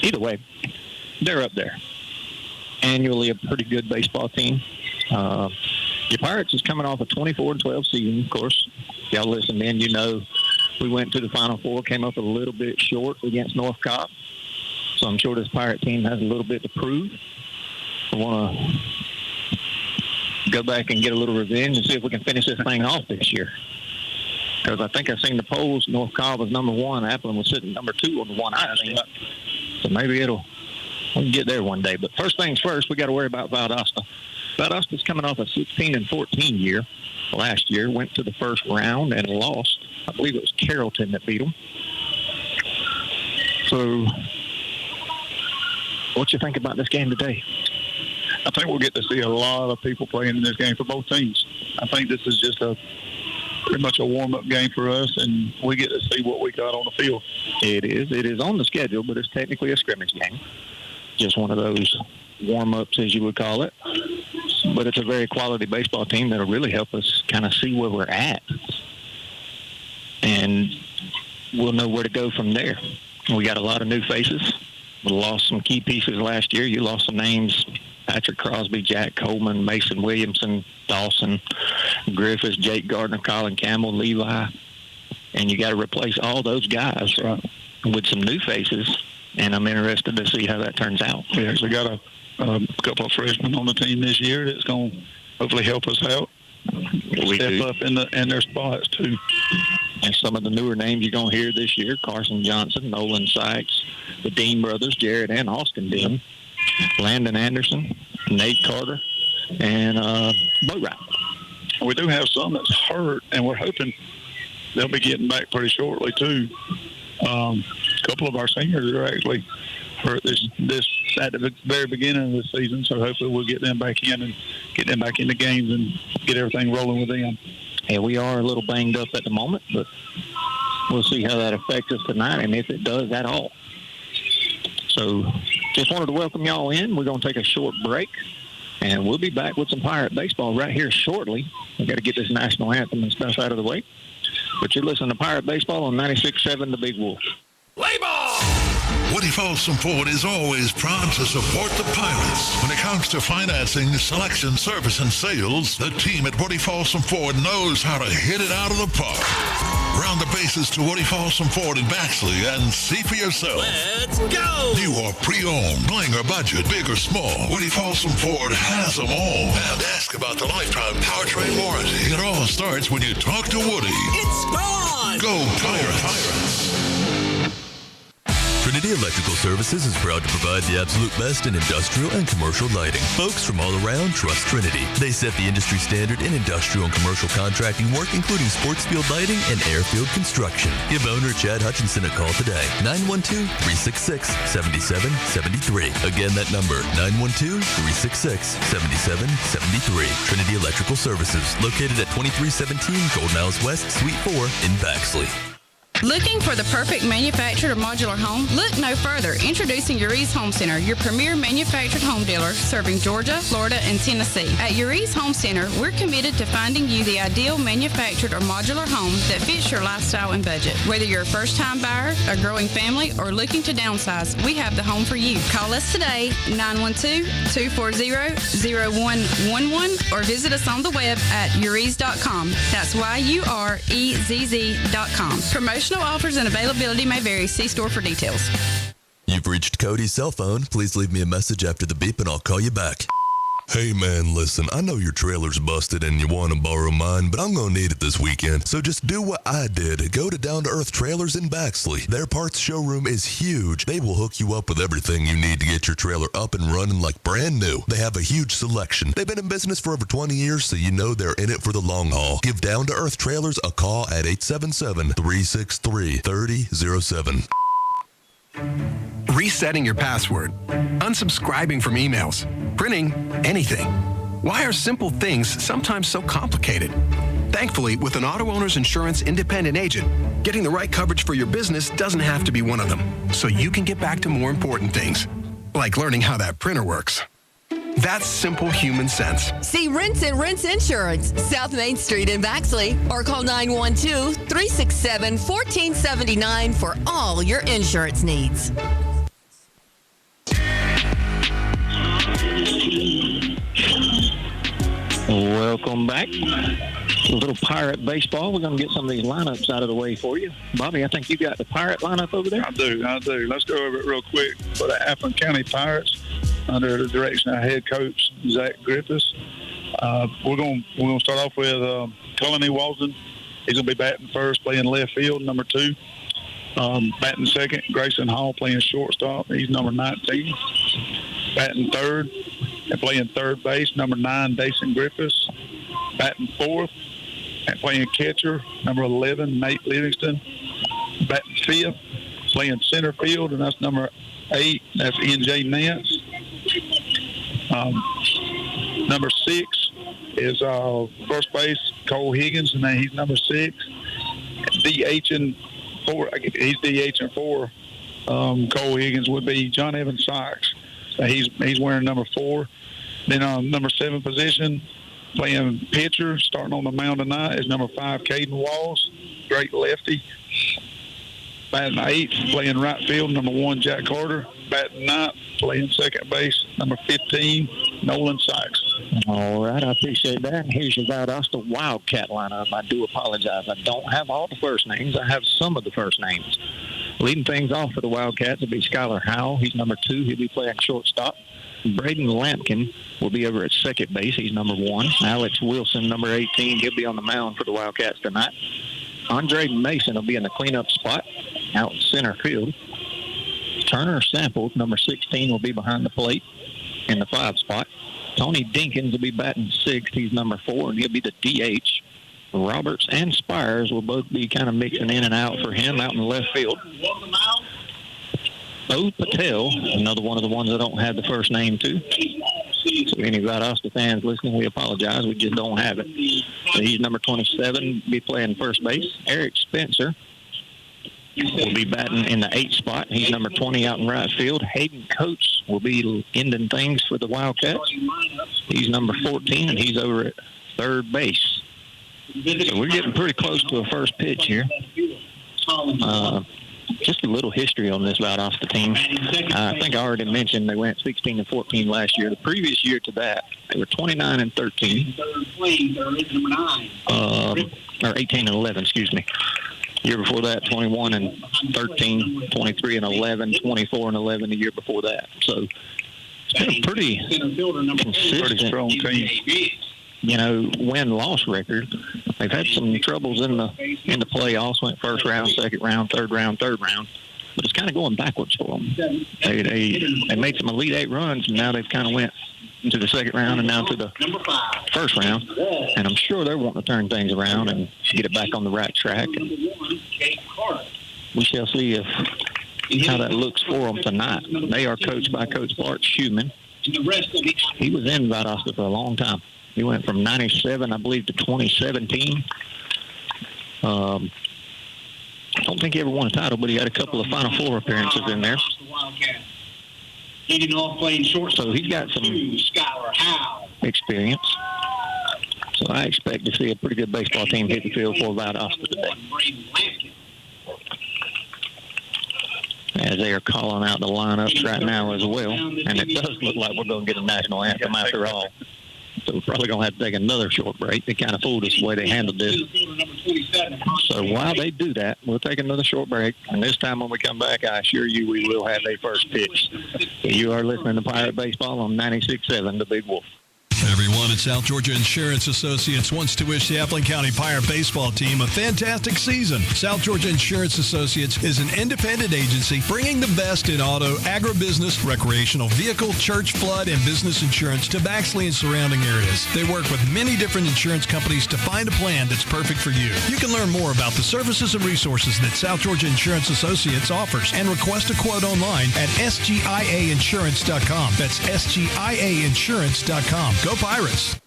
either way, they're up there. Annually, a pretty good baseball team. Your Pirates is coming off a 24-12 season. Of course, if y'all listen in, you know we went to the Final Four, came up a little bit short against North Cobb. So I'm sure this Pirate team has a little bit to prove. I want to go back and get a little revenge and see if we can finish this thing off this year. Because I think I've seen the polls. North Cobb was number 1. Appleton was sitting number 2 on the one I've seen. So maybe we can get there one day. But first things first, we got to worry about Valdosta. Valdosta's coming off a 16-14 year. Last year, went to the first round and lost. I believe it was Carrollton that beat them. So, what you think about this game today? I think we'll get to see a lot of people playing in this game for both teams. I think this is just pretty much a warm-up game for us, and we get to see what we got on the field. It is. It is on the schedule, but it's technically a scrimmage game. Just one of those warm-ups, as you would call it. But it's a very quality baseball team that'll really help us kind of see where we're at. And we'll know where to go from there. We got a lot of new faces. We lost some key pieces last year. You lost some names: Patrick Crosby, Jack Coleman, Mason Williamson, Dawson, Griffiths, Jake Gardner, Colin Campbell, Levi. And you got to replace all those guys with some new faces. And I'm interested to see how that turns out. We actually got a couple of freshmen on the team this year that's going to hopefully help us out. Step up in their spots, too. And some of the newer names you're going to hear this year: Carson Johnson, Nolan Sykes, the Dean brothers, Jared and Austin Dean, Landon Anderson, Nate Carter, and Bo Wright. We do have some that's hurt, and we're hoping they'll be getting back pretty shortly, too. A couple of our seniors are actually hurt this at the very beginning of the season, so hopefully we'll get them back in and get them back into games and get everything rolling with them. Yeah, we are a little banged up at the moment, but we'll see how that affects us tonight and if it does at all. So just wanted to welcome y'all in. We're going to take a short break, and we'll be back with some Pirate baseball right here shortly. We've got to get this national anthem and stuff out of the way. But you're listening to Pirate Baseball on 96.7 The Big Wolf. Play ball! Woody Folsom Ford is always proud to support the Pirates. When it comes to financing, selection, service, and sales, the team at Woody Folsom Ford knows how to hit it out of the park. Round the bases to Woody Folsom Ford in Baxley and see for yourself. Let's go! New or pre-owned, bling or budget, big or small, Woody Folsom Ford has them all. And ask about the lifetime powertrain warranty. It all starts when you talk to Woody. It's gone! Go Pirates! Trinity Electrical Services is proud to provide the absolute best in industrial and commercial lighting. Folks from all around trust Trinity. They set the industry standard in industrial and commercial contracting work, including sports field lighting and airfield construction. Give owner Chad Hutchinson a call today. 912-366-7773. Again, that number, 912-366-7773. Trinity Electrical Services, located at 2317 Gold Miles West, Suite 4 in Baxley. Looking for the perfect manufactured or modular home? Look no further. Introducing Uri's Home Center, your premier manufactured home dealer serving Georgia, Florida, and Tennessee. At Uri's Home Center, we're committed to finding you the ideal manufactured or modular home that fits your lifestyle and budget. Whether you're a first-time buyer, a growing family, or looking to downsize, we have the home for you. Call us today, 912-240-0111, or visit us on the web at uris.com. That's YUREZZ.com. Promotional offers and availability may vary. See store for details. You've reached Cody's cell phone. Please leave me a message after the beep and I'll call you back. Hey man, listen, I know your trailer's busted and you want to borrow mine, but I'm going to need it this weekend. So just do what I did. Go to Down to Earth Trailers in Baxley. Their parts showroom is huge. They will hook you up with everything you need to get your trailer up and running like brand new. They have a huge selection. They've been in business for over 20 years, so you know they're in it for the long haul. Give Down to Earth Trailers a call at 877-363-3007. Resetting your password, unsubscribing from emails, printing anything. Why are simple things sometimes so complicated? Thankfully, with an auto owner's insurance independent agent, getting the right coverage for your business doesn't have to be one of them, so you can get back to more important things, like learning how that printer works. That's simple human sense. See Rinse and Rinse Insurance, South Main Street in Baxley, or call 912-367-1479 for all your insurance needs. Welcome back. A little Pirate baseball. We're going to get some of these lineups out of the way for you. Bobby, I think you got the Pirate lineup over there? I do. Let's go over it real quick. For the Affleck County Pirates, under the direction of head coach Zach Griffiths, we're going to start off with Colony Walton. He's going to be batting first, playing left field, number 2. Batting second, Grayson Hall, playing shortstop. He's number 19. Batting third and playing third base, number 9, Dason Griffiths. Batting fourth and playing catcher, number 11, Nate Livingston. Batting fifth, playing center field, and that's number 8, that's N.J. Nance. Number 6 is first base, Cole Higgins, and then he's number 6. DHing 4, he's DHing 4. Cole Higgins would be John Evan Sykes. He's wearing number 4. Then number 7 position, playing pitcher, starting on the mound tonight, is number 5, Caden Walls, great lefty. Batting 8th, playing right field, number 1, Jack Carter. Batting 9th, playing second base, number 15, Nolan Sykes. All right, I appreciate that. Here's your Valdosta Wildcat lineup. I do apologize. I don't have all the first names. I have some of the first names. Leading things off for the Wildcats will be Skylar Howell. He's number 2. He'll be playing shortstop. Braden Lampkin will be over at second base. He's number 1. Alex Wilson, number 18. He'll be on the mound for the Wildcats tonight. Andre Mason will be in the cleanup spot out in center field. Turner Samples, number 16, will be behind the plate in the 5 spot. Tony Dinkins will be batting 6th. He's number 4, and he'll be the DH. Roberts and Spires will both be kind of mixing in and out for him out in the left field. O. Patel, another one of the ones I don't have the first name to. So any Valdosta fans listening, we apologize. We just don't have it. So he's number 27, be playing first base. Eric Spencer will be batting in the 8th spot. He's number 20 out in right field. Hayden Coates will be ending things for the Wildcats. He's number 14, and he's over at third base. So we're getting pretty close to a first pitch here. Just a little history on this Valdosta team. I think I already mentioned they went 16-14 last year. The previous year to that, they were 29-13. Or 18-11, excuse me. Year before that, 21-13, 23-11, 24-11 the year before that. So it's been a pretty consistent, strong team. Win-loss record. They've had some troubles in the playoffs. Went first round, second round, third round. But it's kind of going backwards for them. They made some Elite 8 runs, and now they've kind of went into the second round and now to the first round. And I'm sure they're wanting to turn things around and get it back on the right track. And we shall see how that looks for them tonight. They are coached by Coach Bart Schumann. He was in Valdosta for a long time. He went from 97, I believe, to 2017. I don't think he ever won a title, but he had a couple of Final Four appearances in there. So he's got some experience. So I expect to see a pretty good baseball team hit the field for Valdosta today. As they are calling out the lineups right now as well. And it does look like we're going to get a national anthem after all. So we're probably going to have to take another short break. They kind of fooled us the way they handled this. So while they do that, we'll take another short break. And this time when we come back, I assure you we will have a first pitch. You are listening to Pirate Baseball on 96.7 The Big Wolf. Everyone at South Georgia Insurance Associates wants to wish the Affleck County Pirate baseball team a fantastic season. South Georgia Insurance Associates is an independent agency bringing the best in auto, agribusiness, recreational vehicle, church, flood, and business insurance to Baxley and surrounding areas. They work with many different insurance companies to find a plan that's perfect for you. You can learn more about the services and resources that South Georgia Insurance Associates offers and request a quote online at sgiainsurance.com. That's sgiainsurance.com. Go Pirates!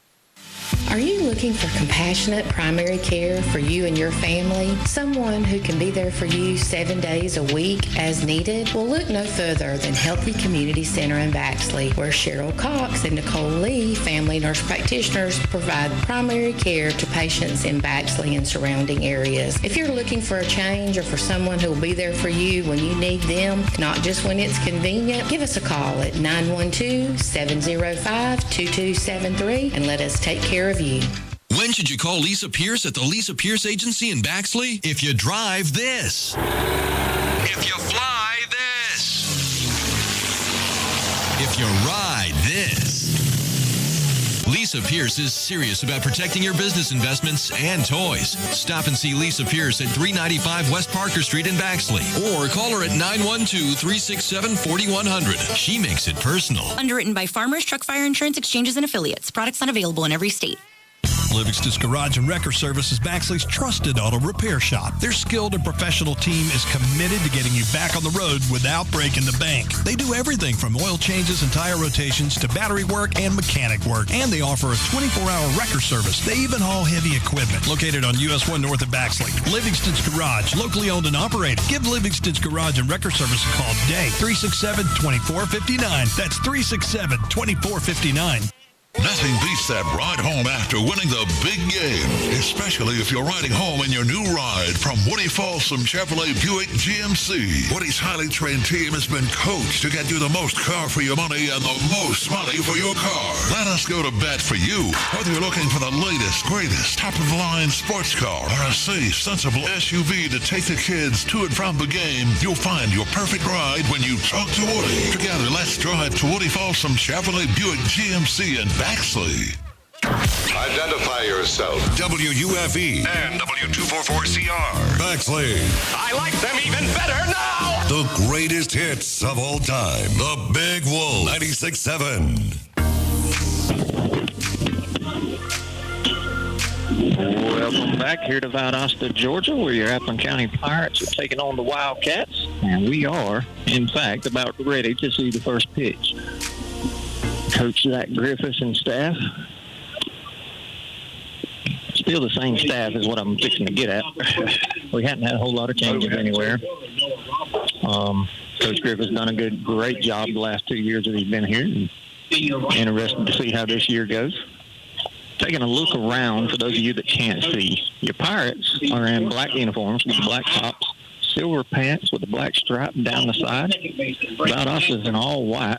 Are you looking for compassionate primary care for you and your family? Someone who can be there for you 7 days a week as needed? Well, look no further than Healthy Community Center in Baxley, where Cheryl Cox and Nicole Lee, family nurse practitioners, provide primary care to patients in Baxley and surrounding areas. If you're looking for a change or for someone who will be there for you when you need them, not just when it's convenient, give us a call at 912-705-2273 and let us take care of you. When should you call Lisa Pierce at the Lisa Pierce Agency in Baxley? If you drive this. If you fly this. If you ride this. Lisa Pierce is serious about protecting your business investments and toys. Stop and see Lisa Pierce at 395 West Parker Street in Baxley. Or call her at 912-367-4100. She makes it personal. Underwritten by Farmers Truck Fire Insurance Exchanges and Affiliates. Products not available in every state. Livingston's Garage and Wrecker Service is Baxley's trusted auto repair shop. Their skilled and professional team is committed to getting you back on the road without breaking the bank. They do everything from oil changes and tire rotations to battery work and mechanic work. And they offer a 24-hour wrecker service. They even haul heavy equipment. Located on US 1 north of Baxley. Livingston's Garage, locally owned and operated. Give Livingston's Garage and Wrecker Service a call today. 367-2459. That's 367-2459. Nothing beats that ride home after winning the big game, especially if you're riding home in your new ride from Woody Folsom Chevrolet Buick GMC. Woody's highly trained team has been coached to get you the most car for your money and the most money for your car. Let us go to bat for you. Whether you're looking for the latest, greatest, top-of-the-line sports car or a safe, sensible SUV to take the kids to and from the game, you'll find your perfect ride when you talk to Woody. Together, let's drive to Woody Folsom Chevrolet Buick GMC in Baxley. Identify yourself. WUFE and W244CR. Baxley. I like them even better now. The greatest hits of all time. The Big Wolf 96.7. Welcome back here to Valdosta, Georgia, where your Appleton County Pirates are taking on the Wildcats. And we are, in fact, about ready to see the first pitch. Coach Zach Griffiths and staff. Still the same staff is what I'm fixing to get at. We hadn't had a whole lot of changes anywhere. Coach Griffiths done a great job the last 2 years that he's been here. And interested to see how this year goes. Taking a look around, for those of you that can't see, your Pirates are in black uniforms with black tops, silver pants with a black stripe down the side. Valdosta's in all white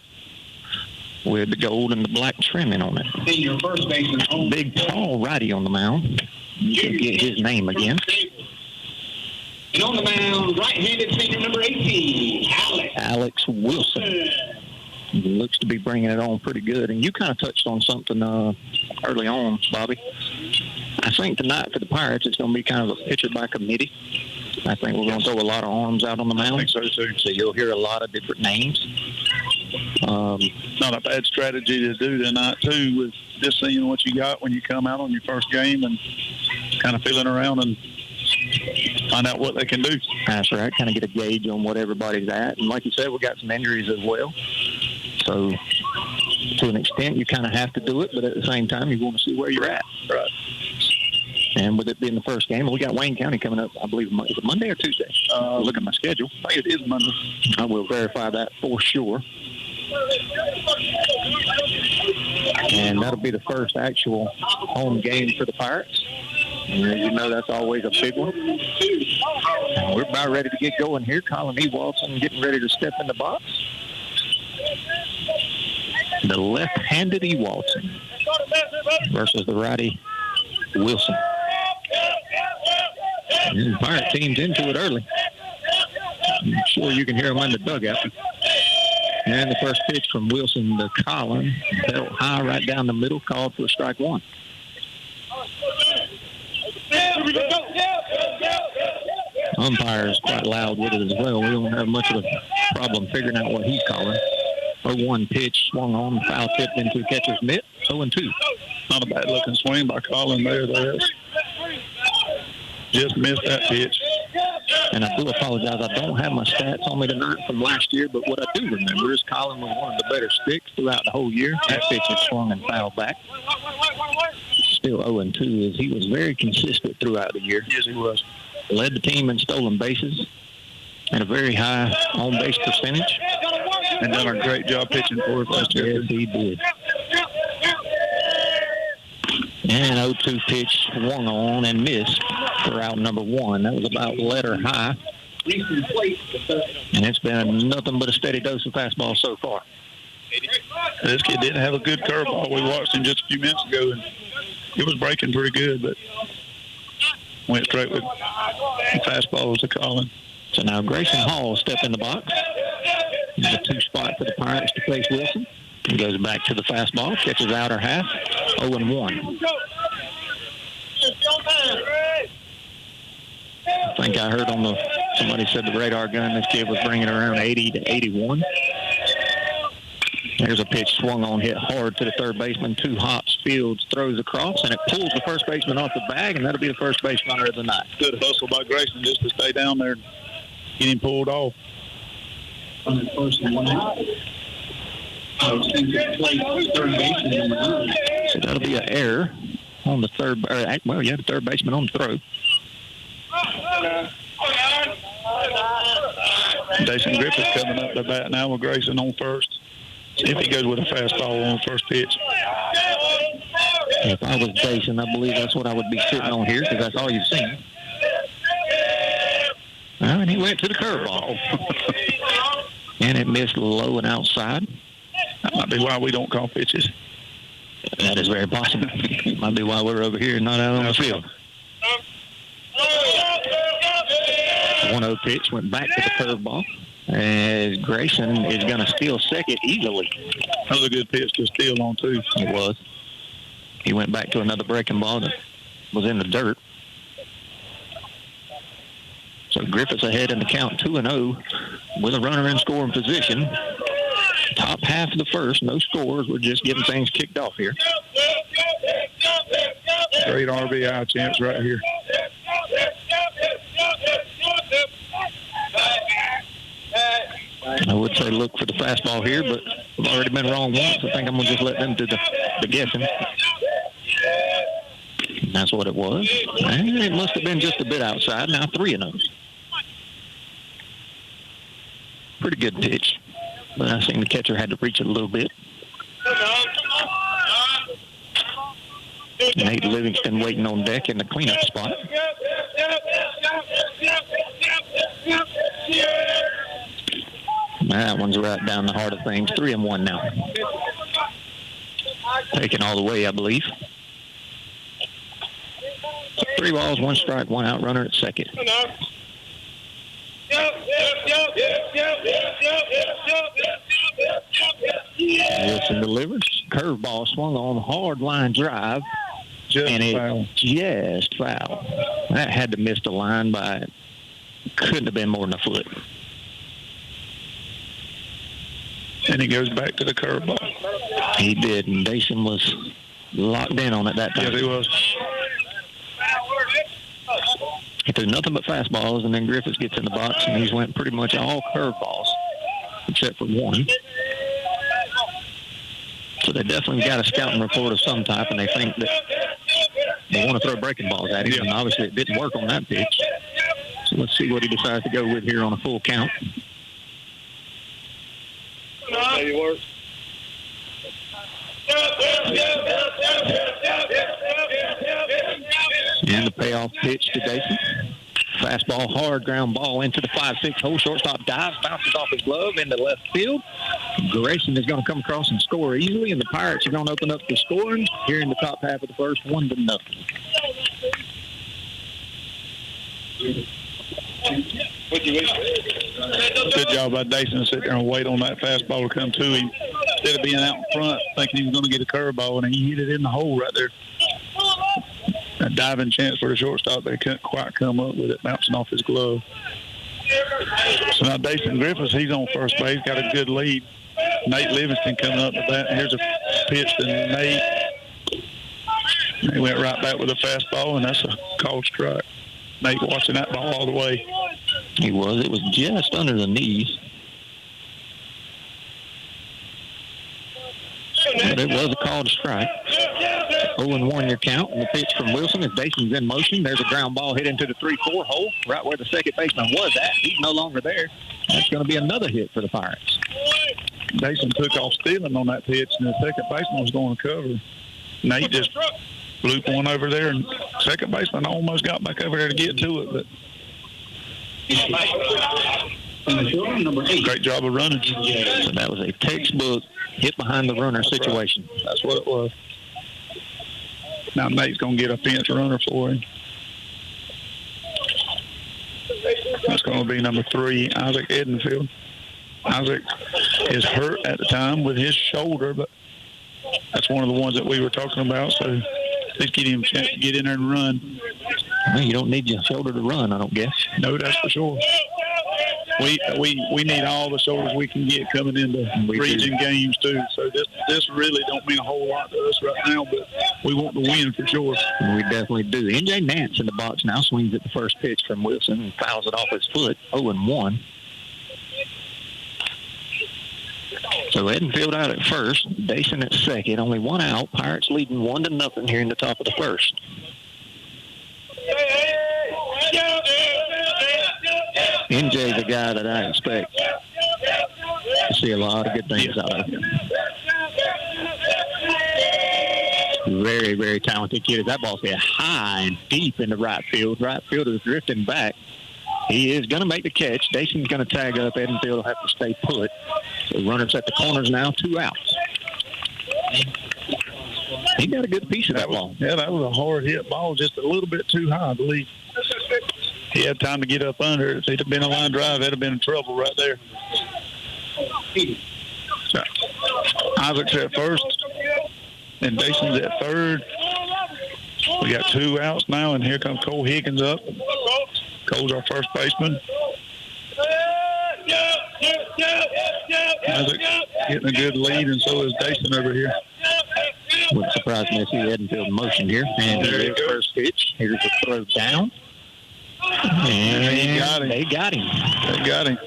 with the gold and the black trimming on it. Big, tall righty on the mound. You can get his name again. And on the mound, right-handed senior number 18, Alex Wilson. He looks to be bringing it on pretty good. And you kind of touched on something early on, Bobby. I think tonight for the Pirates, it's going to be kind of a pitcher by committee. I think we're going to throw a lot of arms out on the mound. I think so, too. So you'll hear a lot of different names. Not a bad strategy to do tonight, too, with just seeing what you got when you come out on your first game and kind of feeling around and find out what they can do. That's right. Kind of get a gauge on what everybody's at. And like you said, we got some injuries as well. So to an extent, you kind of have to do it, but at the same time, you want to see where you're at. Right. And with it being the first game, we got Wayne County coming up, I believe, is it Monday or Tuesday? Look at my schedule. I think it is Monday. I will verify that for sure. And that'll be the first actual home game for the Pirates. And as you know, that's always a big one. And we're about ready to get going here. Colin E. Watson getting ready to step in the box. The left-handed E. Watson versus the righty Wilson. And the Pirate team's into it early. I'm sure you can hear them in the dugout. And the first pitch from Wilson to Colin, held high right down the middle, called for strike one. Umpire is quite loud with it as well. We don't have much of a problem figuring out what he's calling. 0-1 pitch, swung on, foul tipped into catcher's mitt, 0-2. Not a bad-looking swing by Colin there. Just missed that pitch. And I do apologize. I don't have my stats on me tonight from last year, but what I do remember is Colin was one of the better sticks throughout the whole year. That pitch was swung and fouled back. Still 0-2 as he was very consistent throughout the year. Yes, he was. Led the team in stolen bases and a very high on-base percentage. And done a great job pitching for us last year. Yes, he did. And 0-2 pitch swung on and missed for out number one. That was about letter high. And it's been nothing but a steady dose of fastball so far. This kid didn't have a good curveball. We watched him just a few minutes ago, and it was breaking pretty good, but went straight with fastballs to Colin. So now Grayson Hall step in the box. The 2 spot for the Pirates to face Wilson. He goes back to the fastball, catches outer half, 0-1. I think I heard somebody said the radar gun this kid was bringing around 80 to 81. There's a pitch swung on, hit hard to the third baseman. 2 hops, Fields throws across, and it pulls the first baseman off the bag, and that'll be the first base runner of the night. Good hustle by Grayson just to stay down there and get him pulled off. On the first and 1 out. So that'll be an error on the third. The third baseman on the throw. Jason Griffith coming up the bat now with Grayson on first. See if he goes with a fastball on first pitch. If I was Jason, I believe that's what I would be sitting on here because that's all you've seen. Well, and he went to the curveball. And it missed low and outside. That might be why we don't call pitches. That is very possible. It might be why we're over here and not out on the field. 1-0 pitch went back to the curveball. As Grayson is going to steal second easily. That was a good pitch to steal on, too. It was. He went back to another breaking ball that was in the dirt. So Griffith's ahead in the count 2-0 with a runner in scoring position. Top half of the first, no scores. We're just getting things kicked off here. Great RBI chance right here. I would say look for the fastball here, but I've already been wrong once. I think I'm going to just let them do the guessing. And that's what it was. And it must have been just a bit outside. Now 3-0. Pretty good pitch. But I think the catcher had to reach it a little bit. Nate Livingston waiting on deck in the cleanup spot. That one's right down the heart of things. 3-1 now. Taken all the way, I believe. 3 balls, 1 strike, 1 out, runner at second. Wilson delivers. Curveball swung on, hard line drive. It's just foul. That had to miss the line by, couldn't have been more than a foot. And he goes back to the curveball. He did, and Dason was locked in on it that time. Yes, he was. He threw nothing but fastballs, and then Griffiths gets in the box, and he's went pretty much all curveballs, except for 1. So they definitely got a scouting report of some type, and they think that they want to throw breaking balls at him, and obviously it didn't work on that pitch. So let's see what he decides to go with here on a full count. And the payoff pitch to Dason. Fastball, hard ground ball into the 5-6 hole. Shortstop dives, bounces off his glove into left field. Grayson is going to come across and score easily, and the Pirates are going to open up the scoring here in the top half of the first, 1-0. Good job by Dason to sit there and wait on that fastball to come to him. Instead of being out in front, thinking he was going to get a curveball, and he hit it in the hole right there. A diving chance for the shortstop, but he couldn't quite come up with it, bouncing off his glove. So now Dason Griffiths, he's on first base, got a good lead. Nate Livingston coming up to bat. Here's a pitch to Nate. He went right back with a fastball, and that's a called strike. Nate watching that ball all the way. He was. It was just under the knees. But it was a called strike. 0-1 your count, and the pitch from Wilson as Dason's in motion. There's a ground ball hit into the 3-4 hole, right where the second baseman was at. He's no longer there. That's going to be another hit for the Pirates. Dason took off stealing on that pitch, and the second baseman was going to cover. Nate just looped one over there, and second baseman almost got back over there to get to it, but great job of running. So that was a textbook hit behind the runner situation. That's what it was. Now Nate's going to get a pinch runner for him. That's going to be number 3, Isaac Edenfield. Isaac is hurt at the time with his shoulder, but that's one of the ones that we were talking about. So let's get him a chance to get in there and run. Well, you don't need your shoulder to run, I don't guess. No, that's for sure. We need all the shoulders we can get coming into region games too. So this really don't mean a whole lot to us right now, but we want to win for sure. We definitely do. NJ Nance in the box now, swings at the first pitch from Wilson and fouls it off his foot. 0-1. So Edenfield out at first, Dason at second. Only one out. Pirates leading 1-0 here in the top of the first. NJ's a guy that I expect to see a lot of good things out of him. Very, very talented kid. That ball's hit high and deep into right field. Right field is drifting back. He is going to make the catch. Dason's going to tag up. Edenfield will have to stay put. So runners at the corners now, 2 outs. He got a good piece of that ball. Yeah, that was a hard hit ball, just a little bit too high, I believe. He had time to get up under it. If he'd have been a line drive, that'd have been in trouble right there. So, Isaac's at first, and Dason's at third. We got 2 outs now, and here comes Cole Higgins up. Cole's our first baseman. Isaac getting a good lead, and so is Dason over here. Wouldn't surprise me to see Edenfield in motion here. And here's the first pitch. Here's the throw down. And they got him.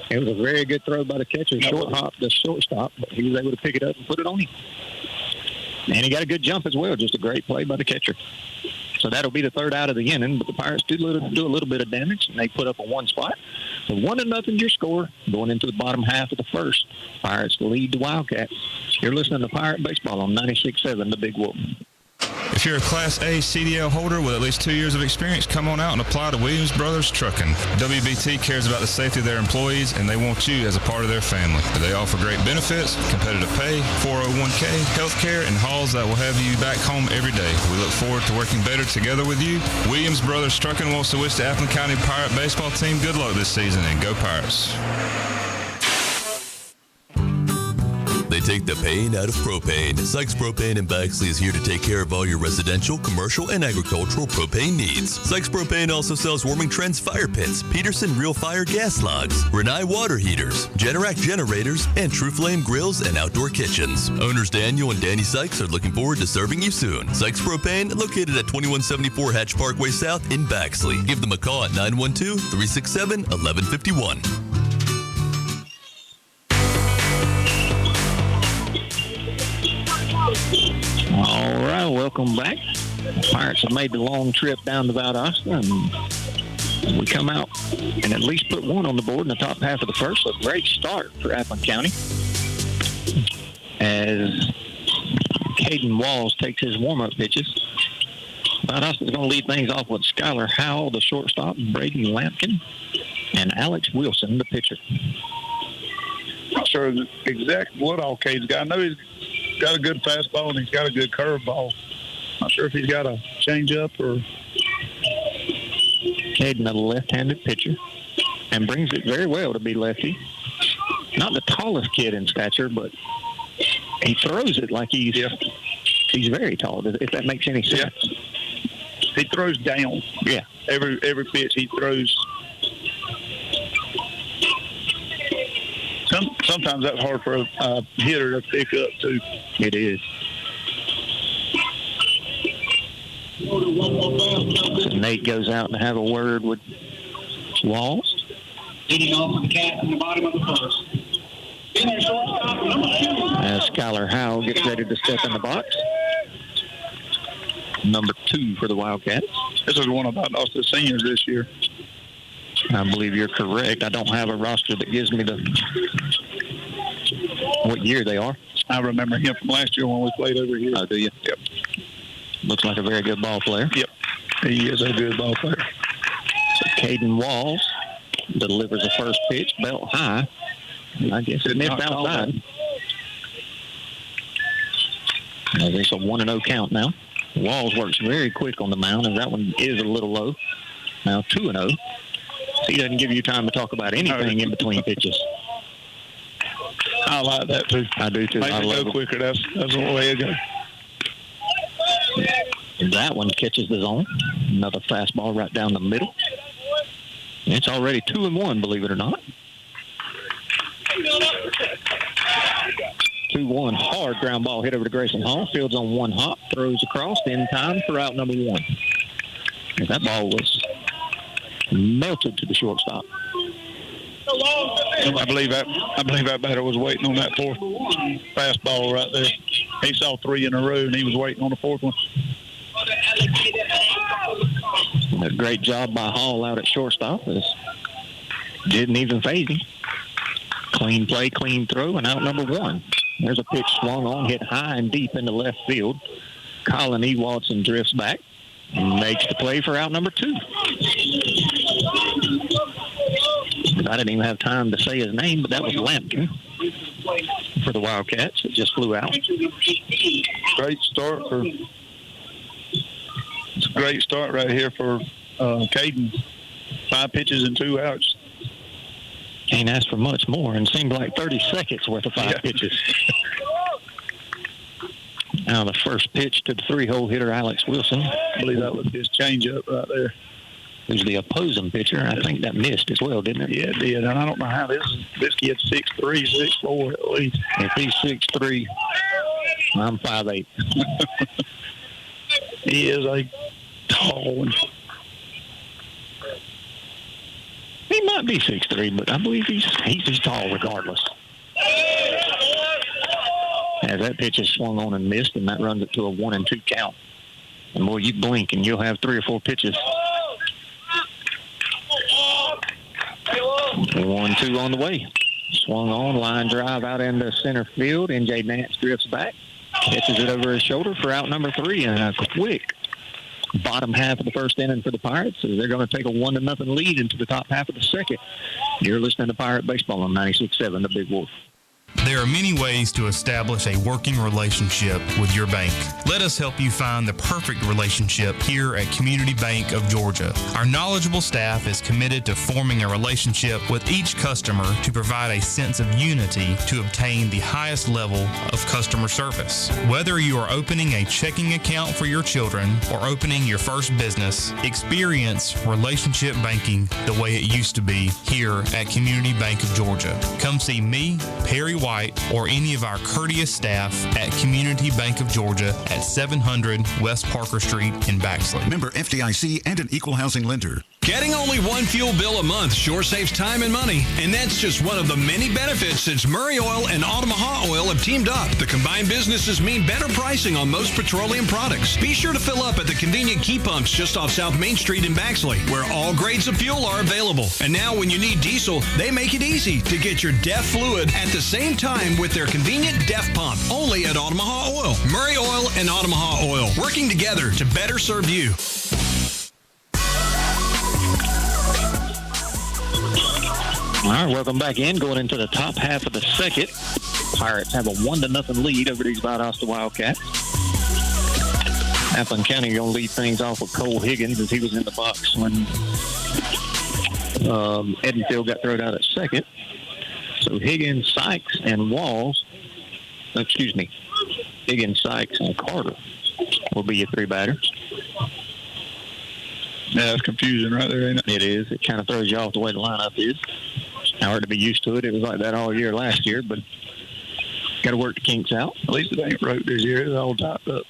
It was a very good throw by the catcher, the shortstop, but he was able to pick it up and put it on him. And he got a good jump as well. Just a great play by the catcher. So that'll be the 3rd out of the inning, but the Pirates do a little bit of damage, and they put up a 1 spot. So 1-0 your score going into the bottom half of the first. Pirates lead the Wildcats. You're listening to Pirate Baseball on 96.7 The Big Wolf. If you're a Class A CDL holder with at least 2 years of experience, come on out and apply to Williams Brothers Trucking. WBT cares about the safety of their employees, and they want you as a part of their family. They offer great benefits, competitive pay, 401k, health care, and hauls that will have you back home every day. We look forward to working better together with you. Williams Brothers Trucking wants to wish the Appleton County Pirate baseball team good luck this season, and go Pirates. They take the pain out of propane. Sykes Propane in Baxley is here to take care of all your residential, commercial, and agricultural propane needs. Sykes Propane also sells Warming Trends fire pits, Peterson Real Fire gas logs, Renai water heaters, Generac generators, and True Flame grills and outdoor kitchens. Owners Daniel and Danny Sykes are looking forward to serving you soon. Sykes Propane, located at 2174 Hatch Parkway South in Baxley. Give them a call at 912-367-1151. All right, welcome back. Pirates have made the long trip down to Valdosta, and we come out and at least put 1 on the board in the top half of the first. A great start for Appleton County as Caden Walls takes his warm-up pitches. Valdosta is going to lead things off with Skylar Howell, the shortstop, Braden Lampkin, and Alex Wilson, the pitcher. Not sure exactly what all Cade's got. I know he's got a good fastball and he's got a good curveball. Not sure if he's got a changeup or. Caden, a left-handed pitcher, and brings it very well to be lefty. Not the tallest kid in stature, but he throws it like he's very tall, if that makes any sense. Yeah. He throws down. Yeah. Every pitch he throws. Sometimes that's hard for a hitter to pick up, too. It is. So Nate goes out to have a word with Walls. Leading off the cat in the bottom of the first. In there, shortstop, number 2. As Skylar Howell gets ready to step in the box. Number 2 for the Wildcats. This is one of Valdosta's seniors this year. I believe you're correct. I don't have a roster that gives me what year they are. I remember him from last year when we played over here. Oh, do you? Yep. Looks like a very good ball player. Yep. He is a good ball player. So Caden Walls delivers the first pitch, belt high. I guess it missed outside. It's a 1-0 count now. Walls works very quick on the mound, and that one is a little low. Now 2-0. He doesn't give you time to talk about anything in between pitches. I like that, too. I do, too. Make it go quicker. That's the way it goes. And that one catches the zone. Another fastball right down the middle. It's already 2-1, believe it or not. 2-1, hard ground ball hit over to Grayson Hall. Fields on one hop, throws across in time for out number 1. And that ball was melted to the shortstop. I believe that batter was waiting on that fourth fastball right there. He saw 3 in a row, and he was waiting on the fourth one. A great job by Hall out at shortstop. It didn't even phase him. Clean play, clean throw, and out number 1. There's a pitch swung on, hit high and deep into left field. Colin E. Watson drifts back and makes the play for out number 2. I didn't even have time to say his name, but that was Lampkin for the Wildcats. It just flew out. Great start right here for Caden. 5 pitches and 2 outs. Can't ask for much more, and seemed like 30 seconds worth of 5 pitches. Now the first pitch to the 3-hole hitter, Alex Wilson. I believe that was his changeup right there. Who's the opposing pitcher. I think that missed as well, didn't it? Yeah, it did. And I don't know how this kid's 6'3", 6'4" at least. If he's 6'3", I'm 5'8". He is a tall one. He might be 6'3", but I believe he's tall regardless. As that pitch is swung on and missed, and that runs it to a 1-2 count. And boy, you blink and you'll have 3 or 4 pitches. 1-2 on the way. Swung on, line drive out into center field. NJ Nance drifts back, catches it over his shoulder for out number 3, and a quick bottom half of the first inning for the Pirates. So they're going to take a 1-0 lead into the top half of the second. You're listening to Pirate Baseball on 96.7 The Big Wolf. There are many ways to establish a working relationship with your bank. Let us help you find the perfect relationship here at Community Bank of Georgia. Our knowledgeable staff is committed to forming a relationship with each customer to provide a sense of unity to obtain the highest level of customer service. Whether you are opening a checking account for your children or opening your first business, experience relationship banking the way it used to be here at Community Bank of Georgia. Come see me, Perry White, or any of our courteous staff at Community Bank of Georgia at 700 West Parker Street in Baxley. Member FDIC and an equal housing lender. Getting only one fuel bill a month sure saves time and money, and that's just one of the many benefits since Murray Oil and Omaha Oil have teamed up. The combined businesses mean better pricing on most petroleum products. Be sure to fill up at the convenient key pumps just off South Main Street in Baxley, where all grades of fuel are available. And now when you need diesel, they make it easy to get your DEF fluid at the same time with their convenient DEF pump, only at Omaha Oil. Murray Oil and Omaha Oil, working together to better serve you. All right, welcome back in. Going into the top half of the second. Pirates have a 1-0 lead over these Valdosta Wildcats. Appleton County going to lead things off with Cole Higgins as he was in the box when Edenfield got thrown out at second. So Higgins, Sykes, and Higgins, Sykes, and Carter will be your 3 batters. Yeah, that's confusing right there, ain't it? It is. It kind of throws you off the way the lineup is. Hard to be used to it. It was like that all year last year, but got to work the kinks out. At least it ain't rote this year. It's all topped up.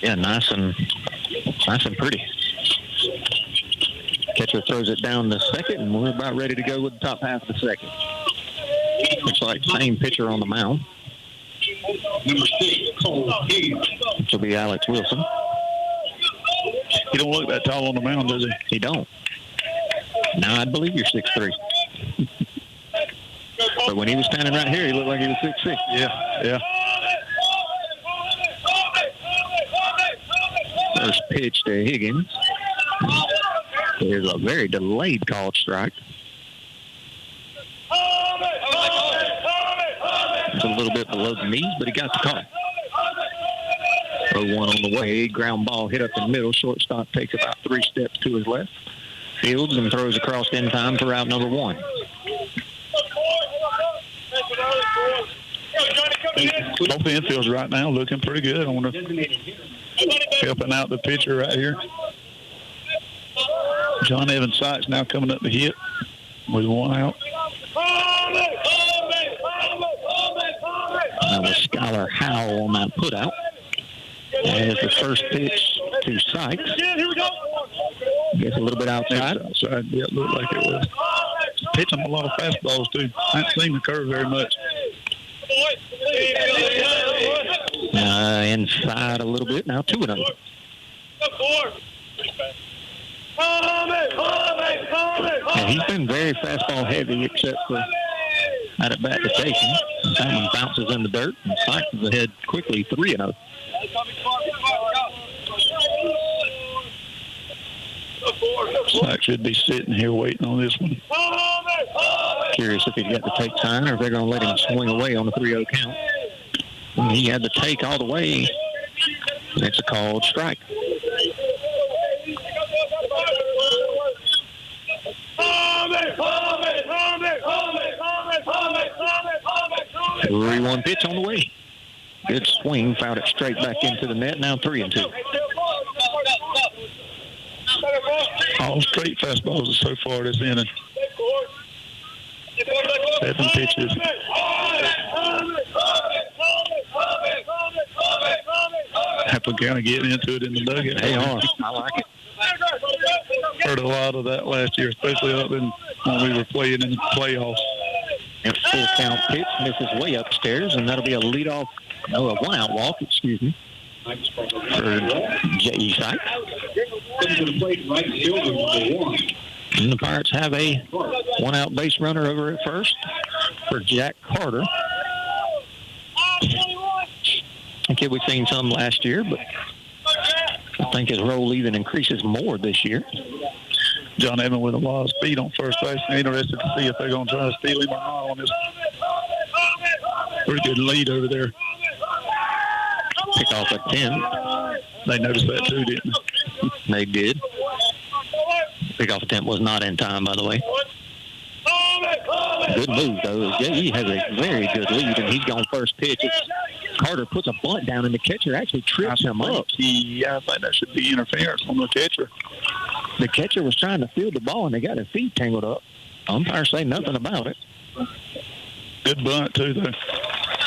Yeah, nice and pretty. Catcher throws it down the second, and we're about ready to go with the top half of the second. Looks like same pitcher on the mound. Number 6, Cole Higgins. Which will be Alex Wilson. He don't look that tall on the mound, does he? He don't. Now, I believe you're 6'3". But when he was standing right here, he looked like he was 6'6". Yeah. First pitch to Higgins. There's a very delayed called strike. It's a little bit below the knees, but he got the call. 0-1 on the way. Ground ball hit up the middle. Shortstop takes about 3 steps to his left. Fields and throws across in time for out number 1. Both infields right now looking pretty good. I want to helping out the pitcher right here. John Evans Sykes now coming up to hit with 1 out. Now with Skylar Howell on that put out. As the first pitch to Sykes. Gets a little bit outside. Yeah, it looked like it was. Pitching a lot of fastballs, too. I haven't seen the curve very much. Inside a little bit. Now 2-0. Yeah, he's been very fastball heavy except for out at bat to take him. That one bounces in the dirt and Sykes is ahead quickly 3-0. Sykes should be sitting here waiting on this one. Curious if he's got the take sign or if they're going to let him swing away on the 3-0 count. When he had the take all the way, it's a called strike. A 3-1 pitch on the way. Good swing, fouled it straight back into the net. Now 3-2. All straight fastballs so far this inning. 7 pitches. Have to kind of get into it in the dugout. They are. I like it. Heard a lot of that last year, especially up when we were playing in the playoffs. And full count pitch misses way upstairs, and that'll be a 1-out walk, excuse me, for J.E. Sykes. And the Pirates have a 1-out base runner over at first for Jack Carter. A kid we've seen some last year, but I think his role even increases more this year. John Evans with a lot of speed on first base. I'm interested to see if they're going to try to steal him or not on this pretty good lead over there. Pick off at 10. They noticed that too, didn't they? They did. Pick off attempt was not in time, by the way. Good move, though. He has a very good lead, and he's gone first pitch. Carter puts a bunt down, and the catcher actually trips him up. I think that should be interference on the catcher. The catcher was trying to field the ball, and they got his feet tangled up. Umpires say nothing about it. Good bunt, too, though.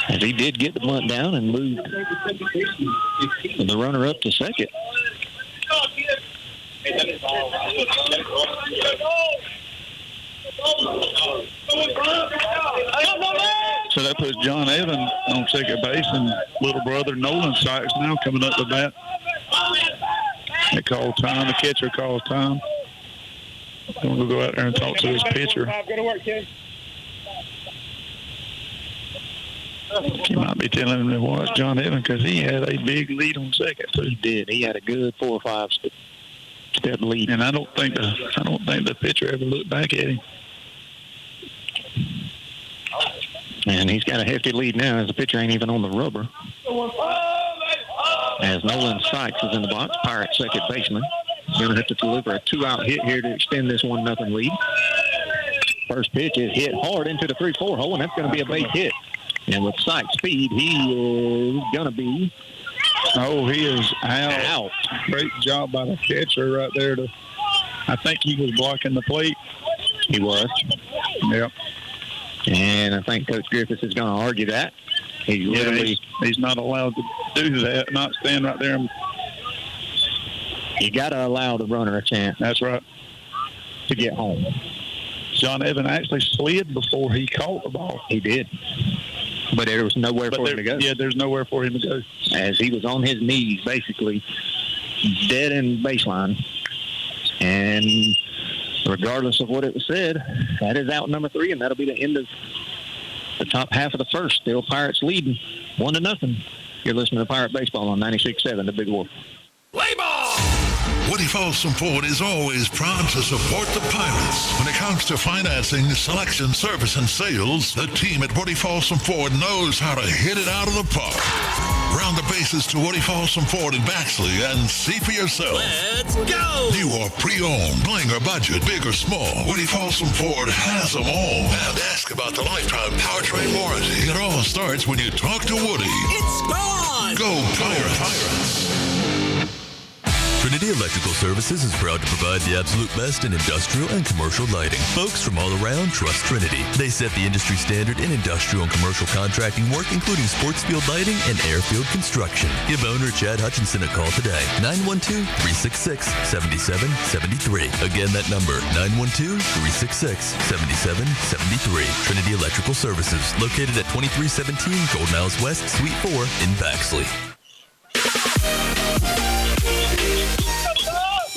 As he did get the bunt down and moved the runner up to second. So that puts John Evans on second base, and little brother Nolan Sykes now coming up to bat. They call time. The catcher calls time. I'm going to go out there and talk to his pitcher. He might be telling him to watch John Evans because he had a big lead on second too. He did. He had a good 4 or 5 step lead. And I don't think the pitcher ever looked back at him. And he's got a hefty lead now as the pitcher ain't even on the rubber. As Nolan Sykes is in the box, Pirates second baseman. Going to have to deliver a 2-out hit here to extend this 1-0 lead. First pitch is hit hard into the 3-4 hole, and that's going to be a base hit. And with Sykes' speed, he is going to be... Oh, he is out. Great job by the catcher right there. I think he was blocking the plate. He was. Yep. And I think Coach Griffiths is going to argue that. He's not allowed to do that, not stand right there. You got to allow the runner a chance. That's right. To get home. John Evans actually slid before he caught the ball. He did. But there was nowhere for him to go. Yeah, there's nowhere for him to go. As he was on his knees, basically, dead in baseline. And regardless of what it was said, that is out number 3, and that'll be the end of the top half of the first. Still Pirates leading 1-0. You're listening to Pirate Baseball on 96.7, The Big Wolf. Play ball! Woody Folsom Ford is always proud to support the Pirates. When it comes to financing, selection, service, and sales, the team at Woody Folsom Ford knows how to hit it out of the park. Round the bases to Woody Folsom Ford in Baxley and see for yourself. Let's go! New or pre-owned, bling or budget, big or small, Woody Folsom Ford has them all. And ask about the lifetime powertrain warranty. It all starts when you talk to Woody. It's gone! Go Pirates! Trinity Electrical Services is proud to provide the absolute best in industrial and commercial lighting. Folks from all around trust Trinity. They set the industry standard in industrial and commercial contracting work, including sports field lighting and airfield construction. Give owner Chad Hutchinson a call today. 912-366-7773. Again, that number, 912-366-7773. Trinity Electrical Services, located at 2317 Gold Miles West, Suite 4 in Baxley.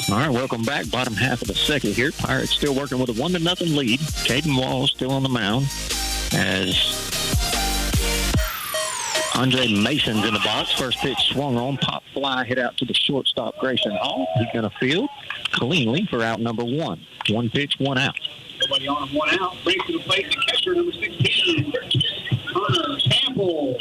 All right, welcome back. Bottom half of the second here. Pirates still working with a 1-0 lead. Caden Walls still on the mound as Andre Mason's in the box. First pitch swung on, pop fly, hit out to the shortstop, Grayson Hall. He's going to field cleanly for out number 1. 1 pitch, 1 out. Nobody on him, 1 out. Brings to the plate the catcher, number 16, Turner Sample.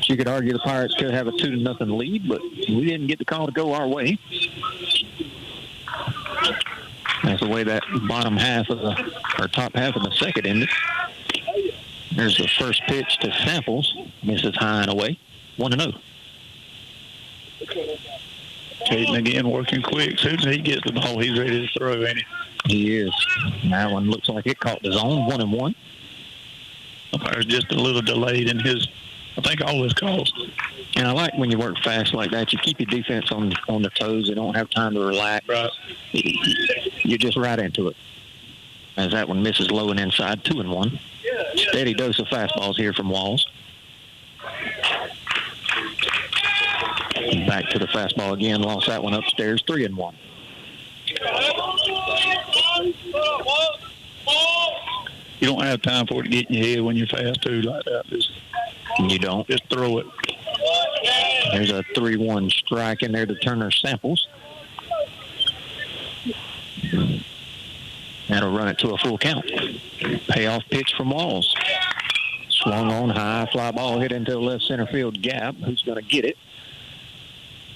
You could argue the Pirates could have a 2-0 lead, but we didn't get the call to go our way. That's the way that bottom half of top half of the second ended. There's the first pitch to Samples, misses high and away, 1-0. Caden again working quick. As soon as he gets the ball, he's ready to throw, ain't he? He is. That one looks like it caught the zone, 1-1. Umpire's just a little delayed in his, I think, all his calls. And I like when you work fast like that. You keep your defense on their toes. They don't have time to relax. Right. You're just right into it. As that one misses low and inside, 2-1. Steady dose of fastballs here from Walls. Back to the fastball again. Lost that one upstairs, 3-1. You don't have time for it to get in your head when you're fast, too, like that. You don't. Just throw it. There's a 3-1 strike in there to Turner Samples. That'll run it to a full count. Payoff pitch from Walls. Swung on high, fly ball hit into the left center field gap. Who's going to get it?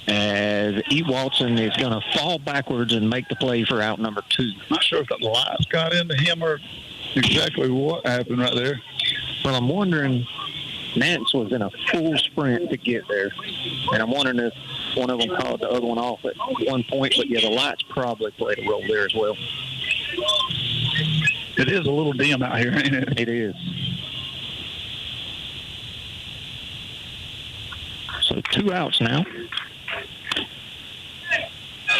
As E. Watson is going to fall backwards and make the play for out number 2. Not sure if the lights got into him or exactly what happened right there. Well, I'm wondering, Nance was in a full sprint to get there. And I'm wondering if one of them called the other one off at one point. But, yeah, the lights probably played a role there as well. It is a little dim out here, ain't it? It is. So 2 outs now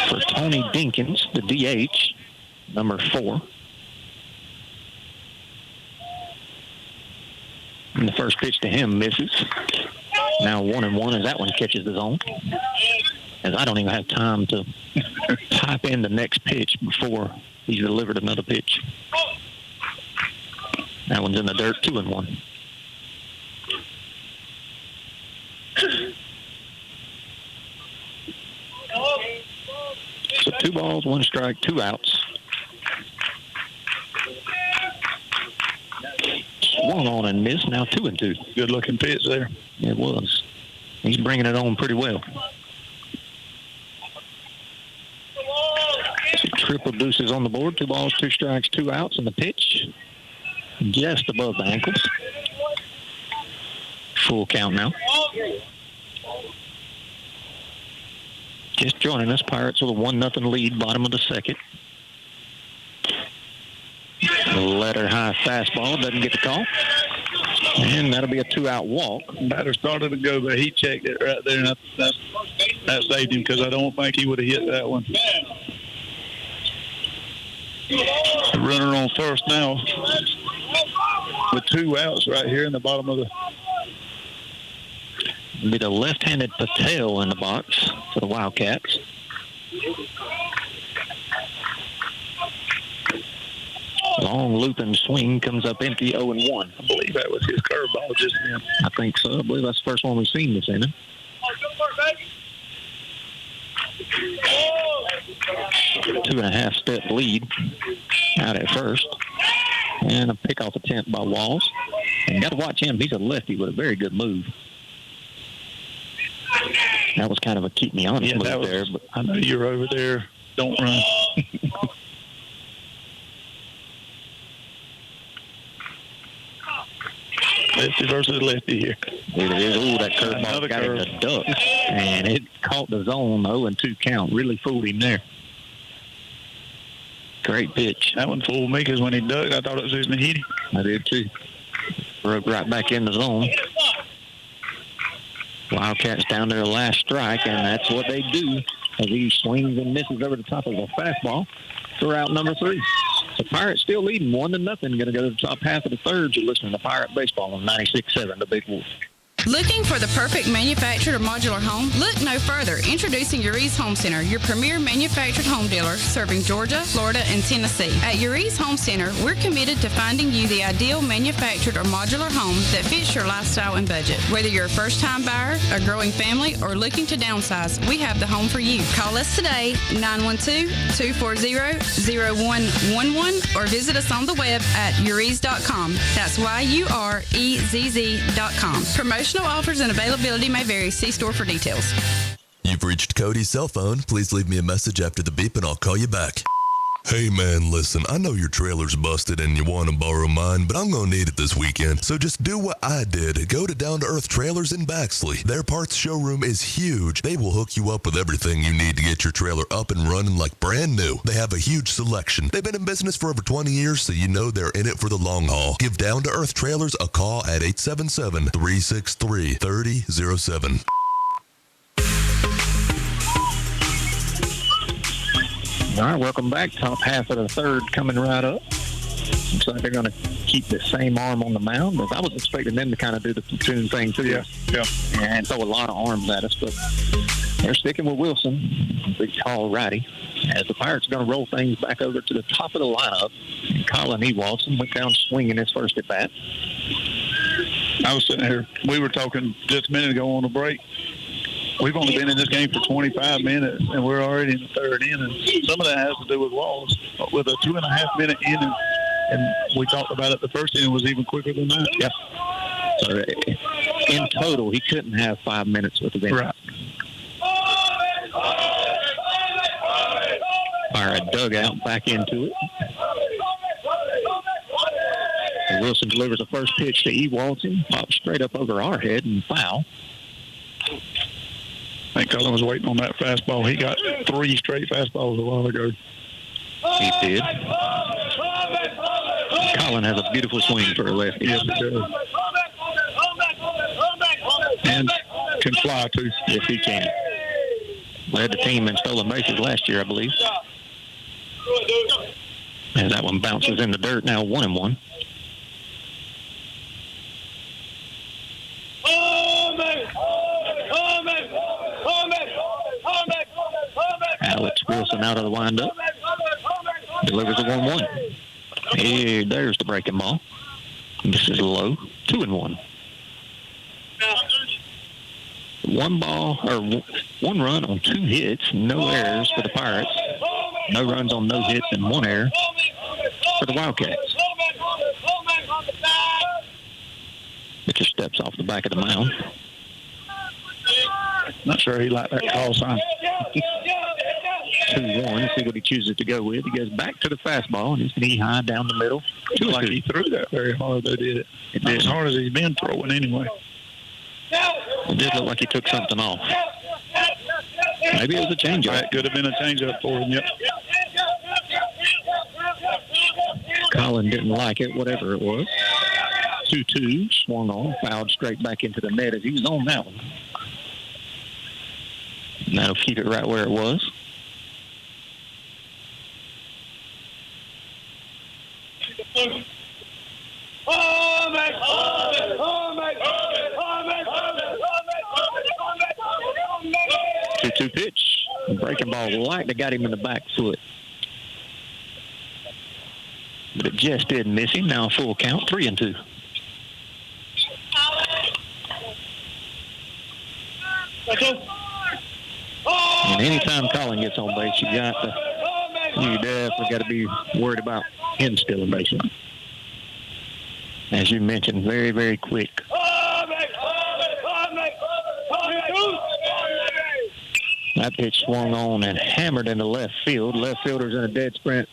for Tony Dinkins, the DH, number 4. And the first pitch to him misses. Now 1-1 as that one catches the zone. As I don't even have time to type in the next pitch before he's delivered another pitch. That one's in the dirt, 2-1. So 2 balls, 1 strike, 2 outs. Swung on and missed, now 2-2. Good looking pitch there. It was. He's bringing it on pretty well. So triple deuces on the board, 2 balls, 2 strikes, 2 outs, and the pitch just above the ankles. Full count now. Just joining us, Pirates with a 1-0 lead, bottom of the second. Letter high fastball, doesn't get the call. And that'll be a 2-out walk. Batter started to go, but he checked it right there, and that saved him because I don't think he would have hit that one. The runner on first now with 2 outs right here in the bottom of the... It'll be the left-handed Patel in the box for the Wildcats. Long looping swing comes up empty, 0-1. I believe that was his curveball just then. I think so. I believe that's the first one we've seen this inning. 2.5 step lead out at first. And a pickoff attempt by Walls. And got to watch him. He's a lefty with a very good move. That was kind of a keep me honest move there. But I know you're over there. Don't run. Lefty versus lefty here. It is. Oh, that curveball got him to duck. And it caught the zone, 0-2 count. Really fooled him there. Great pitch. That one fooled me because when he ducked, I thought it was going to hit him. I did too. Broke right back in the zone. Wildcats down to the last strike, and that's what they do as he swings and misses over the top of a fastball for out number 3. The Pirates still leading 1-0. Going to go to the top half of the third. You're listening to Pirate Baseball on 96.7, The Big Wolf. Looking for the perfect manufactured or modular home? Look no further. Introducing Uri's Home Center, your premier manufactured home dealer serving Georgia, Florida, and Tennessee. At Uri's Home Center, we're committed to finding you the ideal manufactured or modular home that fits your lifestyle and budget. Whether you're a first-time buyer, a growing family, or looking to downsize, we have the home for you. Call us today, 912-240-0111, or visit us on the web at uris.com. That's YUREZZ.com. Promotional offers and availability may vary. See store for details. You've reached Cody's cell phone. Please leave me a message after the beep and I'll call you back. Hey man, listen, I know your trailer's busted and you want to borrow mine, but I'm going to need it this weekend. So just do what I did. Go to Down to Earth Trailers in Baxley. Their parts showroom is huge. They will hook you up with everything you need to get your trailer up and running like brand new. They have a huge selection. They've been in business for over 20 years, so you know they're in it for the long haul. Give Down to Earth Trailers a call at 877-363-3007. All right, welcome back. Top half of the third coming right up. Looks like they're going to keep the same arm on the mound. I was expecting them to kind of do the platoon thing, too. Yeah. And throw a lot of arms at us, but they're sticking with Wilson, big, tall righty, as the Pirates are going to roll things back over to the top of the lineup. And Colin Ewaldson went down swinging his first at bat. I was sitting here. We were talking just a minute ago on the break. We've only been in this game for 25 minutes, and we're already in the third inning. Some of that has to do with Walls. With a 2.5-minute inning, and we talked about it, the first inning was even quicker than that. Yep. So in total, he couldn't have 5 minutes with the game. Right. Fire a dugout back into it. And Wilson delivers the first pitch to Ewaldson. Pops straight up over our head and foul. I think Cullen was waiting on that fastball. He got 3 straight fastballs a while ago. He did. Colin has a beautiful swing for a lefty. Yes, he does. And can fly, too. Yes, he can. Led the team in stolen bases last year, I believe. And that one bounces in the dirt, now 1-1. Alex Wilson out of the windup. Delivers a 1-1. Hey, there's the breaking ball. This is low. 2-1. One run on 2 hits, no errors for the Pirates. No runs on no hits and 1 error for the Wildcats. Pitcher steps off the back of the mound. Not sure he liked that call sign. 2-1. See what he chooses to go with. He goes back to the fastball and he's knee high down the middle. Like he threw that very hard, though, did it? Not as hard as he's been throwing anyway. It did look like he took something off. Maybe it was a changeup. That could have been a changeup for him, yep. Colin didn't like it, whatever it was. 2-2, swung on, fouled straight back into the net as he was on that one. And that'll keep it right where it was. Two pitch. Breaking ball like they got him in the back foot. But it just did miss him. Now full count, 3-2. And anytime Colin gets on base, you definitely got to be worried about him stealing bases. as you mentioned, very, very quick. That pitch swung on and hammered into left field. Left fielder's in a dead sprint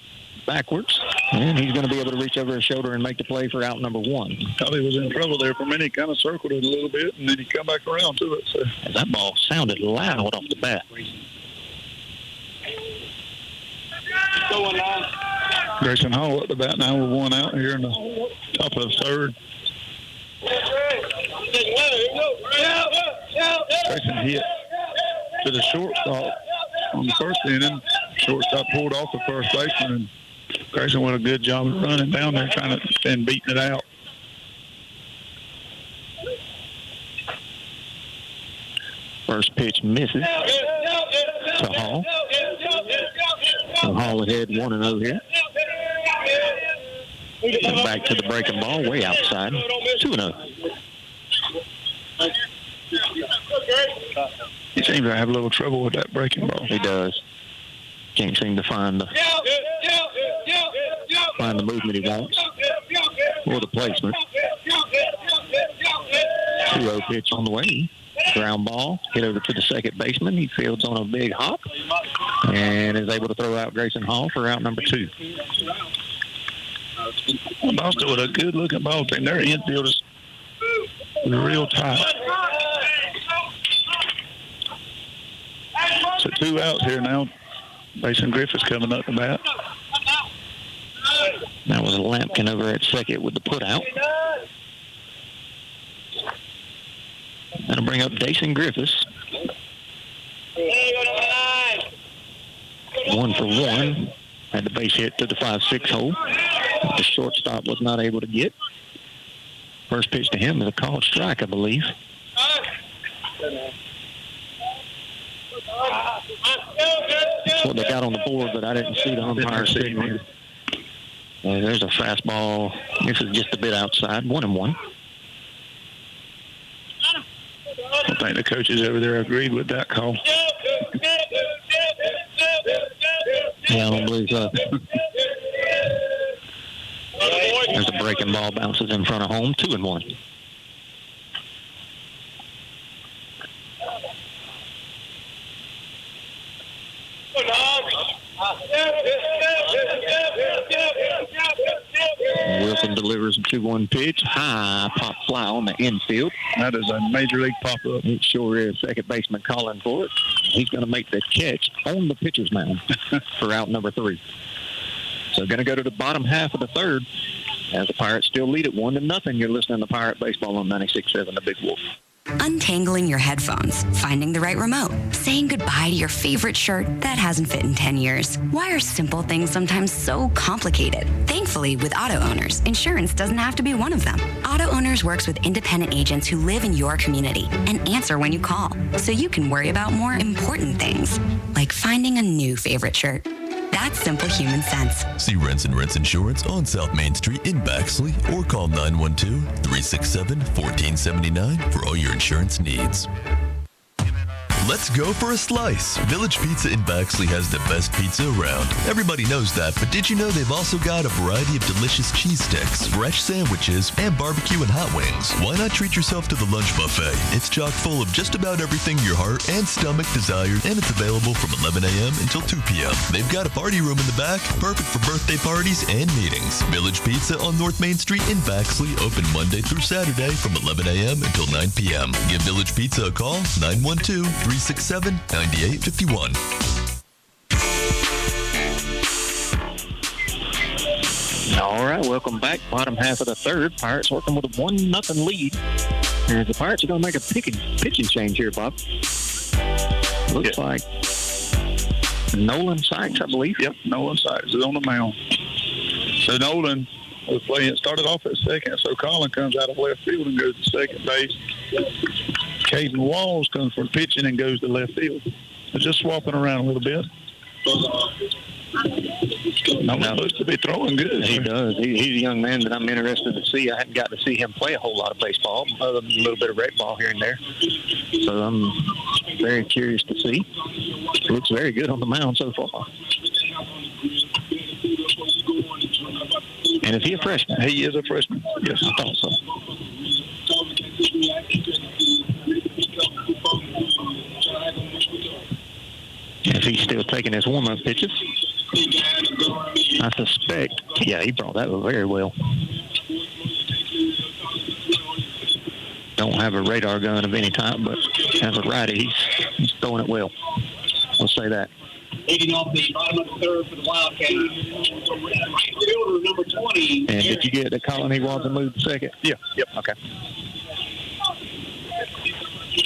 backwards, and he's going to be able to reach over his shoulder and make the play for out number 1. Thought he was in trouble there for a minute. He kind of circled it a little bit, and then he come back around to it. So. And that ball sounded loud off the bat. Grayson Hall at the bat now with 1 out here in the top of the 3rd. Grayson hit to the shortstop on the 1st inning. Shortstop pulled off the first baseman, and Grayson did a good job of running down there trying to and beating it out. First pitch misses to Hall. So Hall ahead 1-0 here. And back to the breaking ball, way outside. 2-0. He seems to have a little trouble with that breaking ball. He does. Can't seem to find the movement he wants or the placement. 2-0 pitch on the way. Ground ball, hit over to the second baseman. He fields on a big hop and is able to throw out Grayson Hall for out number 2. Valdosta with a good-looking ball team. Their infield is real tight. So 2 outs here now. Mason Griffiths coming up the bat. That was Lampkin over at second with the put out. That'll bring up Dason Griffiths. 1 for 1. Had the base hit to the 5-6 hole. The shortstop was not able to get. First pitch to him is a called strike, I believe. That's what they got on the board, but I didn't see the umpire signal. There's a fastball. This is just a bit outside. 1-1. I think the coaches over there agreed with that call. Yeah, I don't believe so. There's a breaking ball, bounces in front of home. 2-1. Wilson delivers a 2-1 pitch. High pop fly on the infield. That is a major league pop-up. It sure is. Second baseman calling for it. He's going to make the catch on the pitcher's mound for out number 3. So going to go to the bottom half of the 3rd as the Pirates still lead it 1-0. You're listening to Pirate Baseball on 96.7 The Big Wolf. Untangling your headphones, finding the right remote, saying goodbye to your favorite shirt that hasn't fit in 10 years. Why are simple things sometimes so complicated? Thankfully, with Auto Owners, insurance doesn't have to be one of them. Auto Owners works with independent agents who live in your community and answer when you call, so you can worry about more important things, like finding a new favorite shirt. That's simple human sense. See Rents and Rents Insurance on South Main Street in Baxley or call 912-367-1479 for all your insurance needs. Let's go for a slice. Village Pizza in Baxley has the best pizza around. Everybody knows that, but did you know they've also got a variety of delicious cheese sticks, fresh sandwiches, and barbecue and hot wings? Why not treat yourself to the lunch buffet? It's chock full of just about everything your heart and stomach desires, and it's available from 11 a.m. until 2 p.m. They've got a party room in the back, perfect for birthday parties and meetings. Village Pizza on North Main Street in Baxley, open Monday through Saturday from 11 a.m. until 9 p.m. Give Village Pizza a call, 912-367-9851. All right, welcome back. Bottom half of the 3rd. Pirates working with a 1-0 lead. And the Pirates are going to make a pitching change here, Bob. Looks like Nolan Sykes, I believe. Yep, Nolan Sykes is on the mound. So Nolan was playing, started off at second, so Colin comes out of left field and goes to second base. Caden Walls comes from pitching and goes to left field. So just swapping around a little bit. Nolan looks to be throwing good. He does. He's a young man that I'm interested to see. I hadn't got to see him play a whole lot of baseball, other than a little bit of rec ball here and there. So I'm very curious to see. Looks very good on the mound so far. And is he a freshman? He is a freshman. Yes, I thought so. If he's still taking his warm-up pitches, I suspect, yeah, he brought that very well. Don't have a radar gun of any type, but as a righty, he's throwing it well. We'll say that. Leading off the bottom of the third for the Wildcats. Right fielder, number 20. And did you get that Colony wants to move to second? Yeah. Yep. Okay.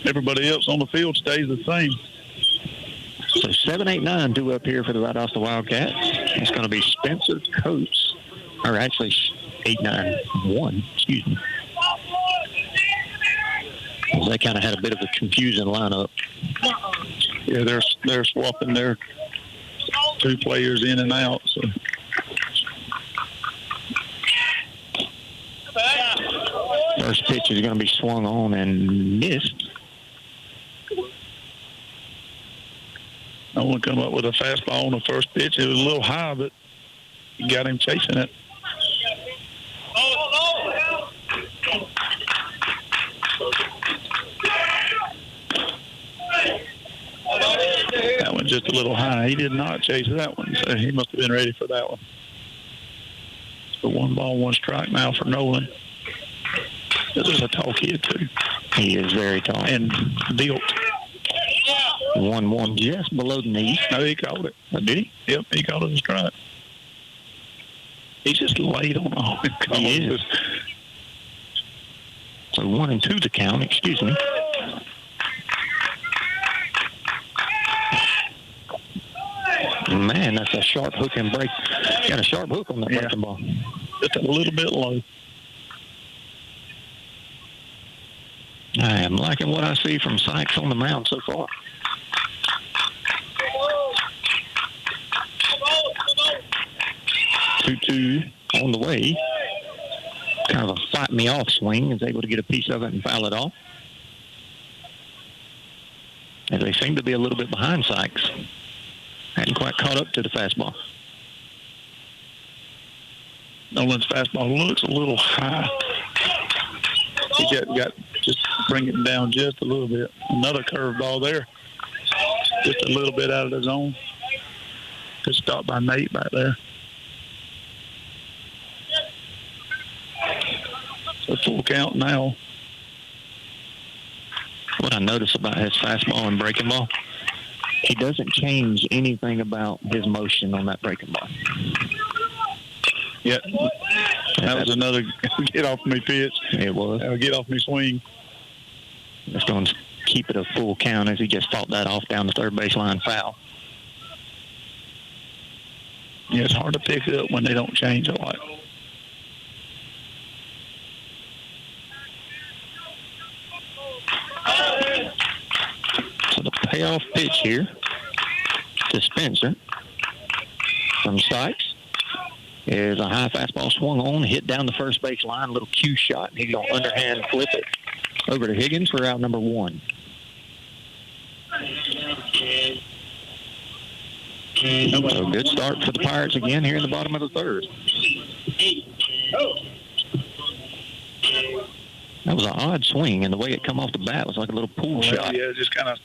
Everybody else on the field stays the same. So 7, 8, 9 due up here for the Valdosta Wildcats. It's going to be Spencer Coates, or actually 8, 9, 1. Excuse me. They kind of had a bit of a confusing lineup. Yeah, they're swapping their 2 players in and out. So. First pitch is going to be swung on and missed. No one come up with a fastball on the first pitch. It was a little high, but he got him chasing it. That one's just a little high. He did not chase that one, so he must have been ready for that one. So 1 ball, 1 strike now for Nolan. This is a tall kid, too. He is very tall. And built. 1-1 just below the knee. No, he called it. Oh, did he? Yep, he called it a strike. He's just late on all the calls. He is. So 1-2 to count, excuse me. Man, that's a sharp hook and break. Got a sharp hook on that breaking ball. Just a little bit low. I am liking what I see from Sykes on the mound so far. Two on the way. Kind of a fight me off swing. Is able to get a piece of it and foul it off. As they seem to be a little bit behind Sykes. Hadn't quite caught up to the fastball. Nolan's fastball looks a little high. He got just bring it down just a little bit. Another curveball there. Just a little bit out of the zone. Good stop by Nate back there. So full count now. What I notice about his fastball and breaking ball, he doesn't change anything about his motion on that breaking ball. Yeah, that was another get off me pitch. It was. Get off me swing. Just going to keep it a full count as he just fought that off down the third baseline foul. Yeah, it's hard to pick up when they don't change a lot. So the payoff pitch here to Spencer from Sykes is a high fastball swung on, hit down the first base line, a little cue shot. He's going to underhand flip it over to Higgins for out number 1. So good start for the Pirates again here in the bottom of the third. That was an odd swing, and the way it come off the bat was like a little pool shot. Yeah, just kind of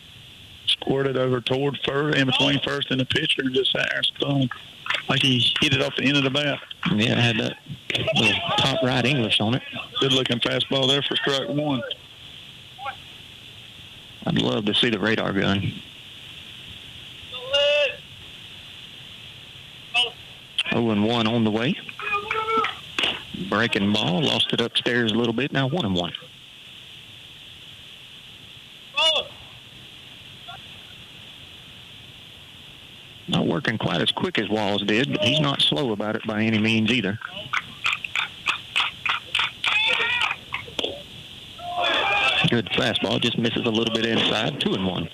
squirted over toward first, in between first and the pitcher, and just sat there spun. Like he hit it off the end of the bat. Yeah, it had that little top right English on it. Good looking fastball there for strike 1. I'd love to see the radar gun. 0-1 on the way. Breaking ball, lost it upstairs a little bit. Now 1-1. Not working quite as quick as Walls did, but he's not slow about it by any means either. Good fastball, just misses a little bit inside. 2-1.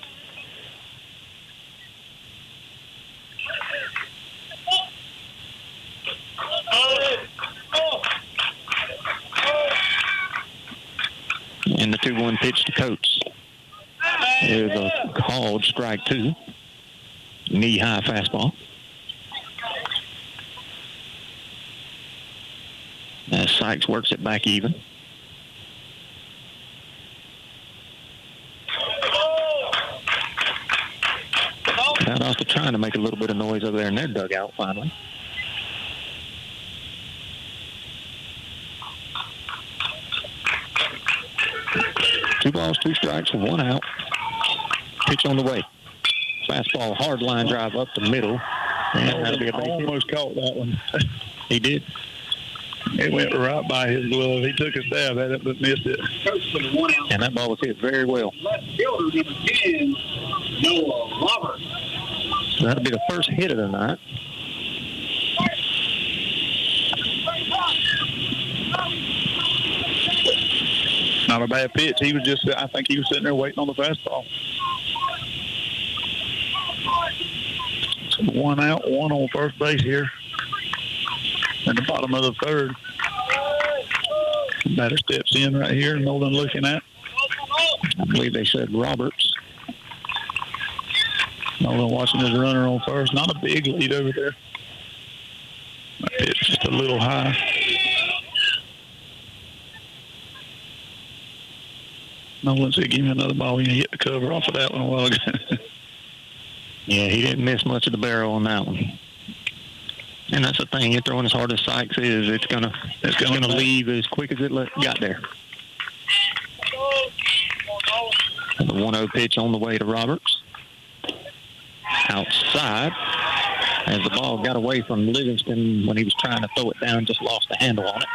And the 2-1 pitch to Coates is a called strike 2. Knee-high fastball. As Sykes works it back even. Valdosta trying to make a little bit of noise over there in their dugout finally. Two balls, two strikes, and one out. Pitch on the way. Fastball, hard line drive up the middle. And that'll be a base hit. Almost caught that one. He did. It went right by his glove. He took a stab at it, but missed it. And that ball was hit very well. Left fielder number 10, Noah Roberts. So that'll be the first hit of the night. Not a bad pitch. He was just, I think he was sitting there waiting on the fastball. So one out, one on first base here. At the bottom of the third. Batter steps in right here. Nolan looking at. I believe they said Roberts. Nolan watching his runner on first. Not a big lead over there. It's just a little high. Nolan said, give me another ball. He hit the cover off of that one a while ago. Yeah, he didn't miss much of the barrel on that one. And that's the thing. You're throwing as hard as Sykes is. It's gonna leave as quick as it got there. And the 1-0 pitch on the way to Roberts. Outside. As the ball got away from Livingston when he was trying to throw it down, just lost the handle on it.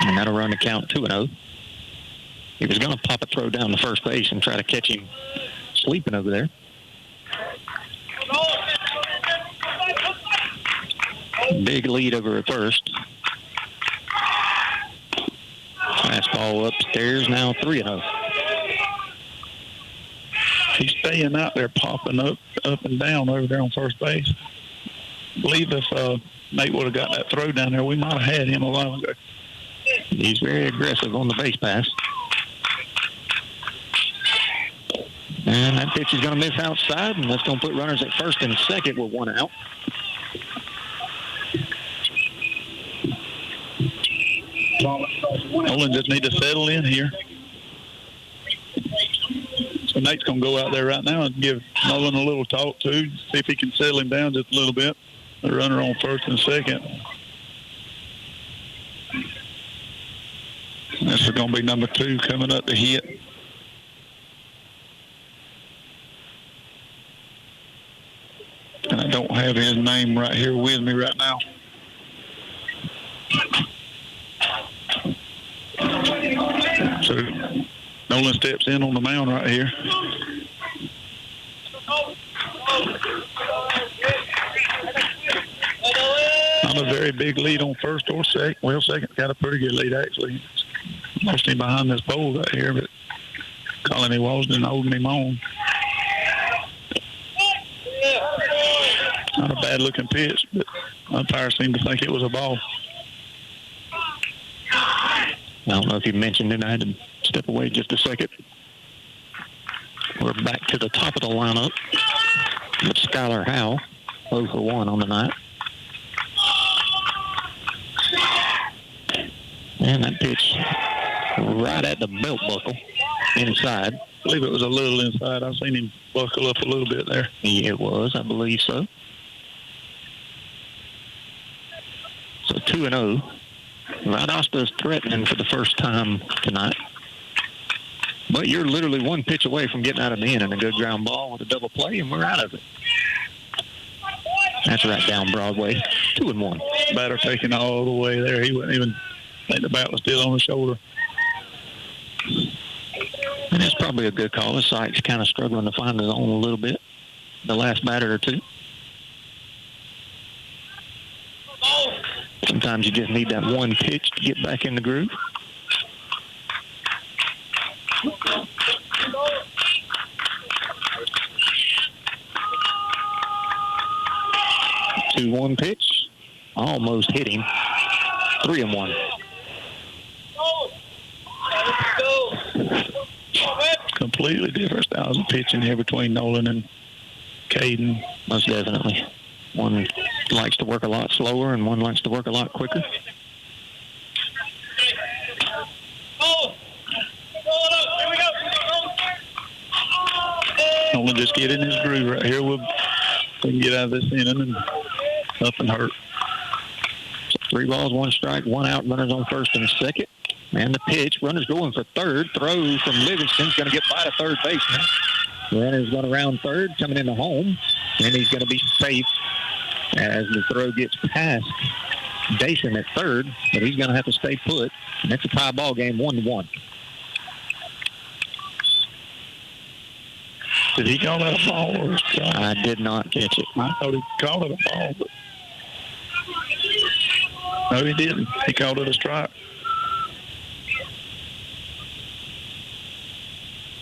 And that'll run the count 2-0. He was going to pop a throw down to first base and try to catch him sleeping over there. Big lead over at first. Fastball upstairs, now 3-0. He's staying out there, popping up and down over there on first base. I believe if Nate would have got that throw down there, we might have had him a while ago. He's very aggressive on the base pass. And that pitch is going to miss outside, and that's going to put runners at first and second with one out. Nolan just need to settle in here. So Nate's going to go out there right now and give Nolan a little talk, too, see if he can settle him down just a little bit. The runner on first and second. This is going to be number 2 coming up to hit. And I don't have his name right here with me right now. So Nolan steps in on the mound right here. Not a very big lead on first or second. Well, second's got a pretty good lead, actually. Mostly behind this pole right here, but Colony Walsden holding him on. Not a bad-looking pitch, but umpire seemed to think it was a ball. I don't know if you mentioned it. I had to step away just a second. We're back to the top of the lineup with Skylar Howell, 0 for 1 on the night. And that pitch right at the belt buckle inside. I believe it was a little inside. I've seen him buckle up a little bit there. Yeah, it was. I believe so. So 2-0. Valdosta's threatening for the first time tonight. But you're literally one pitch away from getting out of the inning, a good ground ball with a double play, and we're out of it. That's right down Broadway. 2-1. Batter taking all the way there. He wouldn't even think the bat was still on his shoulder. And that's probably a good call. Sykes kind of struggling to find his own a little bit. The last batter or two. Sometimes you just need that one pitch to get back in the groove. Two 1 pitch. Almost hit him. 3-1. Completely different styles of pitching here between Nolan and Caden. Most definitely. One likes to work a lot slower and one likes to work a lot quicker. Only just get in his groove right here. We can get out of this inning and up and hurt. So 3 balls, 1 strike, 1 out. Runners on first and second. And the pitch. Runners going for third. Throw from Livingston's going to get by the third baseman. Runner's going around third, coming into home. And he's going to be safe as the throw gets past Dason at third. But he's going to have to stay put. And that's a tie ball game, 1-1. Did he call that a ball or a strike? I did not catch it. I thought he called it a ball, but no, he didn't. He called it a strike.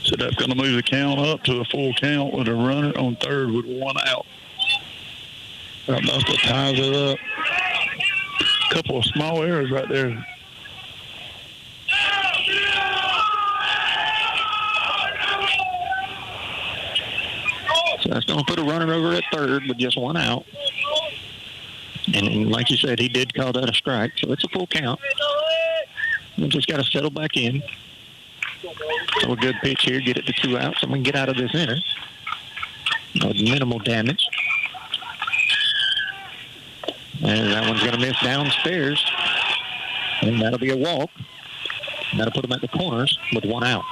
So that's going to move the count up to a full count with a runner on third with 1 out. Valdosta ties it up. A couple of small errors right there. So that's going to put a runner over at third with just 1 out. And like you said, he did call that a strike, so it's a full count. We just got to settle back in. So a good pitch here, get it to 2 outs, and we can get out of this inning with minimal damage. And that one's going to miss downstairs, and that'll be a walk. And that'll put them at the corners with 1 out.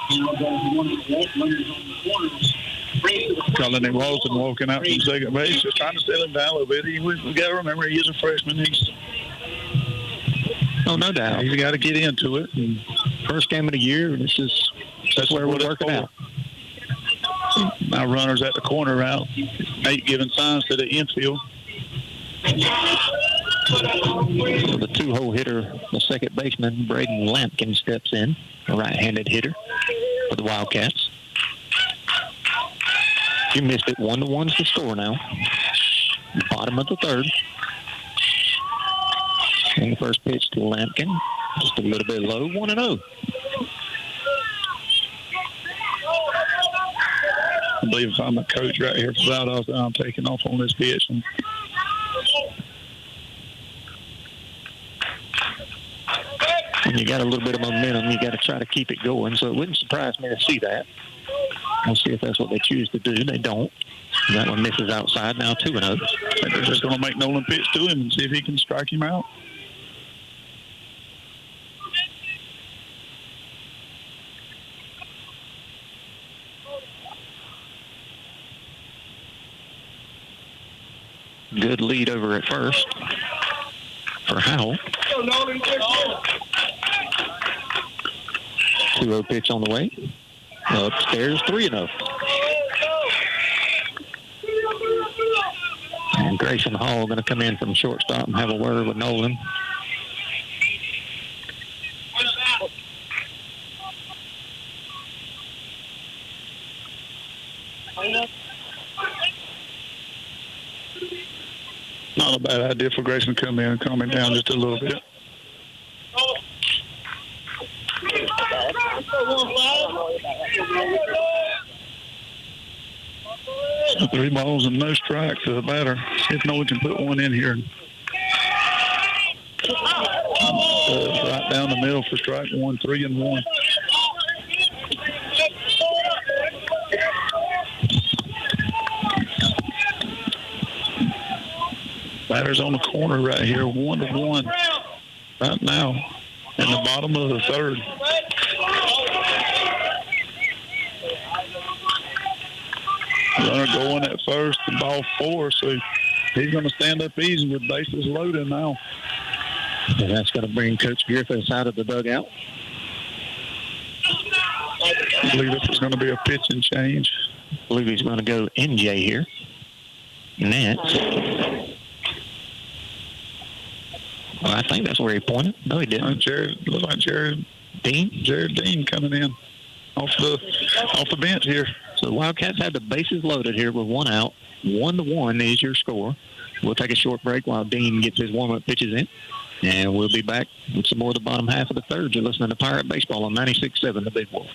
Calling him Walton walking out from second base, just trying to settle him down a little bit. We got to remember he is a freshman. No doubt. He's got to get into it. And first game of the year, and that's where we're working out. My runner's at the corner route. Nate giving signs to the infield. So the 2-hole hitter, the second baseman, Braden Lampkin, steps in, a right-handed hitter for the Wildcats. You missed it. 1-1's the score now. Bottom of the third. And the first pitch to Lampkin, just a little bit low, 1-0. I believe if I'm a coach right here for Valdosta, I'm taking off on this pitch. When you got a little bit of momentum, you got to try to keep it going. So it wouldn't surprise me to see that. We'll see if that's what they choose to do. They don't. That one misses outside. Now 2-0. They're just going to make Nolan pitch to him and see if he can strike him out. Good lead over at first for Howell. 2-0 pitch on the way. Upstairs, 3-0. And Grayson Hall going to come in from shortstop and have a word with Nolan. Not a bad idea for Grayson to come in and calm him down just a little bit. So 3 balls and no strikes to the batter. See if Nolan can put one in here. Right down the middle for strike 1, 3-1. Batter's on the corner right here, 1-1 right now in the bottom of the third. Runner going at first, the ball 4, so he's going to stand up easy with bases loaded now. And that's going to bring Coach Griffiths out of the dugout. I believe this is going to be a pitch and change. I believe he's going to go NJ here. Nance. Well, I think that's where he pointed. No, he didn't. Looks like Jared Dean coming in off the bench here. So the Wildcats have the bases loaded here with 1 out. 1-1 is your score. We'll take a short break while Dean gets his warm-up pitches in. And we'll be back with some more of the bottom half of the third. You're listening to Pirate Baseball on 96.7 The Big Wolf.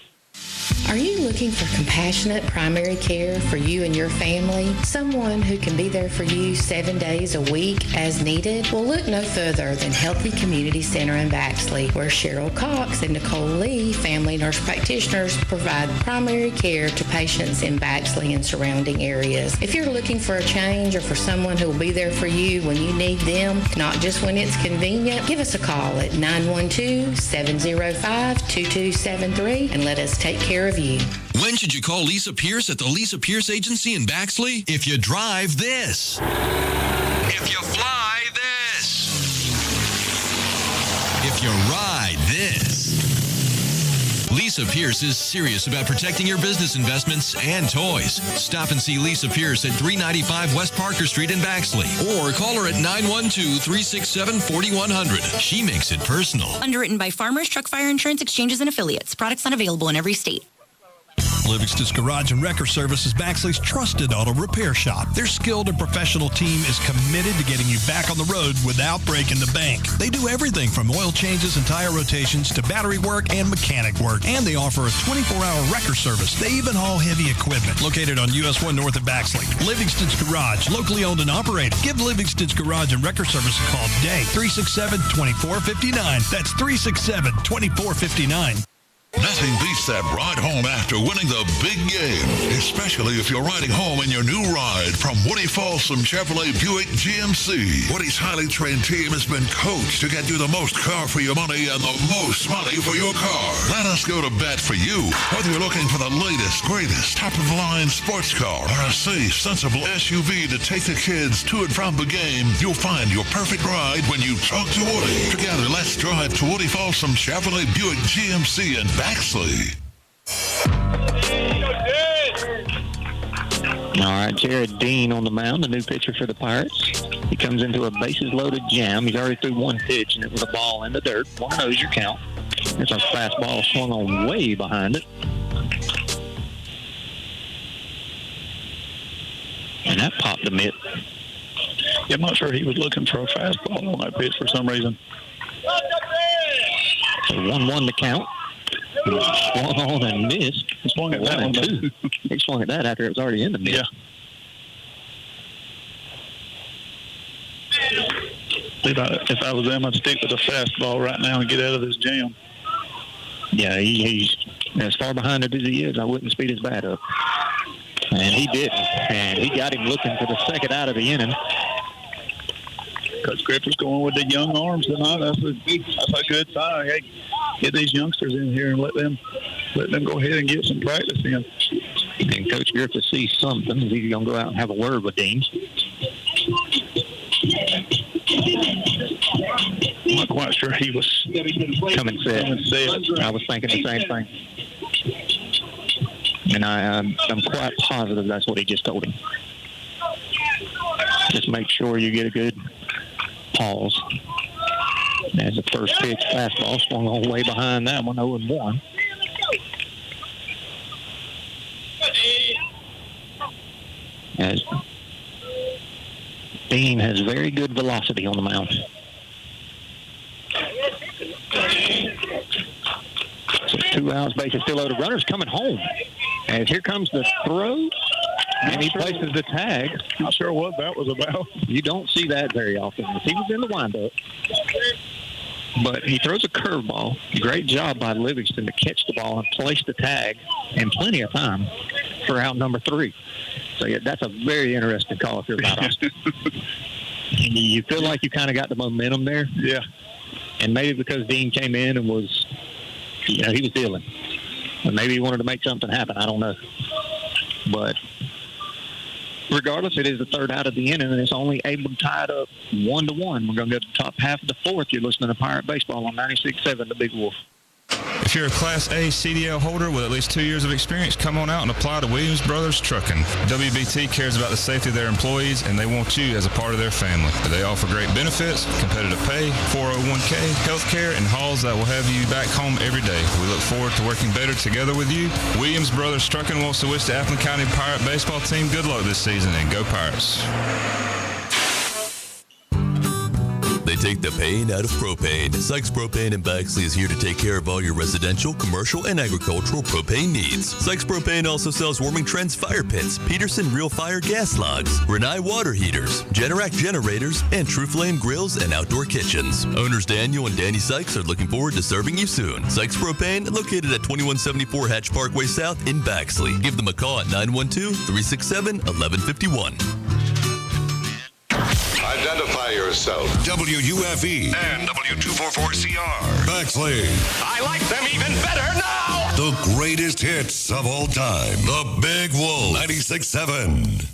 Are you looking for compassionate primary care for you and your family? Someone who can be there for you 7 days a week as needed? Well, look no further than Healthy Community Center in Baxley, where Cheryl Cox and Nicole Lee, family nurse practitioners, provide primary care to patients in Baxley and surrounding areas. If you're looking for a change or for someone who will be there for you when you need them, not just when it's convenient, give us a call at 912-705-2273 and let us take care of you. When should you call Lisa Pierce at the Lisa Pierce Agency in Baxley? If you drive this. If you fly this. If you ride this. Lisa Pierce is serious about protecting your business investments and toys. Stop and see Lisa Pierce at 395 West Parker Street in Baxley. Or call her at 912-367-4100. She makes it personal. Underwritten by Farmers Truck Fire Insurance Exchanges and Affiliates. Products not available in every state. Livingston's Garage and Wrecker Service is Baxley's trusted auto repair shop. Their skilled and professional team is committed to getting you back on the road without breaking the bank. They do everything from oil changes and tire rotations to battery work and mechanic work. And they offer a 24-hour wrecker service. They even haul heavy equipment. Located on US 1 North of Baxley. Livingston's Garage, locally owned and operated. Give Livingston's Garage and Wrecker Service a call today. 367-2459. That's 367-2459. Nothing beats that ride home after winning the big game, especially if you're riding home in your new ride from Woody Folsom Chevrolet Buick GMC. Woody's highly trained team has been coached to get you the most car for your money and the most money for your car. Let us go to bat for you. Whether you're looking for the latest, greatest, top-of-the-line sports car or a safe, sensible SUV to take the kids to and from the game, you'll find your perfect ride when you talk to Woody. Together, let's drive to Woody Folsom Chevrolet Buick GMC in Baxley. All right, Jared Dean on the mound, the new pitcher for the Pirates. He comes into a bases-loaded jam. He's already threw one pitch, and it was a ball in the dirt. 1-0's your count. It's a fastball swung on way behind it. And that popped the mitt. Yeah, I'm not sure he was looking for a fastball on that pitch for some reason. So 1-1 to count. Swung on and missed. He swung at that one, too. He swung at that after it was already in the mitt. Yeah. If I was them, I'd stick with a fastball right now and get out of this jam. Yeah, he's as far behind it as he is. I wouldn't speed his bat up. And he didn't. And he got him looking for the second out of the inning. Coach Griffin's going with the young arms tonight. That's a good sign. Hey, get these youngsters in here and let them go ahead and get some practice in. And Coach Griffin sees something. He's going to go out and have a word with Dean. I'm not quite sure he was coming set. I was thinking the same thing. And I'm quite positive that's what he just told him. Just make sure you get a good pause. As the first pitch fastball swung all the way behind that one, 0-1. As Dean has very good velocity on the mound. So 2 outs, bases still loaded. Runners coming home. And here comes the throw. And he places the tag. Not sure what that was about. You don't see that very often. He was in the windup. But he throws a curveball. Great job by Livingston to catch the ball and place the tag in plenty of time for out number 3. So yeah, that's a very interesting call if you're about Austin. You feel like you kind of got the momentum there. Yeah. And maybe because Dean came in and was, he was dealing. And maybe he wanted to make something happen. I don't know. But regardless, it is the third out of the inning, and it's only able to tie it up 1-1. We're going to go to the top half of the fourth. You're listening to Pirate Baseball on 96.7 The Big Wolf. If you're a Class A CDL holder with at least 2 years of experience, come on out and apply to Williams Brothers Trucking. WBT cares about the safety of their employees, and they want you as a part of their family. They offer great benefits, competitive pay, 401k, health care, and hauls that will have you back home every day. We look forward to working better together with you. Williams Brothers Trucking wants to wish the Appleton County Pirate Baseball team good luck this season, and go Pirates. They take the pain out of propane. Sykes Propane in Baxley is here to take care of all your residential, commercial, and agricultural propane needs. Sykes Propane also sells Warming Trends fire pits, Peterson Real Fire gas logs, Renai water heaters, Generac generators, and True Flame grills and outdoor kitchens. Owners Daniel and Danny Sykes are looking forward to serving you soon. Sykes Propane, located at 2174 Hatch Parkway South in Baxley. Give them a call at 912-367-1151. Identify yourself. WUFE And W244CR. Baxley. I like them even better now. The greatest hits of all time. The Big Wolf 96.7.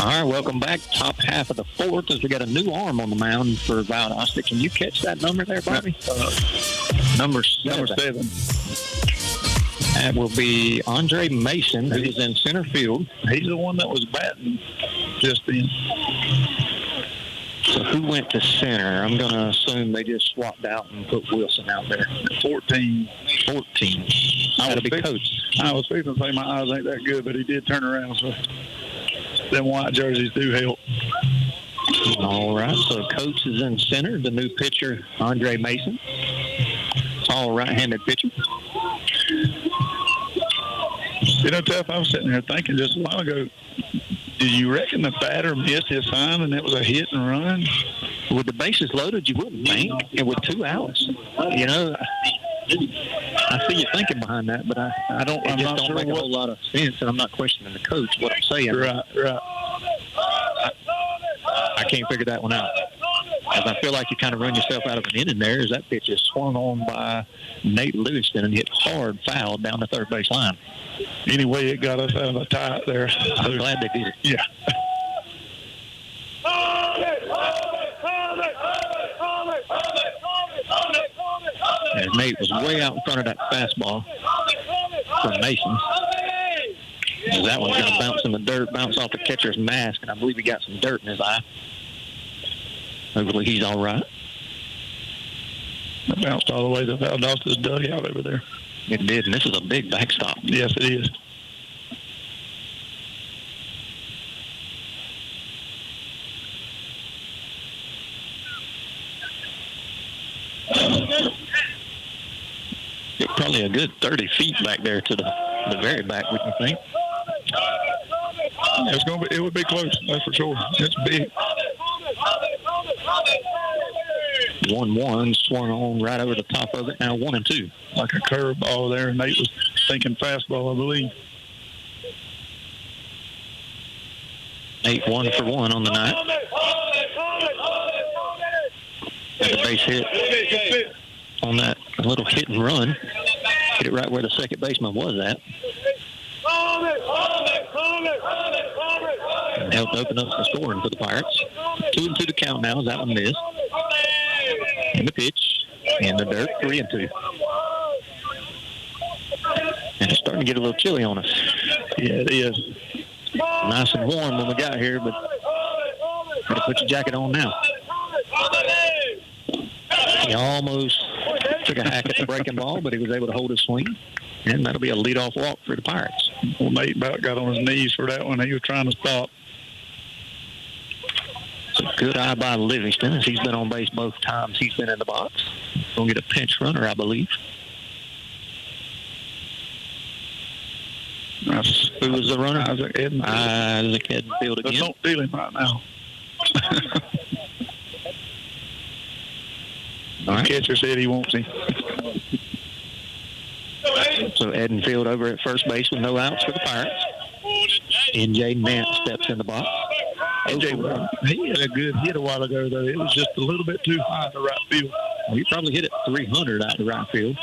All right, welcome back. Top half of the fourth as we got a new arm on the mound for Valdosta. Can you catch that number there, Bobby? Number 7. That will be Andre Mason, who's in center field. He's the one that was batting just then. So who went to center? I'm going to assume they just swapped out and put Wilson out there. 14. That'll be Coach. I was fixing to say my eyes ain't that good, but he did turn around, so them white jerseys do help. All right, so Coach is in center. The new pitcher, Andre Mason. Tall right-handed pitcher. You know, Tuff, I was sitting there thinking just a while ago, do you reckon the batter missed his sign and it was a hit and run? With the bases loaded, you wouldn't think, and with 2 outs. You know, I see you thinking behind that, but I don't. It just don't make a whole lot of sense, and I'm not questioning the coach. What I'm saying, right. I can't figure that one out. As I feel like you kind of run yourself out of an inning there, as that pitch is swung on by Nate Livingston and hit hard foul down the third base line. Anyway, it got us out of the tie there. I'm glad they did it. Yeah. As Nate was way out in front of that fastball from Mason. As that one's going to bounce in the dirt, bounce off the catcher's mask, and I believe he got some dirt in his eye. Hopefully he's all right. It bounced all the way to Valdosta's dugout over there. It did, and this is a big backstop. Yes, it is. It's probably a good 30 feet back there to the very back, we can think. It would be close, that's for sure. It's big. 1-1 swung on right over the top of it. Now 1-2. Like a curveball there, and Nate was thinking fastball, I believe. 8 1 for 1 on the night. Got a base hit on that little hit and run. Hit it right where the second baseman was at. And helped open up the scoring for the Pirates. 2-2 to count now as that one missed. And the pitch. And the dirt, 3-2. And it's starting to get a little chilly on us. Yeah, it is. Nice and warm when we got here, but better put your jacket on now. He almost took a hack at the breaking ball, but he was able to hold his swing. And that'll be a leadoff walk for the Pirates. Well, Nate about got on his knees for that one. He was trying to stop. It's a good eye by Livingston, as he's been on base both times he's been in the box. Going to get a pinch runner, I believe. Who was the runner? Isaac Edenfield. Isaac Edenfield again. Don't feel him right now. All right. The catcher said he wants him. So Edenfield over at first base with no outs for the Pirates. N.J. Nance steps in the box. He had a good hit a while ago, though. It was just a little bit too high to right field. Well, he probably hit it 300 out to right field.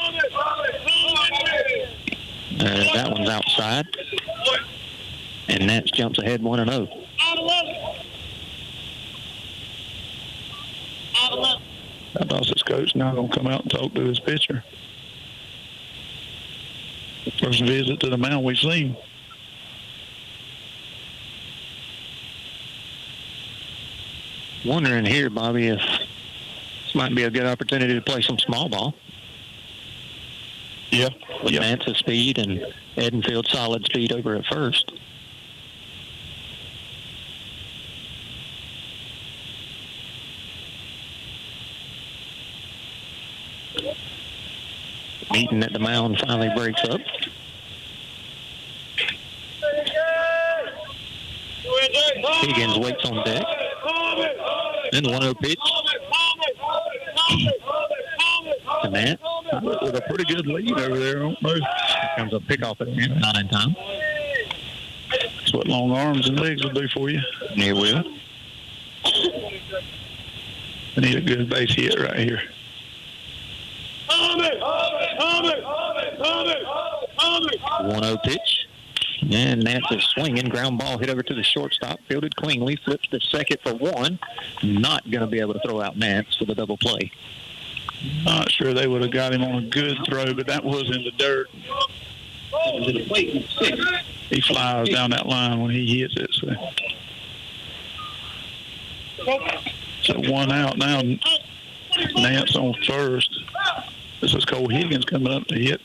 That one's outside. And Nance jumps ahead 1-0. I thought this coach now going to come out and talk to his pitcher. First visit to the mound we've seen. Wondering here, Bobby, if this might be a good opportunity to play some small ball. Yeah. With Nance's speed and Edenfield's solid speed over at first. Meeting at the mound finally breaks up. Higgins waits on deck. Then the 1-0 pitch. To Nance. With a pretty good lead over there. I don't know. Here comes a pickoff at the end. Not in time. That's what long arms and legs will do for you. It will. I need a good base hit right here. 1-0 pitch. And Nance is swinging. Ground ball hit over to the shortstop. Fielded cleanly. Flips to second for one. Not going to be able to throw out Nance for the double play. Not sure they would have got him on a good throw, but that was in the dirt. He flies down that line when he hits it. So 1 out now. Nance on first. This is Cole Higgins coming up to hit.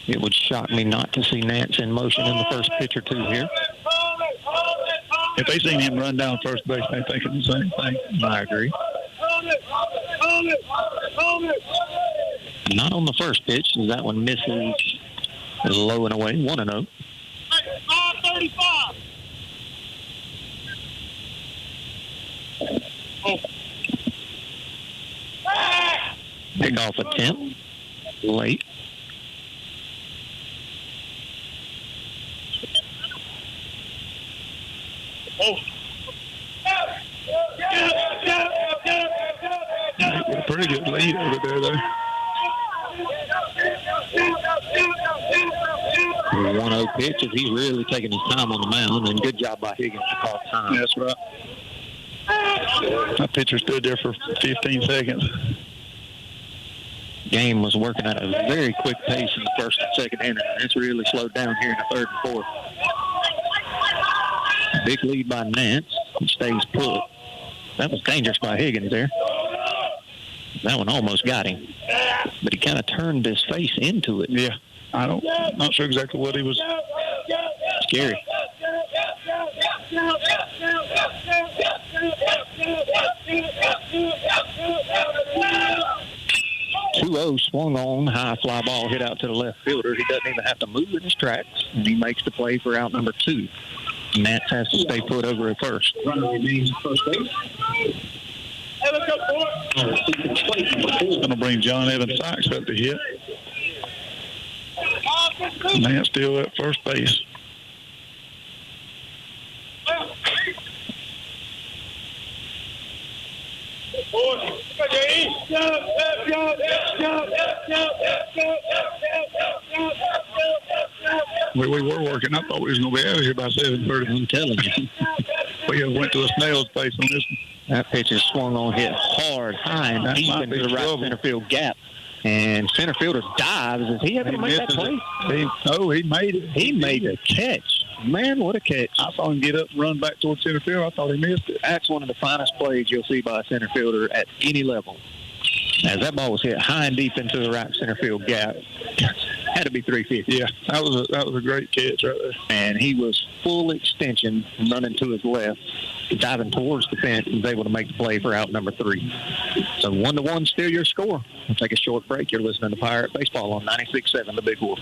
It would shock me not to see Nance in motion in the first pitch or two here. If they seen him run down first base, they're thinking the same thing. I agree. Not on the first pitch. That one misses low and away. 1-0. Pick off attempt. Late. A pretty good lead over there, though. 1-0 pitch as he's really taking his time on the mound, and good job by Higgins to call time. That's right. That pitcher stood there for 15 seconds. Game was working at a very quick pace in the first and second inning. It's really slowed down here in the third and fourth. Big lead by Nance. He stays put. That was dangerous by Higgins there. That one almost got him. But he kind of turned his face into it. Yeah. Not sure exactly what he was. Scary. 2-0 swung on, high fly ball hit out to the left fielder. He doesn't even have to move in his tracks, and he makes the play for out number 2. Nance has to stay put over at first. Runner remains at first base. It's going to bring John Evans Sykes up to hit. Nance still at first base. We were working. I thought we was going to be out of here by 7:30. I'm telling you. We went to a snail's pace on this one. That pitch is swung on, hit hard, high, and deep into the right center field gap. And center fielder dives. Is he able to make that play? He made it. He made a catch. Man, what a catch. I saw him get up and run back towards center field. I thought he missed it. That's one of the finest plays you'll see by a center fielder at any level. As that ball was hit high and deep into the right center field gap. Had to be 350. Yeah, that was a great catch right there. And he was full extension, running to his left, diving towards the fence, and was able to make the play for out number 3. So 1-1 still your score. We'll take a short break. You're listening to Pirate Baseball on 96.7 The Big Wolf.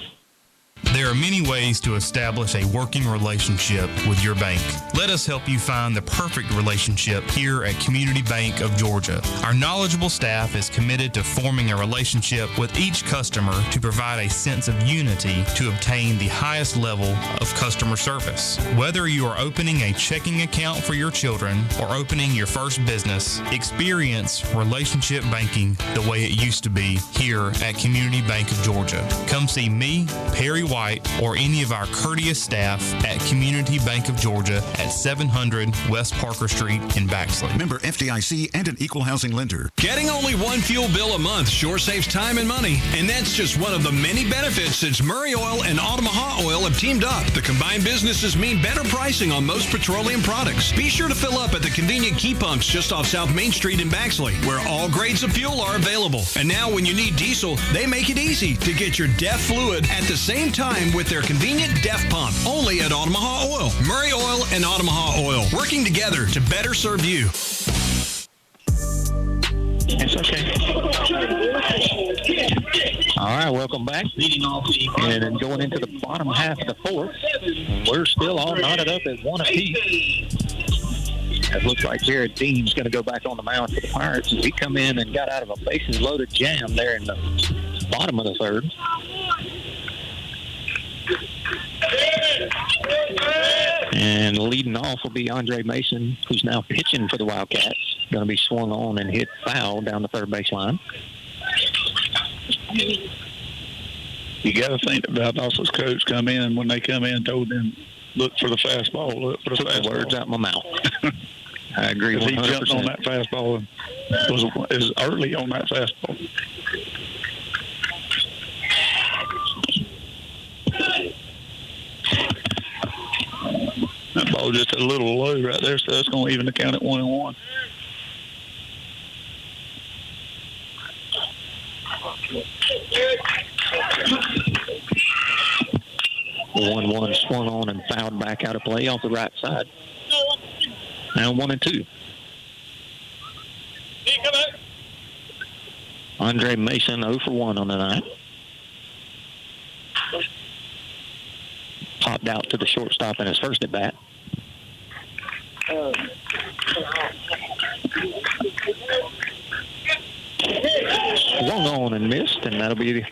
There are many ways to establish a working relationship with your bank. Let us help you find the perfect relationship here at Community Bank of Georgia. Our knowledgeable staff is committed to forming a relationship with each customer to provide a sense of unity to obtain the highest level of customer service. Whether you are opening a checking account for your children or opening your first business, experience relationship banking the way it used to be here at Community Bank of Georgia. Come see me, Perry White, or any of our courteous staff at Community Bank of Georgia at 700 West Parker Street in Baxley. Member FDIC and an equal housing lender. Getting only one fuel bill a month sure saves time and money, and that's just one of the many benefits since Murray Oil and Omaha Oil have teamed up. The combined businesses mean better pricing on most petroleum products. Be sure to fill up at the convenient key pumps just off South Main Street in Baxley, where all grades of fuel are available. And now when you need diesel, they make it easy to get your DEF fluid at the same time with their convenient DEF pump, only at Omaha Oil. Murray Oil and Omaha Oil, working together to better serve you. It's okay. All right, welcome back. And then going into the bottom half of the fourth, we're still all knotted up at 1 apiece. It looks like Jared Dean's going to go back on the mound for the Pirates as he come in and got out of a bases-loaded jam there in the bottom of the third. And leading off will be Andre Mason, who's now pitching for the Wildcats. Going to be swung on and hit foul down the third base line. You got to think that Valdosta's coach come in, when they come in, told them, look for the fastball, look for the fastball. Words out my mouth. I agree 100%. He jumped on that fastball and was early on that fastball. That ball just a little low right there, so that's going to even the count at 1-1. The 1-1 swung on and fouled back out of play off the right side. Now 1-2. Andre Mason 0 for 1 on the night. Popped out to the shortstop in his first at bat. Swung on and missed, and that'll be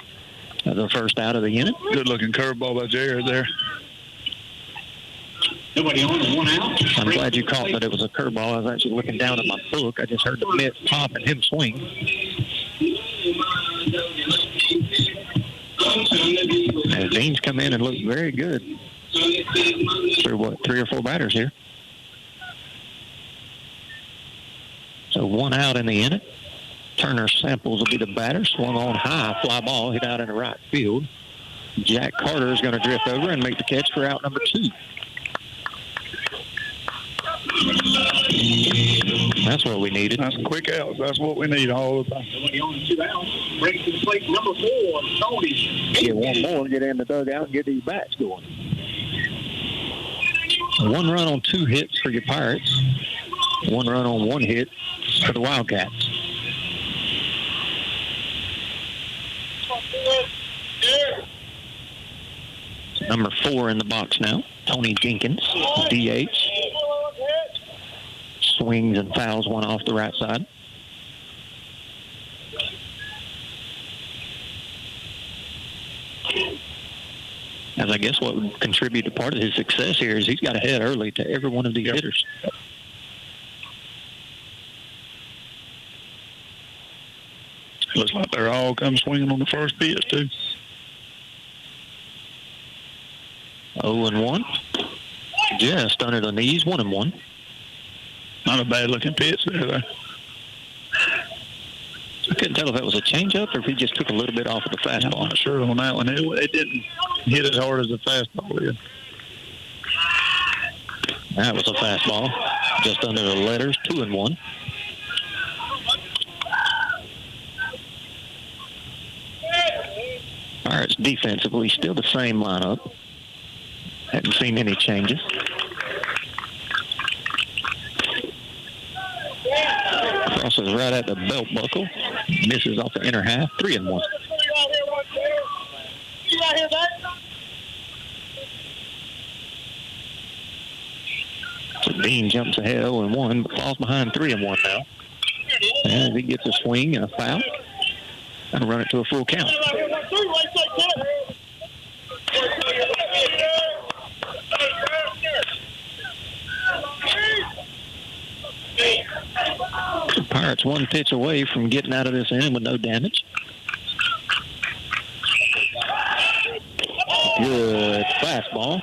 the first out of the inning. Good looking curveball by Jared there. Nobody on, 1 out. I'm glad you caught that it was a curveball. I was actually looking down at my book. I just heard the mitt pop and him swing. And Dean's come in and looked very good. Through 3 or 4 batters here. So 1 out in the inning. Turner Samples will be the batter. Swung on high, fly ball hit out into right field. Jack Carter is going to drift over and make the catch for out number 2. That's what we needed. That's quick outs. That's what we need all the time. Nobody on, 2 outs. Breaks to the plate, number 4, Tony. Get one more, get in the dugout, and get these bats going. 1 run on 2 hits for your Pirates. 1 run on 1 hit for the Wildcats. Number 4 in the box now, Tony Jenkins, DH. Swings and fouls one off the right side. As I guess what would contribute to part of his success here is he's got ahead early to every one of these hitters. Looks like they're all come swinging on the first pitch, too. 0-1. Just under the knees, 1-1. Not a bad-looking pitch there, though. I couldn't tell if that was a changeup or if he just took a little bit off of the fastball. I'm not sure on that one. It didn't hit as hard as the fastball did. That was a fastball. Just under the letters, 2-1. Pirates defensively still the same lineup. Haven't seen any changes. Crosses right at the belt buckle. Misses off the inner half. 3-1. So Dean jumps ahead 0-1, but falls behind 3-1 now. And he gets a swing and a foul. And run it to a full count. The Pirates 1 pitch away from getting out of this inning with no damage. Good fastball.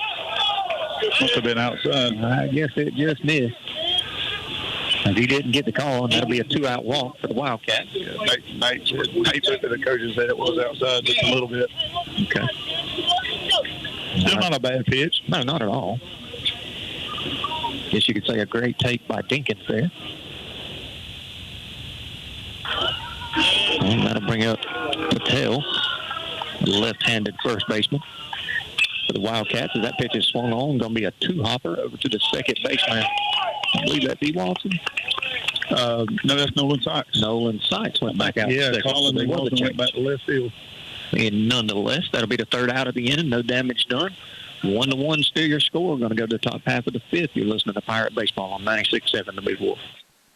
Must have been outside. I guess it just missed. If he didn't get the call, and that'll be a 2-out walk for the Wildcats. Nate looked at the coach and said it was outside just a little bit. Okay. Still not a bad pitch. No, not at all. Guess you could say a great take by Dinkins there. And that'll bring up Patel, the left-handed first baseman for the Wildcats. As that pitch is swung on, going to be a 2-hopper over to the second baseman. I believe that's E. Watson. No, that's Nolan Sykes. Nolan Sykes went back out. Yeah, Colin went back to left field. And nonetheless, that'll be the third out of the inning. No damage done. 1-1 still your score. Going to go to the top half of the fifth. You're listening to Pirate Baseball on 96.7 The Big Wolf.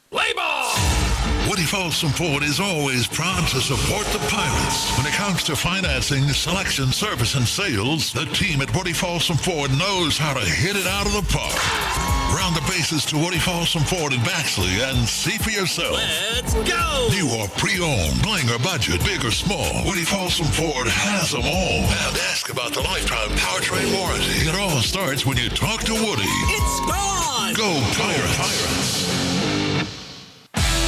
Play ball! Woody Folsom Ford is always proud to support the Pirates. When it comes to financing, selection, service, and sales, the team at Woody Folsom Ford knows how to hit it out of the park. Round the bases to Woody Folsom Ford in Baxley and see for yourself. Let's go! New or pre-owned, bling or budget, big or small, Woody Folsom Ford has them all. And ask about the lifetime powertrain warranty. It all starts when you talk to Woody. It's gone! Go Pirates!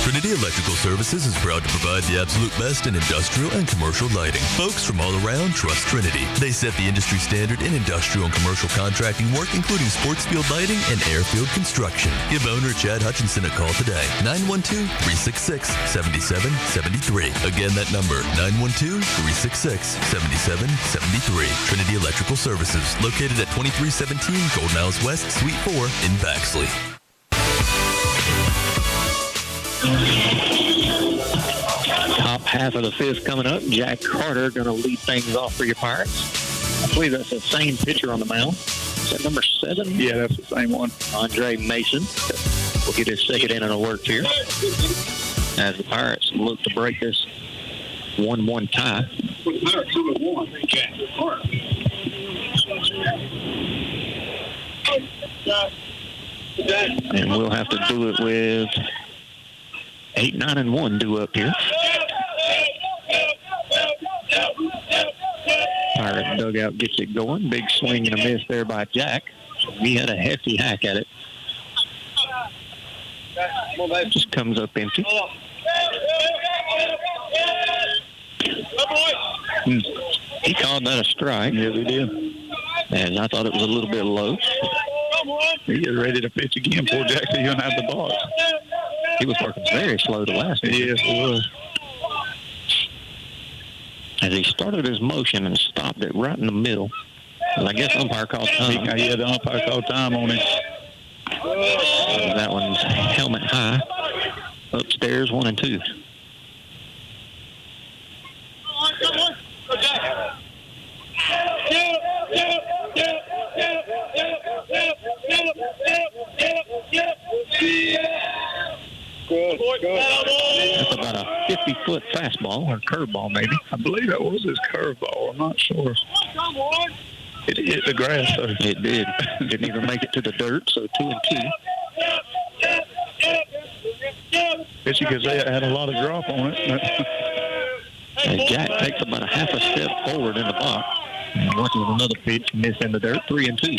Trinity Electrical Services is proud to provide the absolute best in industrial and commercial lighting. Folks from all around trust Trinity. They set the industry standard in industrial and commercial contracting work, including sports field lighting and airfield construction. Give owner Chad Hutchinson a call today. 912-366-7773. Again, that number, 912-366-7773. Trinity Electrical Services, located at 2317 Golden House West, Suite 4 in Baxley. Top half of the fifth coming up. Jack Carter going to lead things off for your Pirates. I believe that's the same pitcher on the mound. Is that number 7? Yeah, that's the same one. Andre Mason will get his second inning of work here as the Pirates look to break this 1-1 tie. And we'll have to do it with 8, 9, and 1 due up here. Pirate dugout gets it going. Big swing and a miss there by Jack. He had a hefty hack at it. Just comes up empty. He called that a strike. Yes, he did. And I thought it was a little bit low. He is ready to pitch again. Poor Jackson, you don't have the box. He was working very slow the last one. Yes, he was. As he started his motion and stopped it right in the middle. And I guess umpire called time. Yeah, the umpire called time on him. That one's helmet high. Upstairs, 1 and 2. Good. That's about a 50-foot fastball or curveball, maybe. I believe that was his curveball. I'm not sure. It hit the grass, though. It did. Didn't even make it to the dirt, so 2 and 2. Pitching Gazette had a lot of drop on it. And Jack takes about a half a step forward in the box. And watches another pitch miss in the dirt, 3 and 2.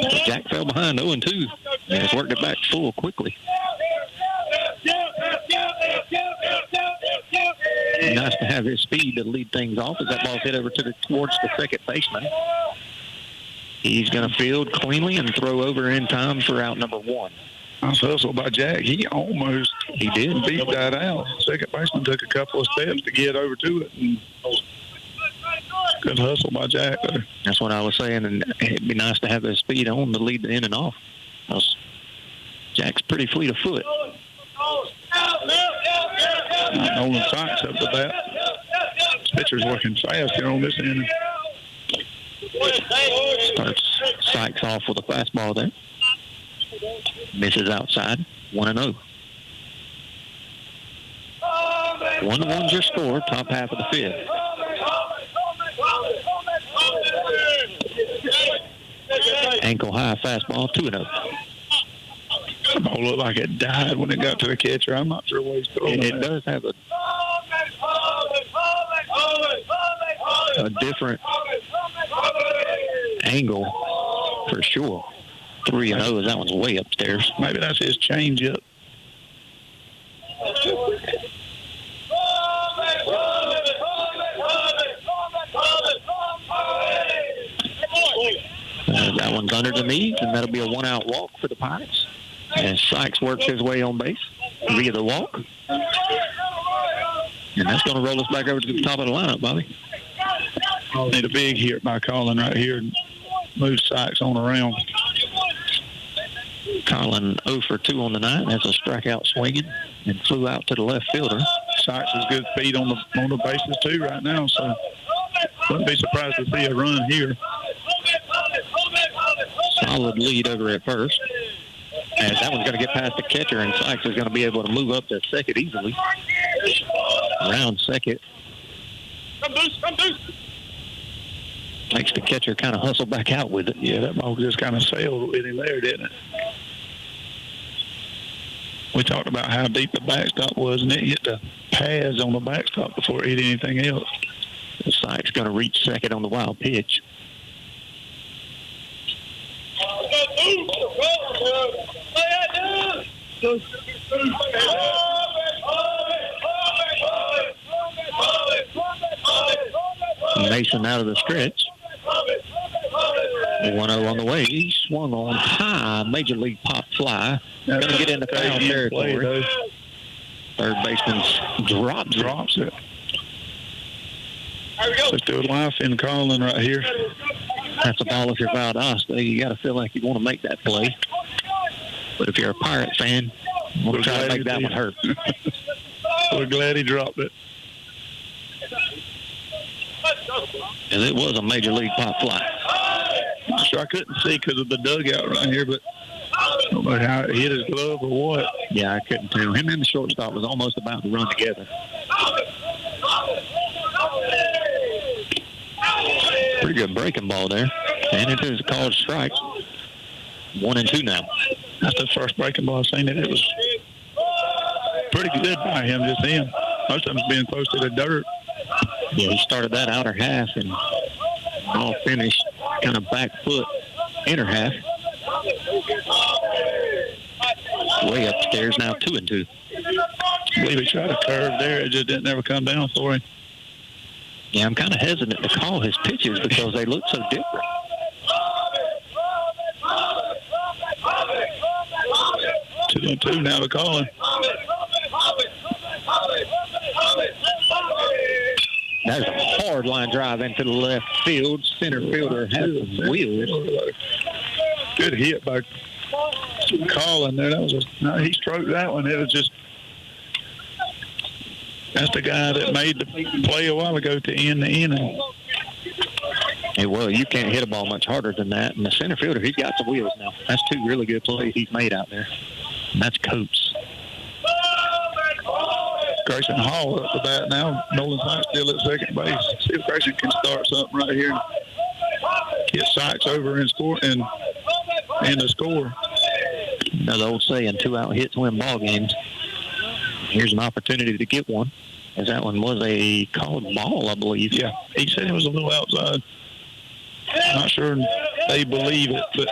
So Jack fell behind 0 and 2 and has worked it back full quickly. Nice to have his speed to lead things off as that ball's hit over towards the second baseman. He's going to field cleanly and throw over in time for out number 1. Nice hustle by Jack. He almost did beat that out. Second baseman took a couple of steps to get over to it. And good hustle by Jack there. That's what I was saying, and it'd be nice to have his speed on to lead the inning off. Jack's pretty fleet of foot. Nolan Sykes up to bat. This pitcher's working fast here on this end. Starts Sykes off with a fastball there. Misses outside, 1 and 0. 1-1's your score, top half of the fifth. Ankle high fastball, 2 and 0. The ball looked like it died when it got to the catcher. I'm not sure where he's throwing it. It does have a different angle for sure. 3 and 0, that one's way upstairs. Maybe that's his changeup. That one's under the knees, and that'll be a 1-out walk for the Pirates. And Sykes works his way on base via the walk. And that's going to roll us back over to the top of the lineup, Bobby. Need a big hit by Colin right here and move Sykes on around. Colin 0 for 2 on the night, has a strikeout swinging and flew out to the left fielder. Sykes has good feet on the bases too right now, so wouldn't be surprised to see a run here. Solid lead over at first. And that one's going to get past the catcher, and Sykes is going to be able to move up to second easily. Around second. Makes the catcher kind of hustle back out with it. Yeah, that ball just kind of sailed with him there, didn't it? We talked about how deep the backstop was, and it hit the pads on the backstop before it hit anything else. Sykes going to reach second on the wild pitch. Mason out of the stretch. 1-0 on the way. He swung on high. Major league pop fly. Going to get into foul territory. Third baseman drops it. Let's do a life in calling right here. That's a ball if you're Valdosta. You got to feel like you want to make that play. But if you're a Pirate fan, you want to try to make that one hurt. We're glad he dropped it. And it was a major league pop fly. I'm sure I couldn't see because of the dugout right here, but I don't know how it hit his glove or what. Yeah, I couldn't tell. Him and the shortstop was almost about to run together. Pretty good breaking ball there. And it is a called strike. 1-2 now. That's the first breaking ball I've seen. It was pretty good by him, just him. Most of them's being close to the dirt. Yeah, he started that outer half and all finished kind of back foot inner half. Way upstairs now, 2-2. I believe he tried a curve there. It just didn't ever come down for him. Yeah, I'm kind of hesitant to call his pitches because they look so different. Two now to call him. That's a hard line drive into the left field. Center fielder has the wheels. Good hit by Colin there. He stroked that one. It was just, that's the guy that made the play a while ago to end the inning. Hey, well, you can't hit a ball much harder than that. And the center fielder, he's got the wheels now. That's two really good plays he's made out there. And that's Coates. Grayson Hall up the bat now. Nolan Sykes still at second base. See if Grayson can start something right here and get Sykes over and score and the score. Now, the old saying, 2 out hits win ball games. Here's an opportunity to get one, as that one was a called ball, I believe. Yeah, he said it was a little outside. Not sure they believe it, but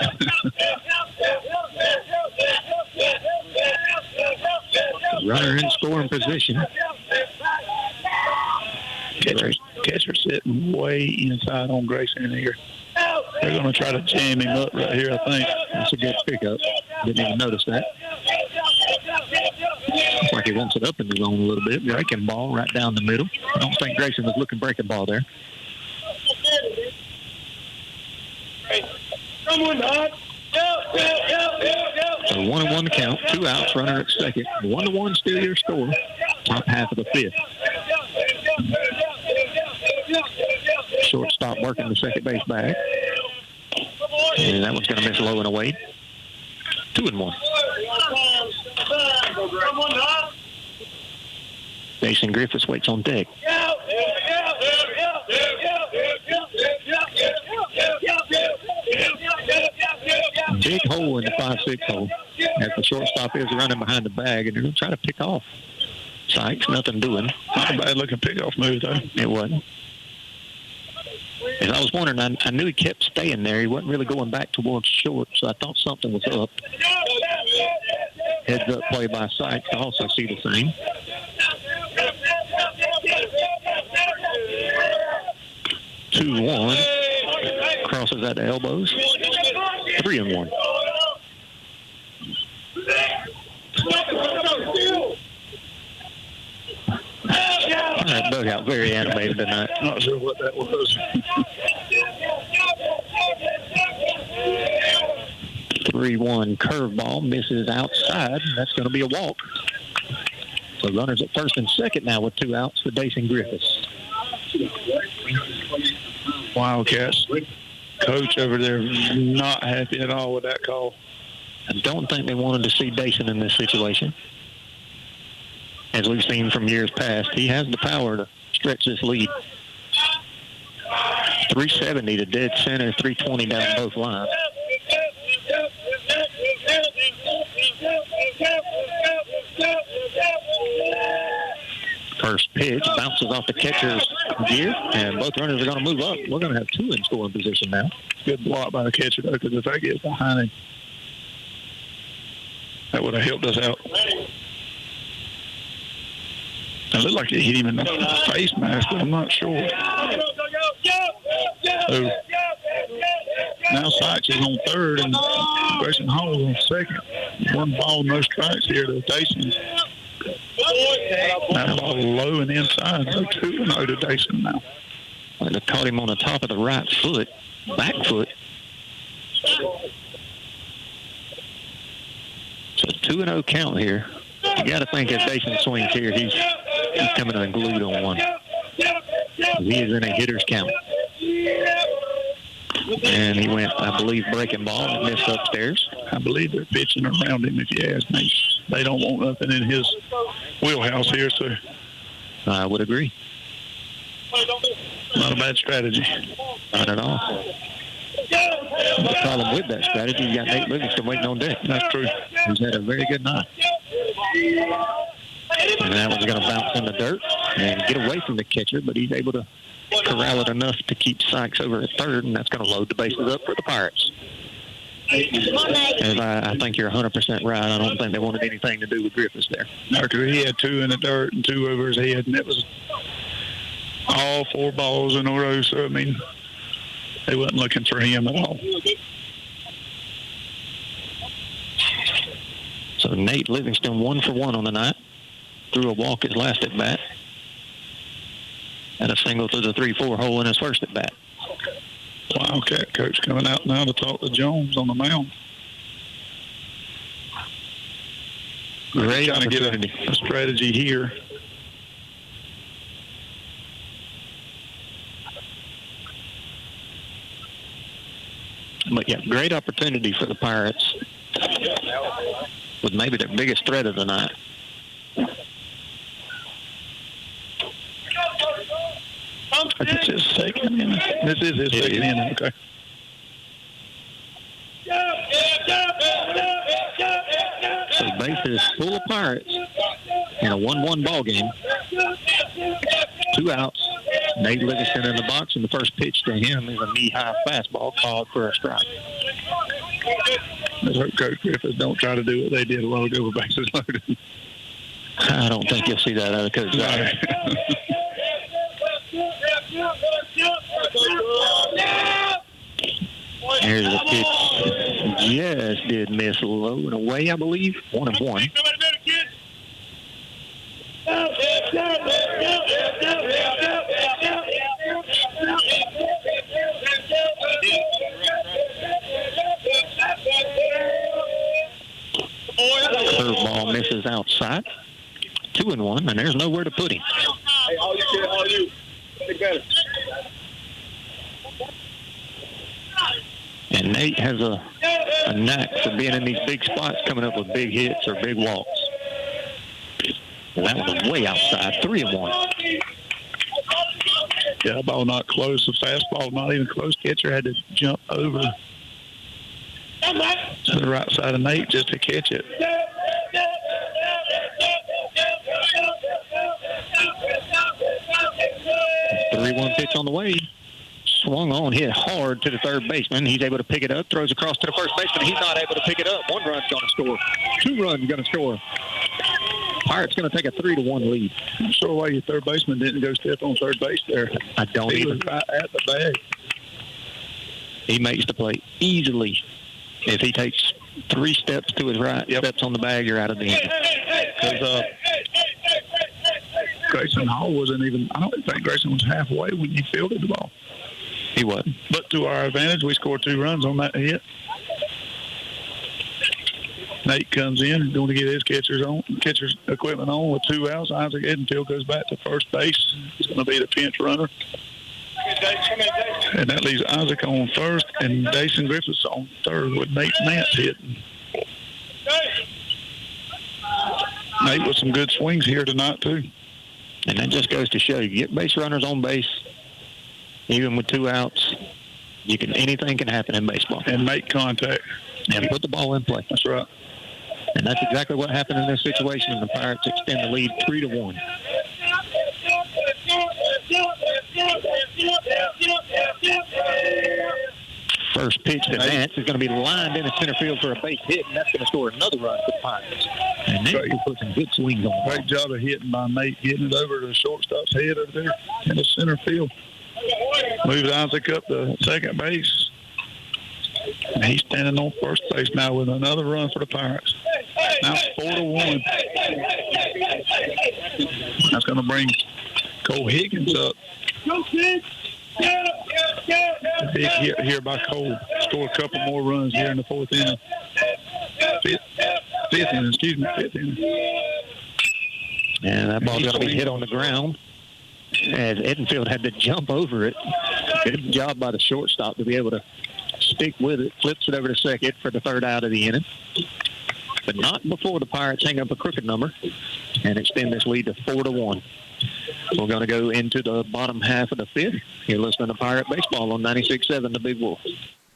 runner in scoring position. Catcher sitting way inside on Grayson here. They're going to try to jam him up right here, I think. That's a good pickup. Didn't even notice that. Looks like he wants it up in the zone a little bit. Breaking ball right down the middle. I don't think Grayson was looking breaking ball there. So 1-1 count, 2 outs, runner at second. 1-1 still your score. Top half of the fifth. Shortstop working the second base bag. And that one's going to miss low and away. 2-1. Jason Griffiths waits on deck. Big hole in the 5-6 hole as the shortstop is running behind the bag, and they're going to try to pick off. Sykes, nothing doing. Not a bad-looking pickoff move, though. It wasn't. And I was wondering, I knew he kept staying there. He wasn't really going back towards short, so I thought something was up. Heads up play by Sykes to also see the same. Two, 1. Crosses at the elbows. 3-1. That dugout very animated tonight. Not sure what that was. 3-1 curveball misses outside. That's going to be a walk. The runners at first and second now with 2 outs for Dason Griffiths. Wildcats coach over there not happy at all with that call. I don't think they wanted to see Dason in this situation. As we've seen from years past, he has the power to stretch this lead. 370 to dead center, 320 down both lines. First pitch bounces off the catcher's gear, and both runners are going to move up. We're going to have 2 in scoring position now. Good block by the catcher, though, because if that gets behind him, that would have helped us out. It looked like it hit him in the face mask, but I'm not sure. So now Sykes is on third, and Grayson Hall is on second. 1 ball, no strikes here to Dason. That ball low and inside. So 2-0 to Dason now. Well, they caught him on the top of the right foot, back foot. So 2-0 count here. You got to think if Dason swings here, he's coming unglued on one. He is in a hitter's count. And he went, I believe, breaking ball and missed upstairs. I believe they're pitching around him, if you ask me. They don't want nothing in his wheelhouse here, so. I would agree. Not a bad strategy. Not at all. The problem with that strategy, you got Nate Livingston waiting on deck. That's true. He's had a very good night. And that one's going to bounce in the dirt and get away from the catcher, but he's able to corral it enough to keep Sykes over at third, and that's going to load the bases up for the Pirates. And I think you're 100% right. I don't think they wanted anything to do with Griffiths there. No, because he had 2 in the dirt and 2 over his head, and it was all 4 balls in a row. So, I mean, they wasn't looking for him at all. So Nate Livingston 1 for 1 on the night. Threw a walk his last at bat. And a single through the 3-4 hole in his first at bat. Wildcat coach coming out now to talk to Jones on the mound. Great trying to get a strategy here. But yeah, great opportunity for the Pirates with maybe their biggest threat of the night. This is his second inning. This is his second inning. Okay. So bases full of Pirates in a 1-1 ball game. 2 outs. Nate Livingston in the box, and the first pitch to him is a knee-high fastball called for a strike. Let's hope Coach Griffiths don't try to do what they did a while ago with bases loaded. I don't think you'll see that out of Coach Zyer. Here's the pitch. Just did miss low and away, I believe. 1-1. Curveball misses outside. 2-1, and there's nowhere to put him. Hey, all you. Take better. And Nate has a knack for being in these big spots, coming up with big hits or big walks. And that was way outside, 3-1. Yeah, ball not close. The fastball not even close. Catcher had to jump over to the right side of Nate just to catch it. 3-1 pitch on the way. Swung on, hit hard to the third baseman. He's able to pick it up, throws across to the first baseman. He's not able to pick it up. 1 run's going to score. 2 runs going to score. Pirates going to take a 3-1 lead. I'm sure why your third baseman didn't go step on third base there. I don't he even. was right at the bag. He makes the play easily. If he takes 3 steps to his right, steps on the bag, you're out of the inning. Because Grayson Hall wasn't even, I don't think Grayson was halfway when he fielded the ball. He wasn't. But to our advantage, we scored 2 runs on that hit. Nate comes in, going to get his catcher's equipment on with 2 outs. Isaac Edenfield goes back to first base. He's going to be the pinch runner. And that leaves Isaac on first and Dason Griffiths on third with Nate Nance hitting. Nate with some good swings here tonight, too. And that just goes to show you get base runners on base, even with 2 outs. Anything can happen in baseball. And make contact. And put the ball in play. That's right. And that's exactly what happened in this situation, and the Pirates extend the lead 3-1. First pitch to Nance is going to be lined into center field for a base hit, and that's going to score another run for the Pirates. And Nate will put some good swings on the ball. Great job of hitting by Nate, getting it over to the shortstop's head over there in the center field. Moves Isaac up to second base. And he's standing on first base now with another run for the Pirates. Now 4-1. That's going to bring Cole Higgins up. A big hit here by Cole. Score a couple more runs here in the fourth inning. Fifth inning. And that ball's going to be hit on the ground as Edenfield had to jump over it. Good job by the shortstop to be able to stick with it. Flips it over to second for the third out of the inning. But not before the Pirates hang up a crooked number and extend this lead to 4-1. We're going to go into the bottom half of the fifth. You're listening to Pirate Baseball on 96.7 The Big Wolf.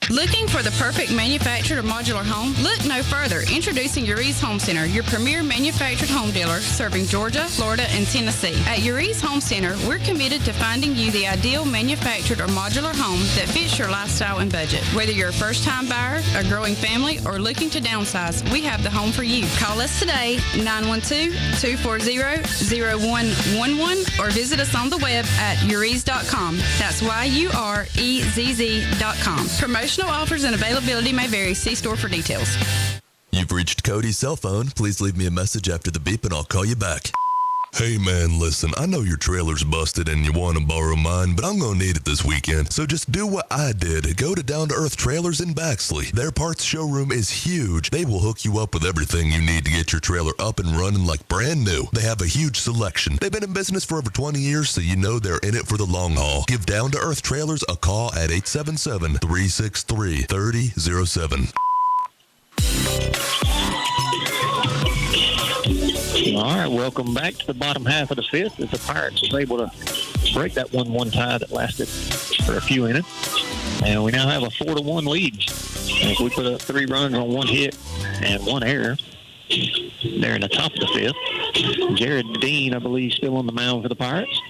Looking for the perfect manufactured or modular home? Look no further. Introducing Uri's Home Center, your premier manufactured home dealer serving Georgia, Florida, and Tennessee. At Uri's Home Center, we're committed to finding you the ideal manufactured or modular home that fits your lifestyle and budget. Whether you're a first-time buyer, a growing family, or looking to downsize, we have the home for you. Call us today, 912-240-0111, or visit us on the web at uris.com. That's YUREZZ.com. Promotional offers and availability may vary. See store for details. You've reached Cody's cell phone. Please leave me a message after the beep and I'll call you back. Hey man, listen, I know your trailer's busted and you want to borrow mine, but I'm going to need it this weekend. So just do what I did. Go to Down to Earth Trailers in Baxley. Their parts showroom is huge. They will hook you up with everything you need to get your trailer up and running like brand new. They have a huge selection. They've been in business for over 20 years, so you know they're in it for the long haul. Give Down to Earth Trailers a call at 877-363-3007. All right, welcome back to the bottom half of the fifth as the Pirates was able to break that 1-1 tie that lasted for a few innings. And we now have a 4-1 lead. As we put up 3 runs on 1 hit and 1 error there in the top of the fifth. Jared Dean, I believe, still on the mound for the Pirates,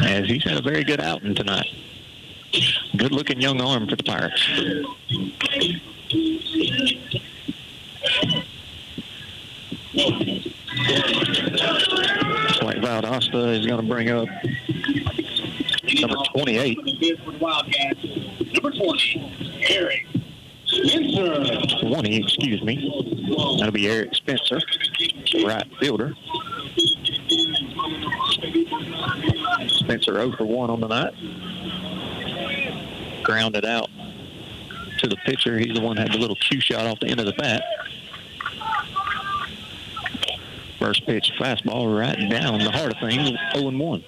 as he's had a very good outing tonight. Good-looking young arm for the Pirates. Looks like Valdosta is going to bring up number 28. Number 20, Eric Spencer. 20, excuse me. That'll be Eric Spencer, right fielder. Spencer 0 for 1 on the night. Grounded out to the pitcher. He's the one that had the little cue shot off the end of the bat. First pitch fastball right down the heart of things, 0-1.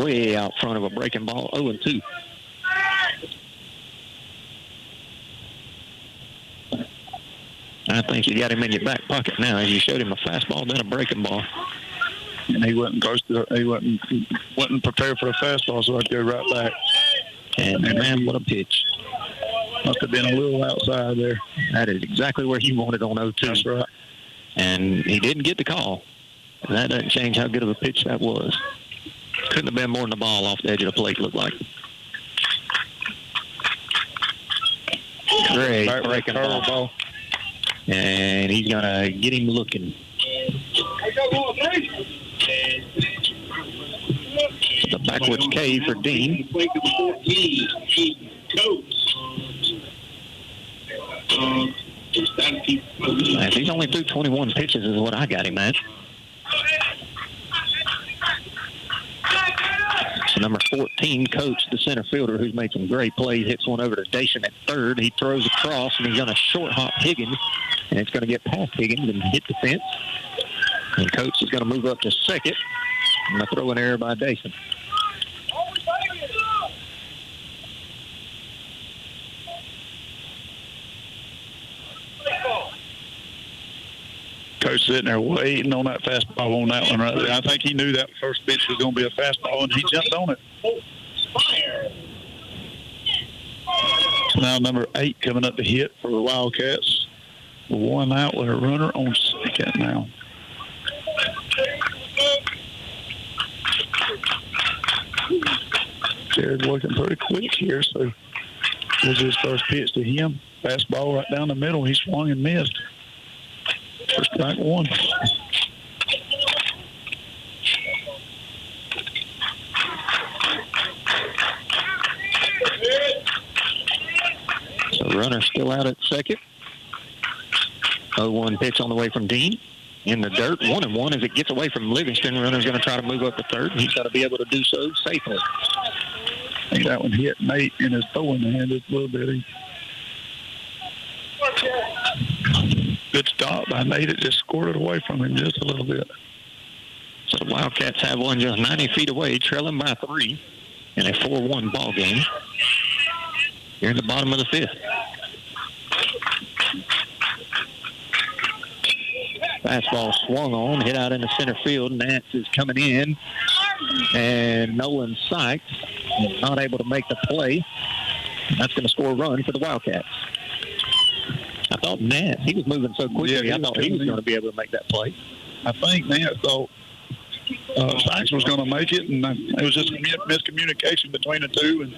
Way out front of a breaking ball, 0-2. I think you got him in your back pocket now. You showed him a fastball, then a breaking ball. And he wasn't prepared for the fastball, so I'd go right back. And man, what a pitch. Must have been a little outside there. That is exactly where he wanted on 0-2. That's right. And he didn't get the call. And that doesn't change how good of a pitch that was. Couldn't have been more than the ball off the edge of the plate, looked like. Great breaking ball. And he's going to get him looking. The backwards K for Dean. He's only threw 21 pitches is what I got him at. So number 14, Coach, the center fielder, who's made some great plays, hits one over to Dacian at third. He throws across, and he's going to short hop Higgins, and it's going to get past Higgins and hit the fence. And Coach is going to move up to second. I'm going to throw an error by Dacian. Coach sitting there waiting on that fastball on that one right there. I think he knew that first pitch was going to be a fastball, and he jumped on it. So now number 8 coming up to hit for the Wildcats. One out with a runner on second now. Jared's working pretty quick here, so this is his first pitch to him. Fastball right down the middle. He swung and missed. For strike one. So runner still out at second. 0-1 pitch on the way from Dean. In the dirt, 1-1 as it gets away from Livingston. Runner's going to try to move up to third, and he's got to be able to do so safely. I think that one hit Nate in his throwing hand just a little bit. Good stop by Nate. It just scored it away from him just a little bit. So the Wildcats have one just 90 feet away, trailing by 3 in a 4-1 ball game. Here in the bottom of the 5th. Fastball swung on, hit out into center field. Nance is coming in, and Nolan Sykes is not able to make the play. That's going to score a run for the Wildcats. I thought Nance, he was moving so quickly, I thought he was going to be able to make that play. I think Nance thought Sykes was going to make it, and it was just a miscommunication between the two and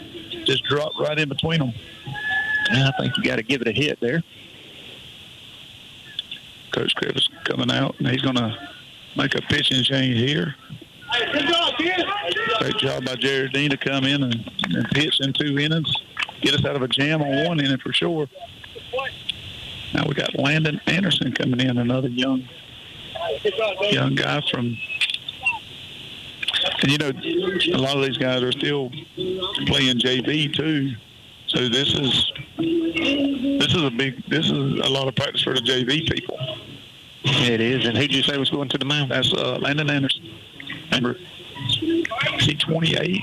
just dropped right in between them. And I think you got to give it a hit there. Coach Griffith's coming out, and he's going to make a pitching change here. Great job by Jared Dean to come in and pitch in 2 innings, get us out of a jam on 1 inning for sure. Now we got Landon Anderson coming in, another young guy from. And you know, a lot of these guys are still playing JV too. So this is a lot of practice for the JV people. It is. And who did you say was going to the mound? That's Landon Anderson. Remember, is he 28?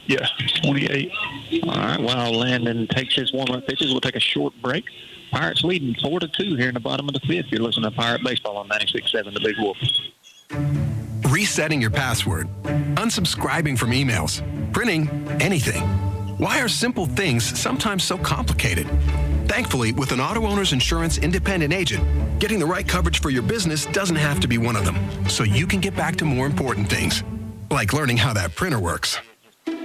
Yeah, 28. All right. While Landon takes his warm-up pitches, we'll take a short break. Pirates leading 4-2 here in the bottom of the 5th. You're listening to Pirate Baseball on 96.7 The Big Wolf. Resetting your password, unsubscribing from emails, printing anything. Why are simple things sometimes so complicated? Thankfully, with an auto owner's insurance independent agent, getting the right coverage for your business doesn't have to be one of them, so you can get back to more important things, like learning how that printer works.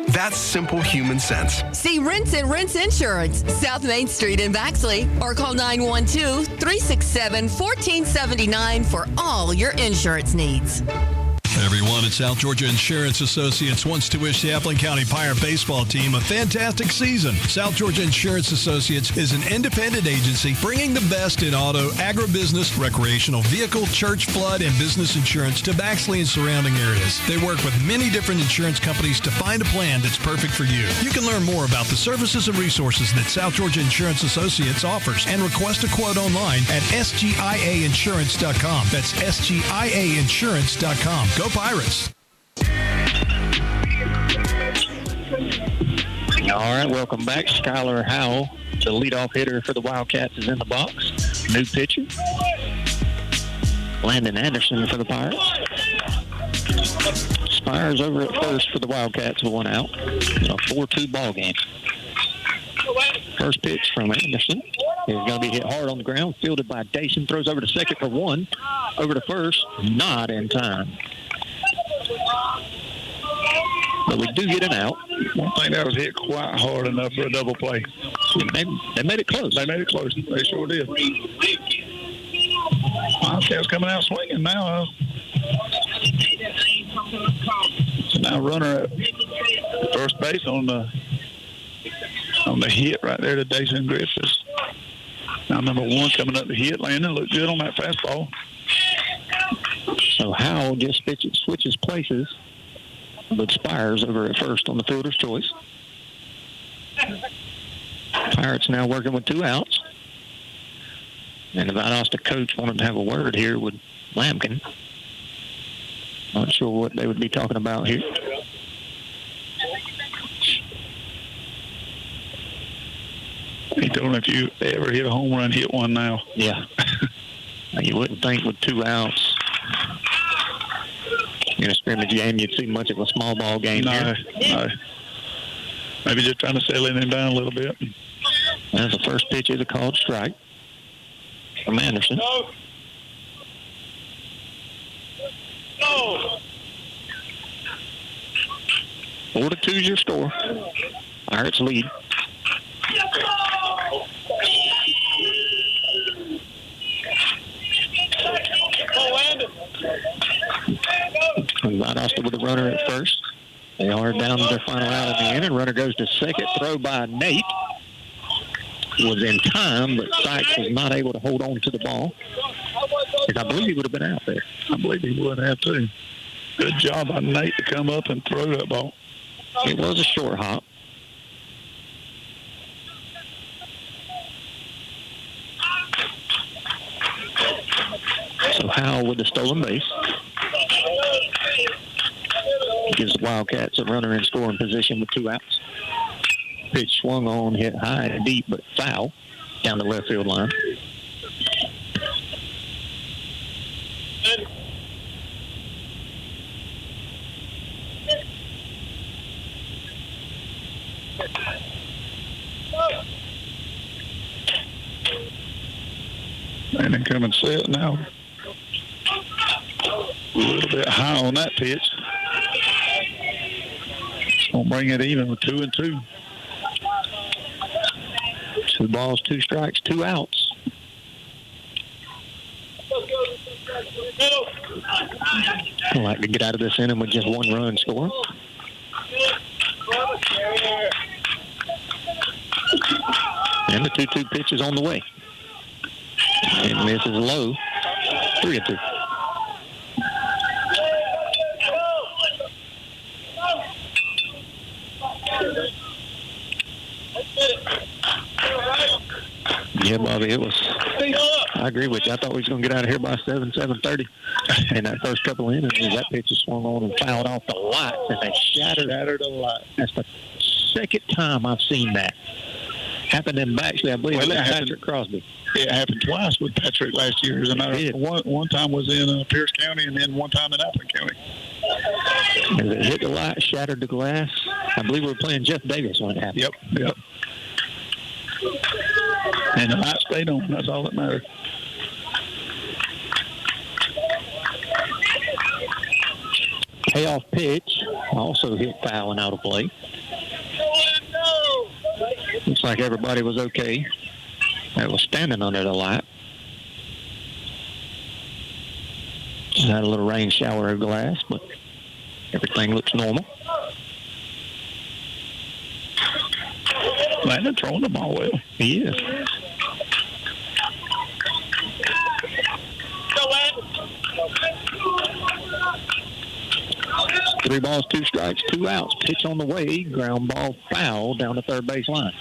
That's simple human sense. See Rinse and Rinse Insurance, South Main Street in Baxley, or call 912-367-1479 for all your insurance needs. Everyone at South Georgia Insurance Associates wants to wish the Appling County Pirate baseball team a fantastic season. South Georgia Insurance Associates is an independent agency bringing the best in auto, agribusiness, recreational vehicle, church, flood, and business insurance to Baxley and surrounding areas. They work with many different insurance companies to find a plan that's perfect for you. You can learn more about the services and resources that South Georgia Insurance Associates offers and request a quote online at sgiainsurance.com. That's sgiainsurance.com. Go Pirates. All right, welcome back. Skylar Howell, the leadoff hitter for the Wildcats, is in the box. New pitcher, Landon Anderson for the Pirates. Spires over at first for the Wildcats with 1 out. A 4-2 ball game. First pitch from Anderson is going to be hit hard on the ground, fielded by Dacian. Throws over to second for 1. Over to first, not in time. But we do get an out. I don't think that was hit quite hard enough for a double play. They made it close. They made it close. They sure did. Wildcats coming out swinging now. So now runner at first base on the hit right there to Dacian Griffiths. Now, number 1 coming up to hit. Landon looked good on that fastball. So Howell just switches places with Spires over at first on the fielder's choice. Pirates now working with 2 outs. And the Valdosta coach wanted to have a word here with Lampkin. Not sure what they would be talking about here. He told him if you ever hit a home run, hit one now. Yeah. You wouldn't think with 2 outs in a scrimmage game you'd see much of a small ball game here. No. Maybe just trying to settle him down a little bit. As the first pitch is a called strike from Anderson. No. 4-2 is your score. Pirates lead. Valdosta with a runner at first. They are down to their final out in the inning. Runner goes to second. Throw by Nate was in time, but Sykes was not able to hold on to the ball. I believe he would have been out there. I believe he would have too. Good job by Nate to come up and throw that ball. It was a short hop. So Howell with the stolen base. Gives the Wildcats a runner in scoring position with 2 outs. Pitch swung on, hit high and deep, but foul down the left field line. And then come and set now. A little bit high on that pitch. Gonna bring it even with 2-2. 2 balls, 2 strikes, 2 outs. I'd like to get out of this inning with just 1 run score. And the 2-2 pitch is on the way. And this is low. 3-2. Yeah, Bobby, it was. I agree with you. I thought we was going to get out of here by 7:30. And that first couple innings, that pitch was swung on and fouled off the lights, and they shattered a lot. That's the second time I've seen that. Happened in Baxley, I believe. Well, it happened Patrick Crosby. It happened twice with Patrick last year. As a matter of one time was in Pierce County, and then one time in Appleton County. As it hit the light, shattered the glass. I believe we were playing Jeff Davis when it happened. Yep. And the light stayed on. That's all that mattered. Payoff pitch also hit foul and out of play. Looks like everybody was okay. That was standing under the light. Just had a little rain shower of glass, but everything looks normal. Landon throwing the ball well. He is. Three balls, 2 strikes, 2 outs. Pitch on the way. Ground ball foul down the third base line.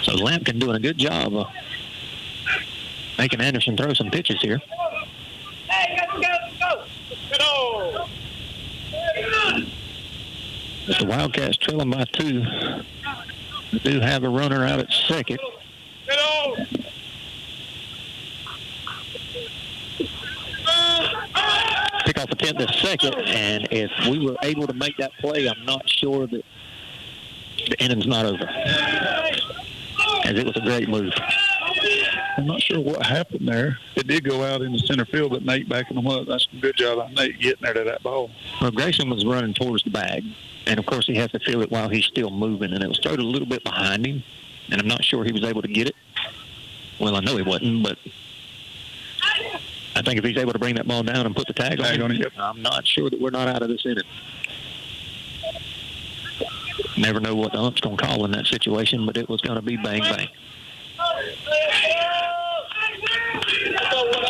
So Lampkin doing a good job of making Anderson throw some pitches here. But the Wildcats trailing by 2. They do have a runner out at second. Pick off attempt at second, and if we were able to make that play, I'm not sure that the inning's not over. As it was a great move. I'm not sure what happened there. It did go out in the center field, but Nate backing them up. That's a good job on Nate getting there to that ball. Well, Grayson was running towards the bag, and of course he has to feel it while he's still moving, and it was thrown a little bit behind him, and I'm not sure he was able to get it. Well, I know he wasn't, but I think if he's able to bring that ball down and put the tag on it, I'm not sure that we're not out of this inning. never know what the ump's going to call in that situation, but it was going to be bang, bang.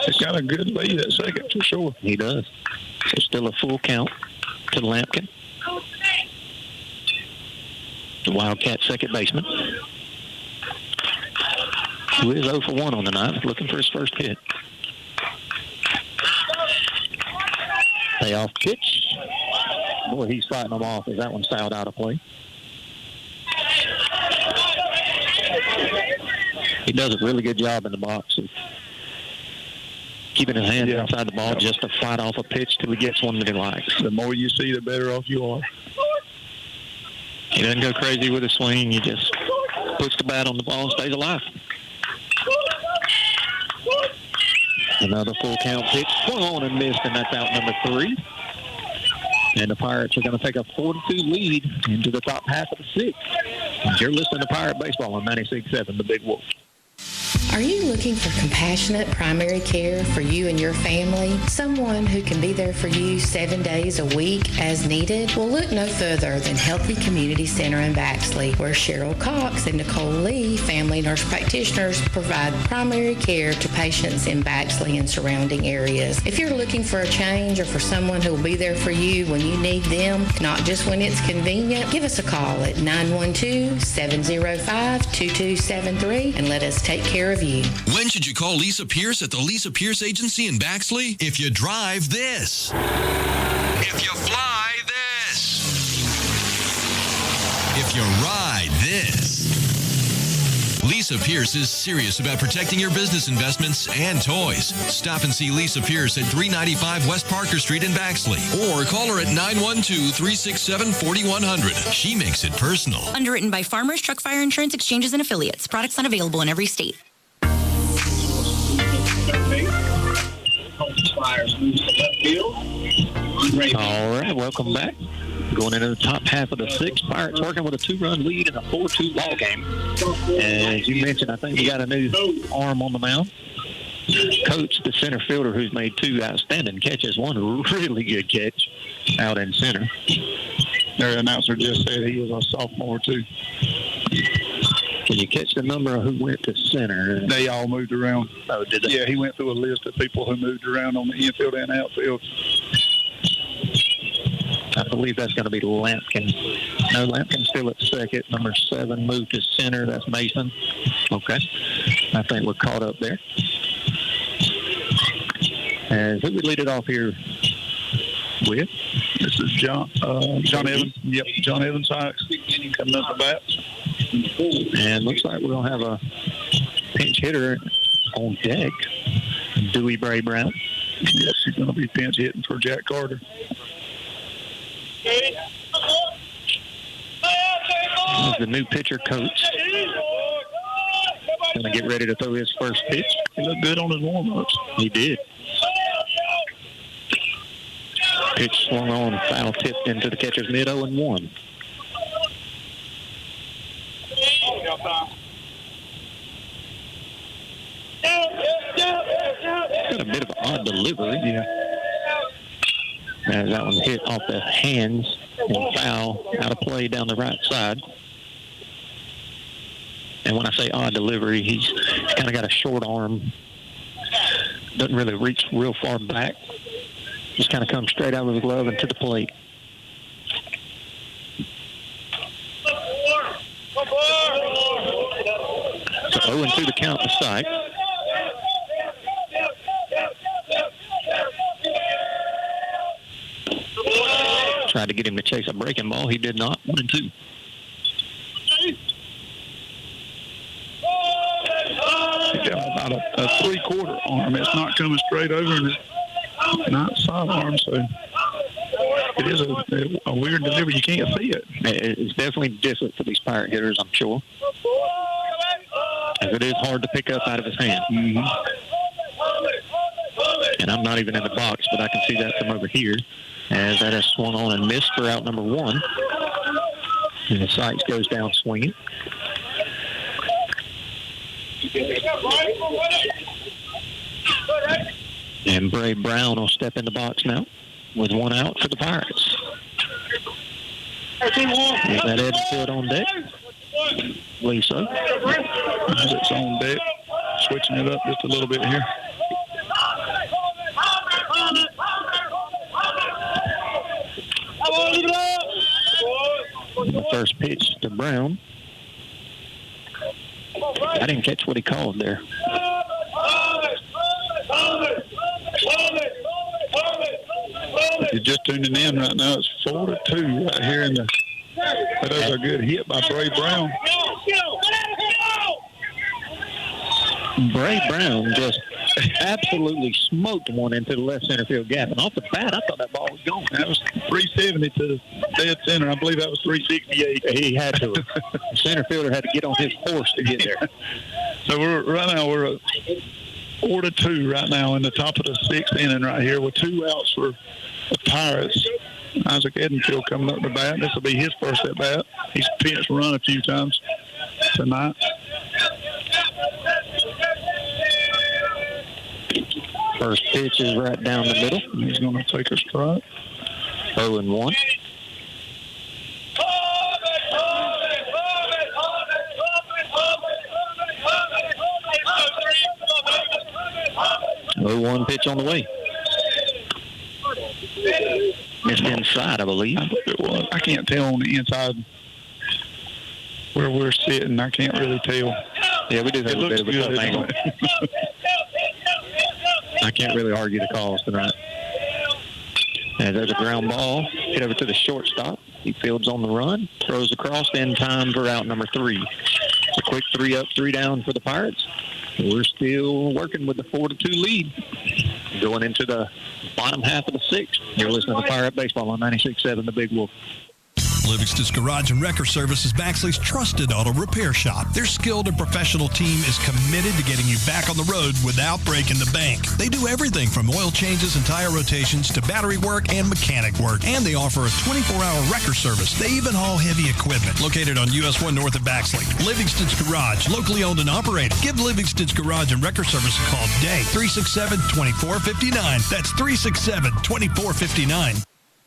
He's got a good lead at second for sure. He does. So still a full count to Lampkin, the Wildcat second baseman, who is 0 for 1 on the night, looking for his first hit. Payoff pitch. Boy, he's fighting them off as that one fouled out of play. He does a really good job in the box of keeping his hands inside the ball just to fight off a pitch till he gets one that he likes. The more you see, the better off you are. He doesn't go crazy with his swing. He just puts the bat on the ball and stays alive. Another full count pitch. Swung on and missed, and that's out number 3. And the Pirates are going to take a 4-2 lead into the top half of the 6th. And you're listening to Pirate Baseball on 96.7, The Big Wolf. Are you looking for compassionate primary care for you and your family? Someone who can be there for you 7 days a week as needed? Well, look no further than Healthy Community Center in Baxley, where Cheryl Cox and Nicole Lee, family nurse practitioners, provide primary care to patients in Baxley and surrounding areas. If you're looking for a change or for someone who will be there for you when you need them, not just when it's convenient, give us a call at 912-705-2273 and let us take care of you. When should you call Lisa Pierce at the Lisa Pierce Agency in Baxley? If you drive this. If you fly this. If you ride this. Lisa Pierce is serious about protecting your business investments and toys. Stop and see Lisa Pierce at 395 West Parker Street in Baxley. Or call her at 912-367-4100. She makes it personal. Underwritten by Farmers Truck Fire Insurance Exchanges and Affiliates. Products not available in every state. All right, welcome back. Going into the top half of the 6th. Pirates working with a 2-run lead in a 4-2 ball game. As you mentioned, I think we got a new arm on the mound. Coach, the center fielder, who's made 2 outstanding catches, one really good catch out in center. Their announcer just said he was a sophomore, too. Can you catch the number of who went to center? They all moved around. Oh, did they? Yeah, he went through a list of people who moved around on the infield and outfield. I believe that's going to be Lampkin. No, Lampkin's still at second. Number 7 moved to center. That's Mason. Okay. I think we're caught up there. And who would lead it off here with? This is John Evans. Yep, John Evans coming up the bat. And looks like we're going to have a pinch hitter on deck, Dewey Bray Brown. Yes, he's going to be pinch hitting for Jack Carter. The new pitcher coach going to get ready to throw his first pitch. He looked good on his warm-ups. He did. Pitch swung on, foul tipped into the catcher's mid 0-1. Got a bit of an odd delivery. Yeah. As that one hit off the hands and foul out of play down the right side. And when I say odd delivery, he's kind of got a short arm. Doesn't really reach real far back. Just kind of comes straight out of his glove and to the plate. So 0-2 the count to strike. Tried to get him to chase a breaking ball. He did not. 1-2. He's got about a three-quarter arm. It's not coming straight over, and it's not side arm, so it is a weird delivery. You can't see it. It's definitely different for these Pirate hitters, I'm sure. As it is hard to pick up out of his hand. Mm-hmm. And I'm not even in the box, but I can see that from over here. As that has swung on and missed for out number 1. And the Sykes goes down swinging. And Bray Brown will step in the box now with 1 out for the Pirates. Is that Edgefield on deck? Believe so. As it's on deck, switching it up just a little bit here. The first pitch to Brown. I didn't catch what he called there. If you're just tuning in right now, it's 4-2 right here in the. That was a good hit by Bray Brown. Bray Brown just absolutely smoked one into the left center field gap. And off the bat, I thought that ball was gone. That was 370 to the dead center. I believe that was 368. He had to. The center fielder had to get on his horse to get there. So we're at 4-2 right now in the top of the sixth inning right here with 2 outs for the Pirates. Isaac Edenfield coming up to bat. This will be his first at bat. He's pinched run a few times tonight. First pitch is right down the middle. He's going to take a strike. 0-1. One pitch on the way. Missed inside, I believe. It was. I can't tell on the inside where we're sitting. I can't really tell. Yeah, we do have a bit of a tough angle. I can't really argue the calls tonight. And there's a ground ball. Hit over to the shortstop. He fields on the run. Throws across in time for out number 3. It's a quick 3 up, 3 down for the Pirates. We're still working with the 4-2 lead. Going into the bottom half of the 6th. You're listening to Pirate Baseball on 96.7 The Big Wolf. Livingston's Garage and Wrecker Service is Baxley's trusted auto repair shop. Their skilled and professional team is committed to getting you back on the road without breaking the bank. They do everything from oil changes and tire rotations to battery work and mechanic work. And they offer a 24-hour wrecker service. They even haul heavy equipment. Located on US 1 north of Baxley. Livingston's Garage, locally owned and operated. Give Livingston's Garage and Wrecker Service a call today. 367-2459. That's 367-2459.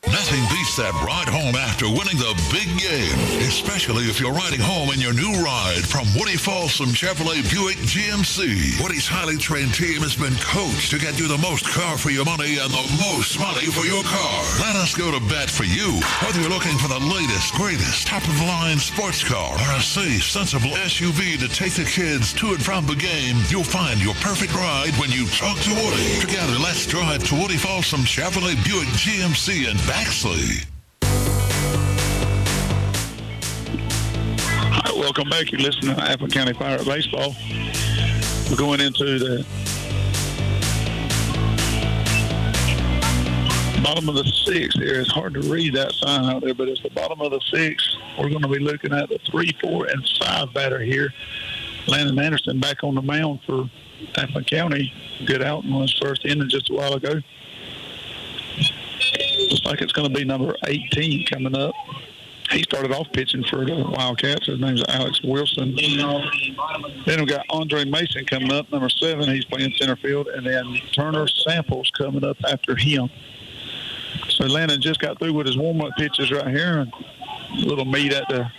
Nothing beats that ride home after winning the big game, especially if you're riding home in your new ride from Woody Folsom Chevrolet Buick GMC. Woody's highly trained team has been coached to get you the most car for your money and the most money for your car. Let us go to bat for you. Whether you're looking for the latest, greatest, top-of-the-line sports car or a safe, sensible SUV to take the kids to and from the game, you'll find your perfect ride when you talk to Woody. Together, let's drive to Woody Folsom Chevrolet Buick GMC and Baxley. All right, welcome back. You're listening to Appleton County Pirate Baseball. We're going into the bottom of the 6th here. It's hard to read that sign out there, but it's the bottom of the 6th. We're going to be looking at the 3, 4, and 5 batter here. Landon Anderson back on the mound for Appleton County. Good out in his first inning just a while ago. Looks like it's going to be number 18 coming up. He started off pitching for the Wildcats. His name's Alex Wilson. Then we've got Andre Mason coming up, number 7. He's playing center field. And then Turner Samples coming up after him. So Landon just got through with his warm-up pitches right here. And a little meet at the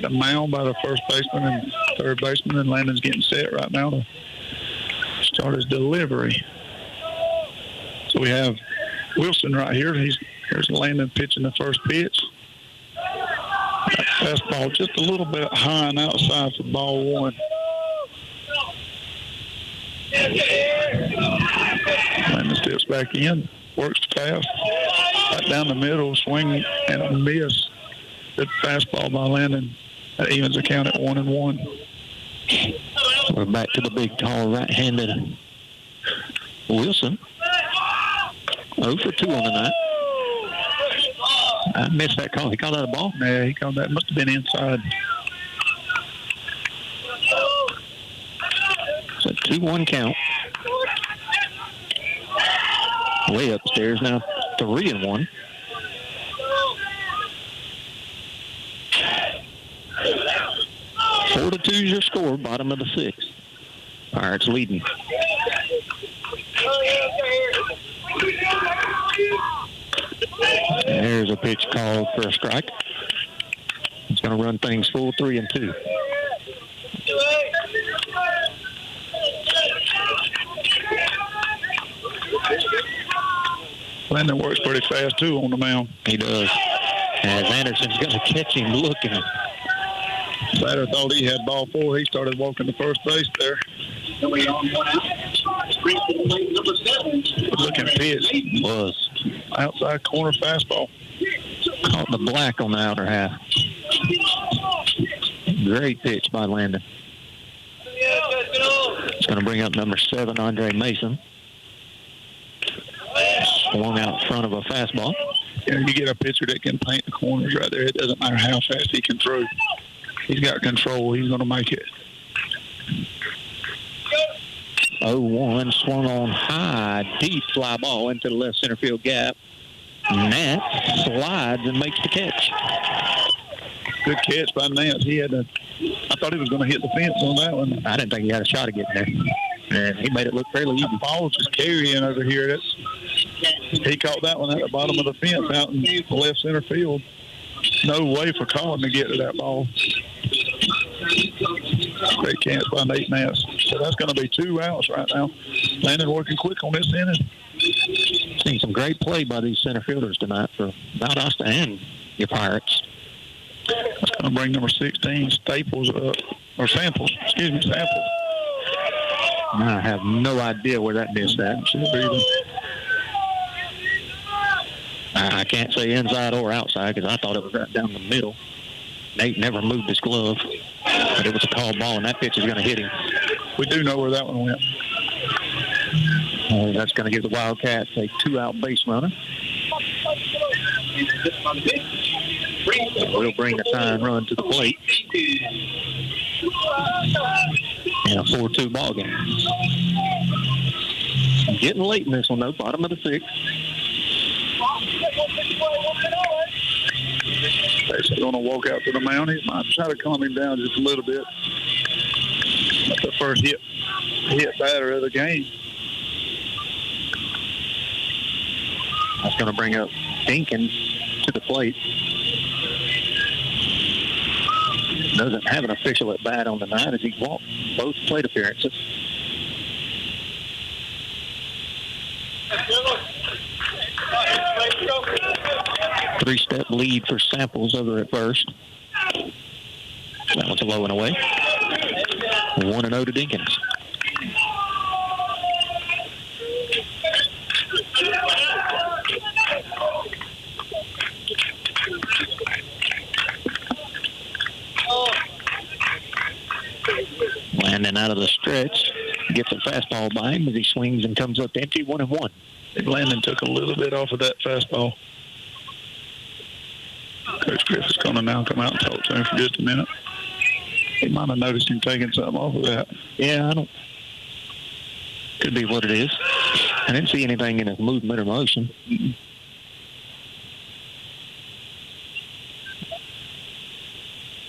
mound by the first baseman and third baseman. And Landon's getting set right now to start his delivery. So we have Wilson right here. Here's Landon pitching the first pitch. That fastball just a little bit high and outside for ball 1. Landon steps back in, works fast, right down the middle, swing and a miss. Good fastball by Landon. That evens the count at 1-1. We're back to the big, tall, right-handed Wilson. 0 for 2 on the night. I missed that call. He called that a ball? Yeah, he called that. Must have been inside. It's a 2-1 count. Way upstairs now, 3-1. Four to 2 is your score, bottom of the 6th. Pirates leading. There's a pitch called for a strike. going to run things full 3 and 2. Landon works pretty fast, too, on the mound. He does. As Anderson's going to catch him looking. Batter thought he had ball 4. He started walking to first base there. Nobody on 1 out. Brings to the plate, number 7. Looking pitch. Was. Outside corner fastball. Caught the black on the outer half. Great pitch by Landon. It's going to bring up number 7, Andre Mason. Swung out front of a fastball. You get a pitcher that can paint the corners right there. It doesn't matter how fast he can throw. He's got control. He's going to make it. 0-1, swung on high, deep fly ball into the left center field gap. Nance slides and makes the catch. Good catch by Nance. I thought he was going to hit the fence on that one. I didn't think he had a shot of getting there. And he made it look fairly easy. The ball was just carrying over here. He caught that one at the bottom of the fence out in the left center field. No way for Colin to get to that ball. Great catch by Nate Nance. So that's going to be 2 outs right now. Landon working quick on this inning. Seen some great play by these center fielders tonight for Valdosta and your Pirates. That's going to bring number 16, Samples. I have no idea where that missed at. I can't say inside or outside because I thought it was right down the middle. Nate never moved his glove, but it was a called ball, and that pitch is going to hit him. We do know where that one went. That's going to give the Wildcats a 2-out base runner. We'll bring the tying run to the plate. And a 4-2 ball game. Getting late in this one, though. Bottom of the 6th. He's going to walk out to the mound. He might try to calm him down just a little bit. That's the first hit batter of the game. That's going to bring up Dinkins to the plate. Doesn't have an official at bat on the night as he walked both plate appearances. Three-step lead for Samples over at first. That one's low and away. 1-0 to Dinkins. Landon out of the stretch. Gets a fastball by him as he swings and comes up empty. 1-1. Landon took a little bit off of that fastball. Coach Griffith's going to now come out and talk to him for just a minute. He might have noticed him taking something off of that. Yeah, I don't. Could be what it is. I didn't see anything in his movement or motion.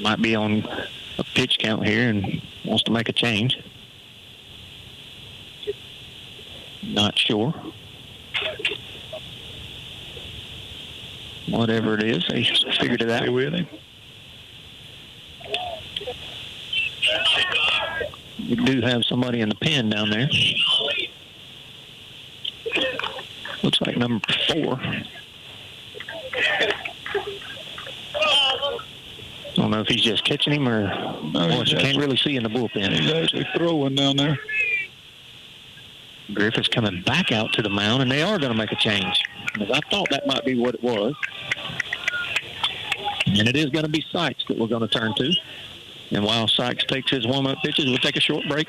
Might be on a pitch count here and wants to make a change. Not sure. Whatever it is, they figured it out. Stay with him. We do have somebody in the pen down there. Looks like number 4. I don't know if he's just catching him or you can't really see in the bullpen. He's actually throwing down there. Griffith's coming back out to the mound, and they are going to make a change. I thought that might be what it was. And it is going to be Sykes that we're going to turn to. And while Sykes takes his warm-up pitches, we'll take a short break.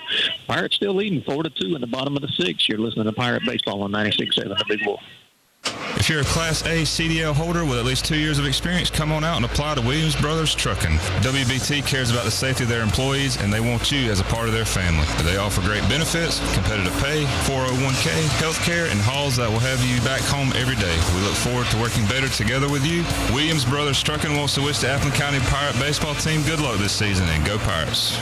Pirates still leading 4-2 in the bottom of the 6th. You're listening to Pirate Baseball on 96.7 The Big Wolf. If you're a Class A CDL holder with at least 2 years of experience, come on out and apply to Williams Brothers Trucking. WBT cares about the safety of their employees, and they want you as a part of their family. They offer great benefits, competitive pay, 401k, health care, and hauls that will have you back home every day. We look forward to working better together with you. Williams Brothers Trucking wants to wish the Athlone County Pirate Baseball team good luck this season, and go Pirates.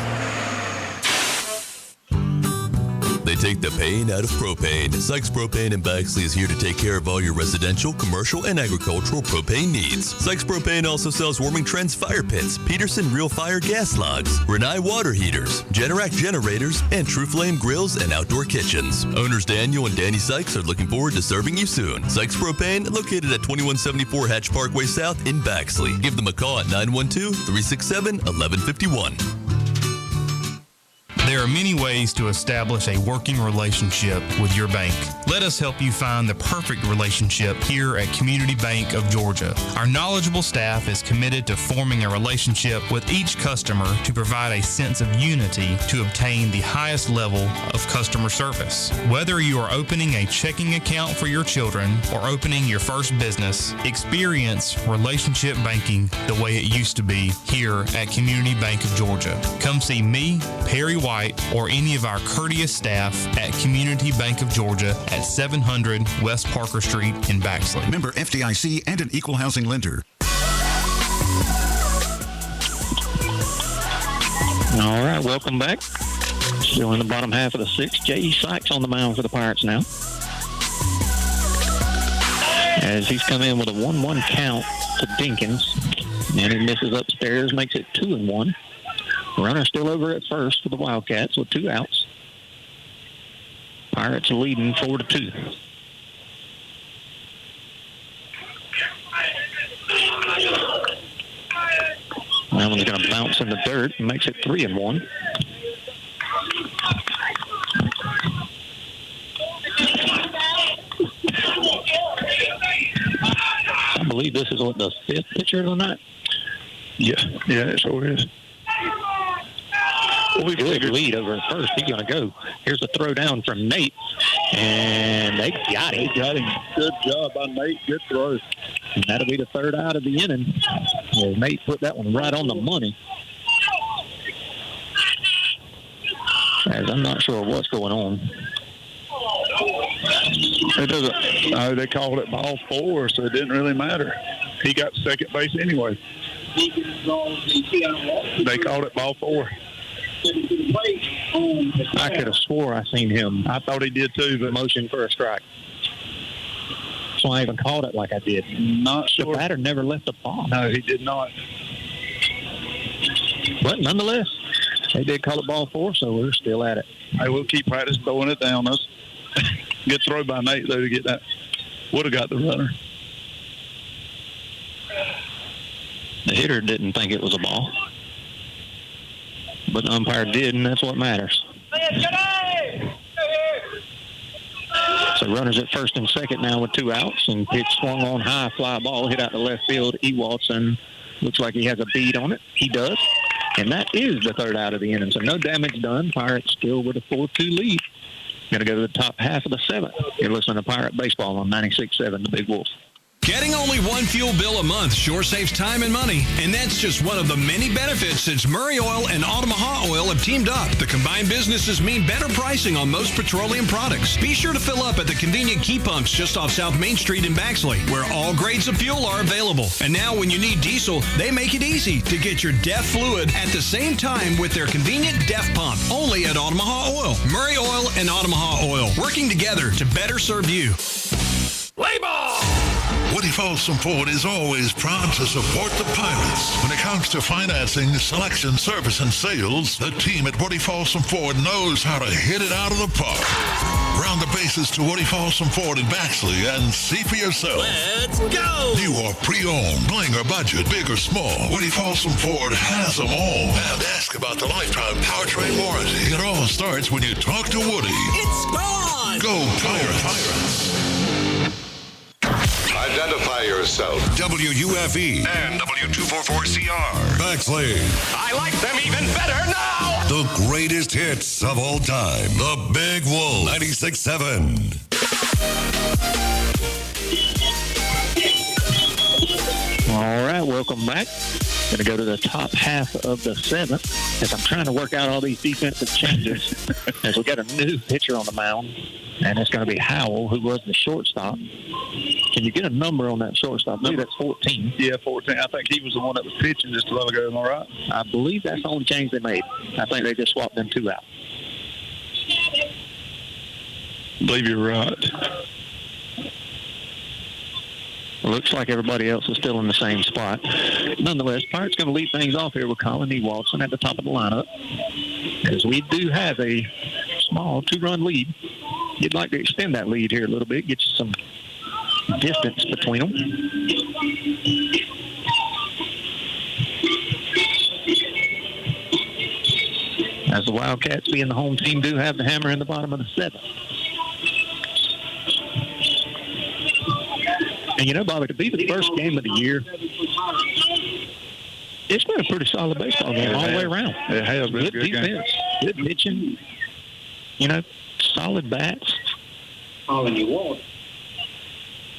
They take the pain out of propane. Sykes Propane in Baxley is here to take care of all your residential, commercial, and agricultural propane needs. Sykes Propane also sells Warming Trends fire pits, Peterson Real Fire gas logs, Renai water heaters, Generac generators, and True Flame grills and outdoor kitchens. Owners Daniel and Danny Sykes are looking forward to serving you soon. Sykes Propane, located at 2174 Hatch Parkway South in Baxley. Give them a call at 912-367-1151. There are many ways to establish a working relationship with your bank. Let us help you find the perfect relationship here at Community Bank of Georgia. Our knowledgeable staff is committed to forming a relationship with each customer to provide a sense of unity to obtain the highest level of customer service. Whether you are opening a checking account for your children or opening your first business, experience relationship banking the way it used to be here at Community Bank of Georgia. Come see me, Perry White, or any of our courteous staff at Community Bank of Georgia at 700 West Parker Street in Baxley. Member FDIC and an equal housing lender. All right, welcome back. Still in the bottom half of the sixth. J.E. Sykes on the mound for the Pirates now. As he's come in with a 1-1 count to Dinkins. And he misses upstairs, makes it 2-1. Runner still over at first for the Wildcats with 2 outs. Pirates leading 4-2. That one's going to bounce in the dirt and makes it 3-1. I believe this is what, the 5th pitcher of the night? Yeah, it sure is. We good lead over at first. He's going to go. Here's a throw down from Nate, and they got him. Good job by Nate. Good throw. And that'll be the 3rd out of the inning. Well, Nate put that one right on the money. As I'm not sure what's going on. It doesn't. They called it ball 4, so it didn't really matter. He got second base anyway. They called it ball 4. I could have swore I seen him. I thought he did too, but motion for a strike. So I even called it like I did. Not sure. The batter never left the ball. No, he did not. But nonetheless, they did call it ball 4, so we're still at it. Hey, we'll keep practice throwing it down. Us. Good throw by Nate, though, to get that. Would have got the runner. The hitter didn't think it was a ball. But the umpire did, and that's what matters. So runners at first and second now with 2 outs, and pitch swung on high, fly ball hit out to left field. Ewaldson looks like he has a bead on it. He does. And that is the 3rd out of the inning. So no damage done. Pirates still with a 4-2 lead. Going to go to the top half of the 7th. You're listening to Pirate Baseball on 96.7 The Big Wolf. Getting only one fuel bill a month sure saves time and money, and that's just one of the many benefits since Murray Oil and Omaha Oil have teamed up. The combined businesses mean better pricing on most petroleum products. Be sure to fill up at the convenient key pumps just off South Main Street in Baxley, where all grades of fuel are available. And now when you need diesel, they make it easy to get your DEF fluid at the same time with their convenient DEF pump, only at Omaha Oil. Murray Oil and Omaha Oil, working together to better serve you. Play ball! Woody Folsom Ford is always proud to support the Pirates. When it comes to financing, selection, service, and sales, the team at Woody Folsom Ford knows how to hit it out of the park. Round the bases to Woody Folsom Ford in Baxley and see for yourself. Let's go! New or pre-owned, bling or budget, big or small, Woody Folsom Ford has them all. And ask about the lifetime powertrain warranty. It all starts when you talk to Woody. It's gone! Go Pirates! Identify yourself. WUFE And W244CR. Baxley. I like them even better now! The greatest hits of all time. The Big Wolf 96.7. All right, welcome back. Going to go to the top half of the 7th as I'm trying to work out all these defensive changes as we got a new pitcher on the mound, and it's going to be Howell, who was the shortstop. Can you get a number on that shortstop? I believe that's 14. Yeah, 14. I think he was the one that was pitching just a while ago. Am I right? I believe that's the only change they made. I think they just swapped them 2 out. I believe you're right. Looks like everybody else is still in the same spot. Nonetheless, Pirates going to lead things off here with Colin E. Watson at the top of the lineup, as we do have a small 2-run lead. You'd like to extend that lead here a little bit, get you some distance between them. As the Wildcats, being the home team, do have the hammer in the bottom of the 7th. And, you know, Bobby, to be the first game of the year, it's been a pretty solid baseball game all the way around. It has been good defense, good pitching, you know, solid bats.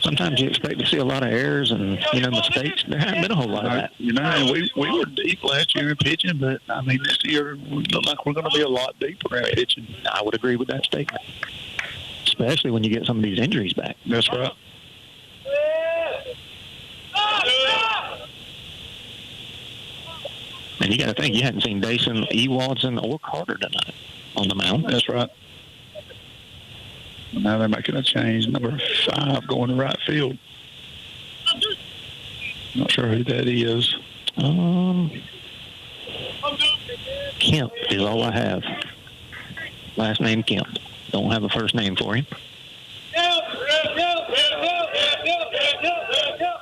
Sometimes you expect to see a lot of errors and, you know, mistakes. There haven't been a whole lot of that. You know, we were deep last year in pitching, but, I mean, this year we look like we're going to be a lot deeper in pitching. I would agree with that statement, especially when you get some of these injuries back. That's right. And you got to think, you hadn't seen Dason, E. Watson, or Carter tonight on the mound. That's right. Now they're making a change. Number 5 going to right field. Not sure who that is. Kemp is all I have. Last name Kemp. Don't have a first name for him.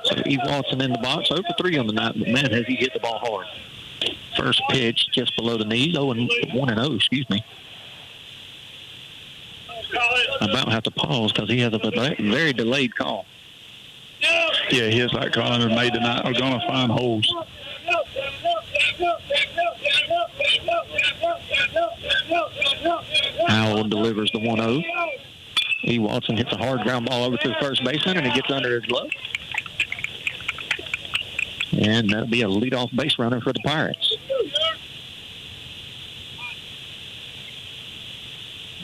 So E. Watson in the box, 0 for 3 on the night, but man, has he hit the ball hard. First pitch just below the knees, 1-0, excuse me. I about have to pause because he has a very delayed call. Yeah, he is like calling and made tonight. We're going to find holes. Howell delivers the 1-0. E. Watson hits a hard ground ball over to the first baseman, and it gets under his glove. And that'll be a leadoff base runner for the Pirates.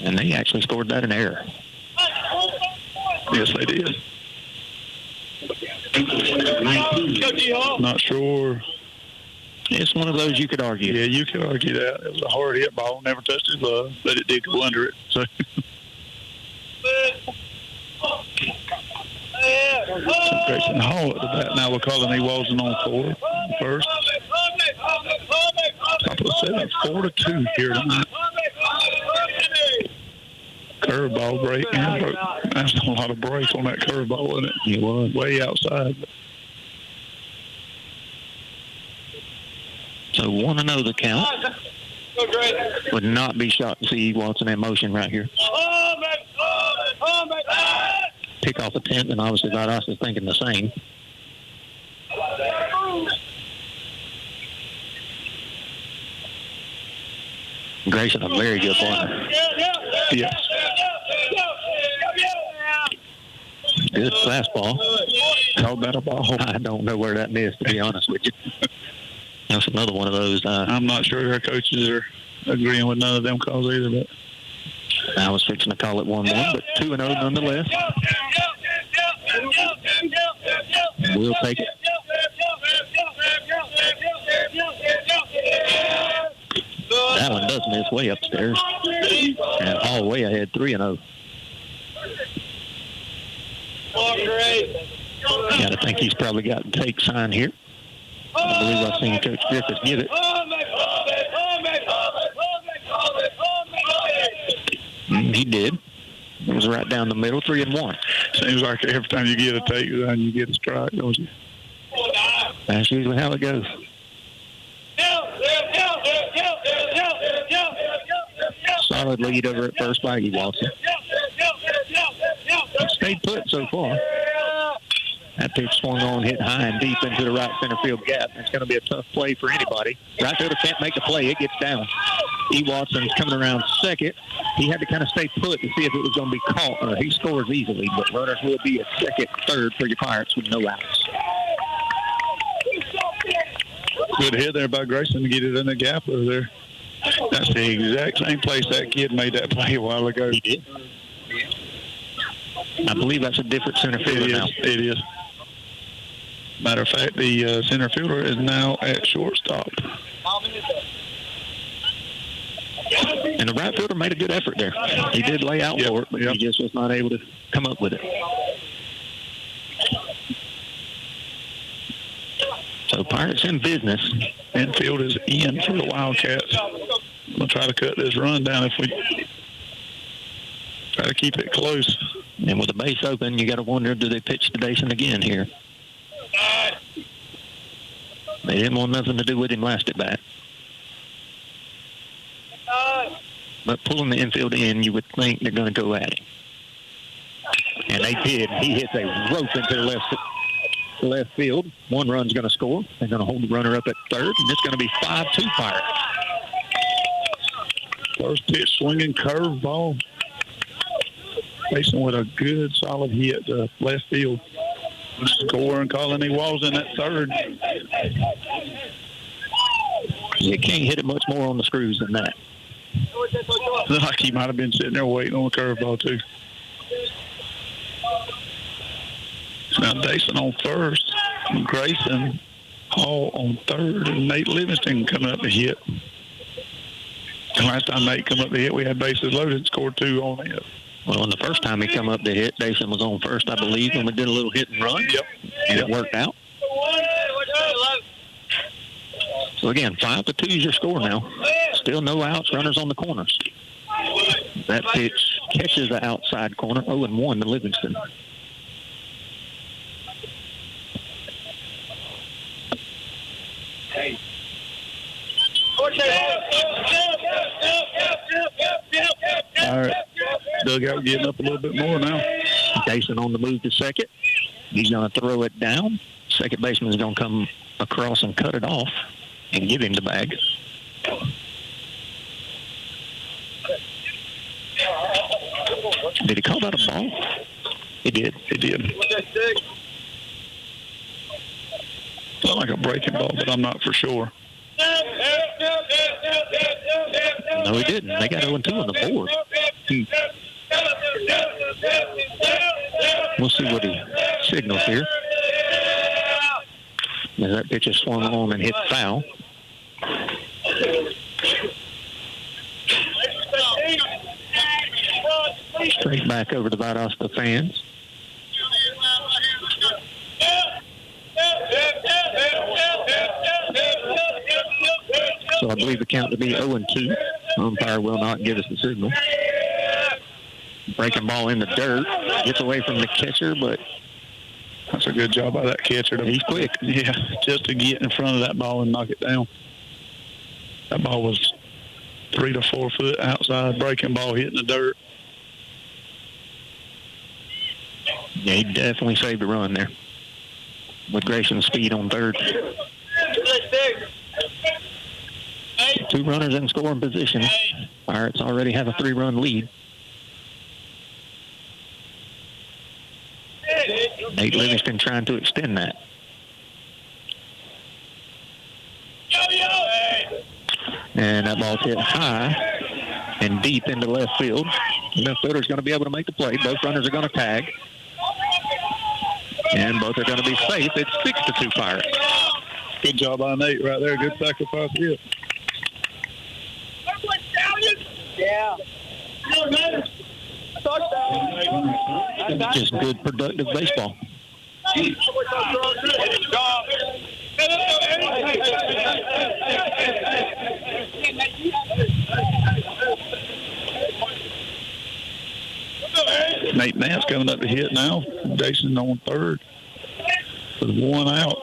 And they actually scored that in error. Yes, they did. Not sure. It's one of those you could argue. Yeah, you could argue that. It was a hard hit ball, never touched his glove, but it did go under it. So. Grayson Hall at the bat. Now we're calling E. Watson on first. Top of the 7th, 4-2 here tonight. Curveball break. That's a lot of break on that curveball, wasn't it? It was. Way outside. So 1-0 the count. Would not be shocked to see E. Watson in motion right here. Pick off the 10th, and obviously Valdosta is thinking the same. Grayson, a very good runner. Yes. Good fastball. Called that a ball. I don't know where that missed, to be honest with you. That's another one of those. I'm not sure their coaches are agreeing with none of them calls either, but I was fixing to call it 1-1, but 2-0 nonetheless. We'll take it. That one does miss way upstairs. And all way ahead, 3-0. Got to think he's probably got the take sign here. I believe I've seen Coach Griffith give it. He did. It was right down the middle, 3-1. Seems like every time you get a take, then you get a strike, don't you? That's usually how it goes. Solid lead over at first by E. Watson. Stayed put so far. That pitch swung on, hit high and deep into the right center field gap. It's going to be a tough play for anybody. Right fielder can't make the play. It gets down. E. Watson's coming around second. He had to kind of stay put to see if it was going to be caught. He scores easily, but runners will be at second, third for your Pirates with no outs. Good hit there by Grayson to get it in the gap over there. That's the exact same place that kid made that play a while ago. He did. I believe that's a different center fielder now. It is. Matter of fact, the center fielder is now at shortstop. And the right fielder made a good effort there. He did lay out for it, but he just was not able to come up with it. So Pirates in business. Infield is in for the Wildcats. We'll try to cut this run down if we try to keep it close. And with the base open, you got to wonder, do they pitch to Dason again here? They didn't want nothing to do with him last at bat. But pulling the infield in, you would think they're going to go at him. And they did. He hits a rope into the left field. One run's going to score. They're going to hold the runner up at third, and it's going to be 5-2 Pirates. First pitch, swinging curveball. Facing with a good, solid hit to left field. Scoring Colony Walls in at third. You can't hit it much more on the screws than that. Looks like he might have been sitting there waiting on the curveball, too. Now Dason on first, Grayson Hall on third, and Nate Livingston coming up to hit. The last time Nate come up to hit, we had bases loaded and scored 2 on it. Well, and the first time he come up to hit, Dason was on first, I believe, and we did a little hit and run. Yep. And it worked out. So, again, 5-2 is your score now. Still no outs, runners on the corners. That pitch catches the outside corner, 0-1 to Livingston. All right. Dugout getting up a little bit more now. Dason on the move to second. He's going to throw it down. Second baseman is going to come across and cut it off and give him the bag. Did he call that a ball? He did. He did. Looked like a breaking ball, but I'm not for sure. No, he didn't. They got 0-2 on the board. We'll see what he signals here. As that pitch is swung on and hit foul. Straight back over to Valdosta fans. So I believe the count to be 0-2. Umpire will not give us the signal. Breaking ball in the dirt. Gets away from the catcher, but that's a good job by that catcher. He's quick. Yeah, just to get in front of that ball and knock it down. That ball was 3 to 4 foot outside. Breaking ball hitting the dirt. Yeah, he definitely saved the run there with Grayson's speed on third. 2 runners in scoring position. Pirates already have a 3-run lead. Nate Livingston trying to extend that. And that ball's hit high and deep into left field. Left fielder's going to be able to make the play. Both runners are going to tag. And both are going to be safe. It's 6-2 Pirates. Good job by Nate right there. Good sacrifice hit. Yeah. Just good, productive baseball. Nate Nance coming up to hit now. Jason on third. With 1 out.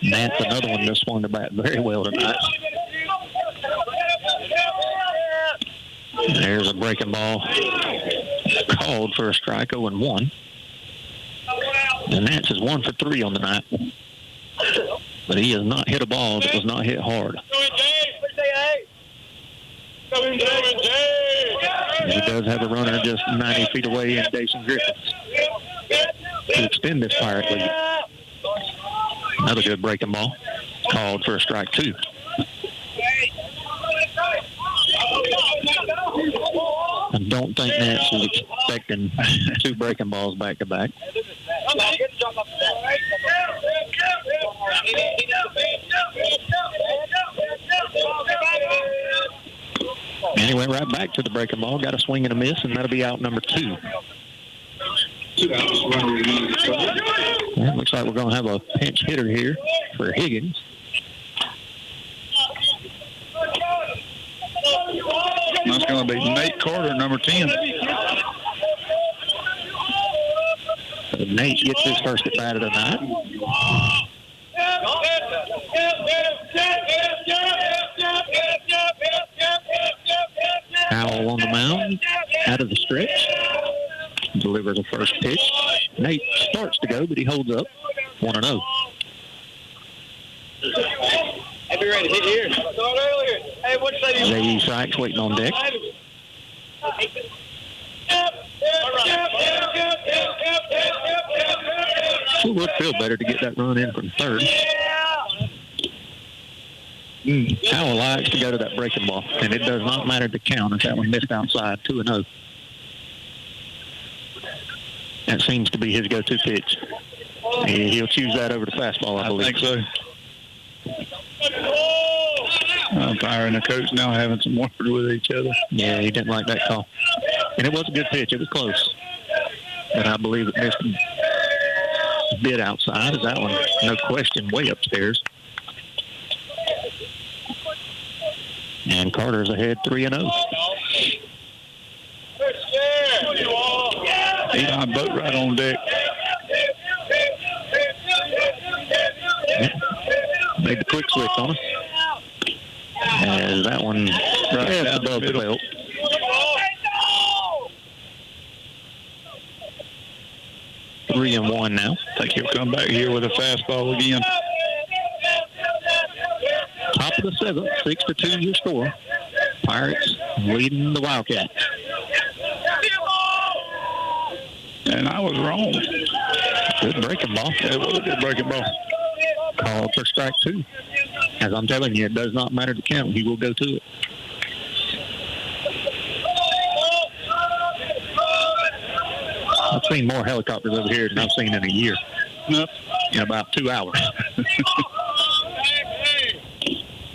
Nance, another one that swung the bat very well tonight. There's a breaking ball called for a strike, 0-1. And Nance is 1 for 3 on the night. But he has not hit a ball that was not hit hard. And he does have a runner just 90 feet away in Dason Griffiths to extend this Pirate lead. Another good breaking ball called for a strike 2. I don't think Nance is expecting 2 breaking balls back to back. And he went right back to the breaking ball, got a swing and a miss, and that'll be out number 2. 2 outs. It looks like we're going to have a pinch hitter here for Higgins. That's going to be Nate Carter, number 10. So Nate gets his first at bat of the night. Howell on the mound, out of the stretch. Delivers the first pitch. Nate starts to go, but he holds up 1-0. I'll be ready to hit here. Hey, what's that? J.E. Sykes waiting on deck. Sure would feel better to get that run in from third. Howell likes to go to that breaking ball, and it does not matter the count if that one missed outside, 2-0. That seems to be his go-to pitch. He'll choose that over the fastball, I believe. I think so. Umpire and the coach now having some word with each other. Yeah, he didn't like that call. And it was a good pitch. It was close. But I believe it missed a bit outside. Is that one, no question, way upstairs. And Carter's ahead 3-0. Eli boat right on deck. Made the quick switch on him. And that one right above the belt. Three and one now. I think he'll come back here with a fastball again. Top of the 7th, 6-2 your score. Pirates leading the Wildcats. And I was wrong. Good breaking ball. It was a good breaking ball. Called for strike 2. As I'm telling you, it does not matter the count. He will go to it. I've seen more helicopters over here than I've seen in a year. In about 2 hours.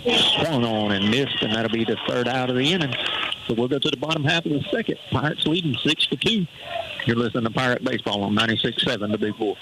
Swung on and missed, and that'll be the third out of the inning. So we'll go to the bottom half of the second. Pirates leading 6-2. You're listening to Pirate Baseball on 96.7 The Big Wolf.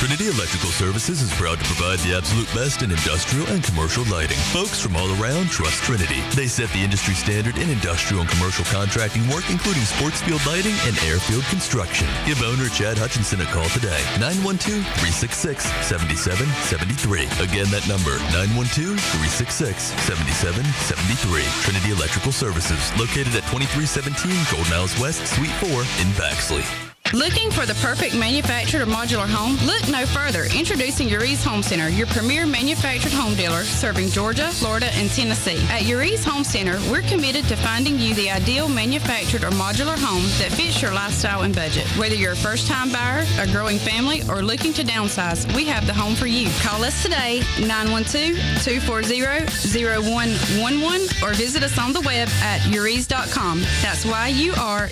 Trinity Electrical Services is proud to provide the absolute best in industrial and commercial lighting. Folks from all around trust Trinity. They set the industry standard in industrial and commercial contracting work, including sports field lighting and airfield construction. Give owner Chad Hutchinson a call today. 912-366-7773. Again, that number, 912-366-7773. Trinity Electrical Services, located at 2317 Golden House West, Suite 4 in Baxley. Looking for the perfect manufactured or modular home? Look no further. Introducing Uri's Home Center, your premier manufactured home dealer serving Georgia, Florida, and Tennessee. At Uri's Home Center, we're committed to finding you the ideal manufactured or modular home that fits your lifestyle and budget. Whether you're a first-time buyer, a growing family, or looking to downsize, we have the home for you. Call us today, 912-240-0111, or visit us on the web at uris.com. That's YUREZZ.com.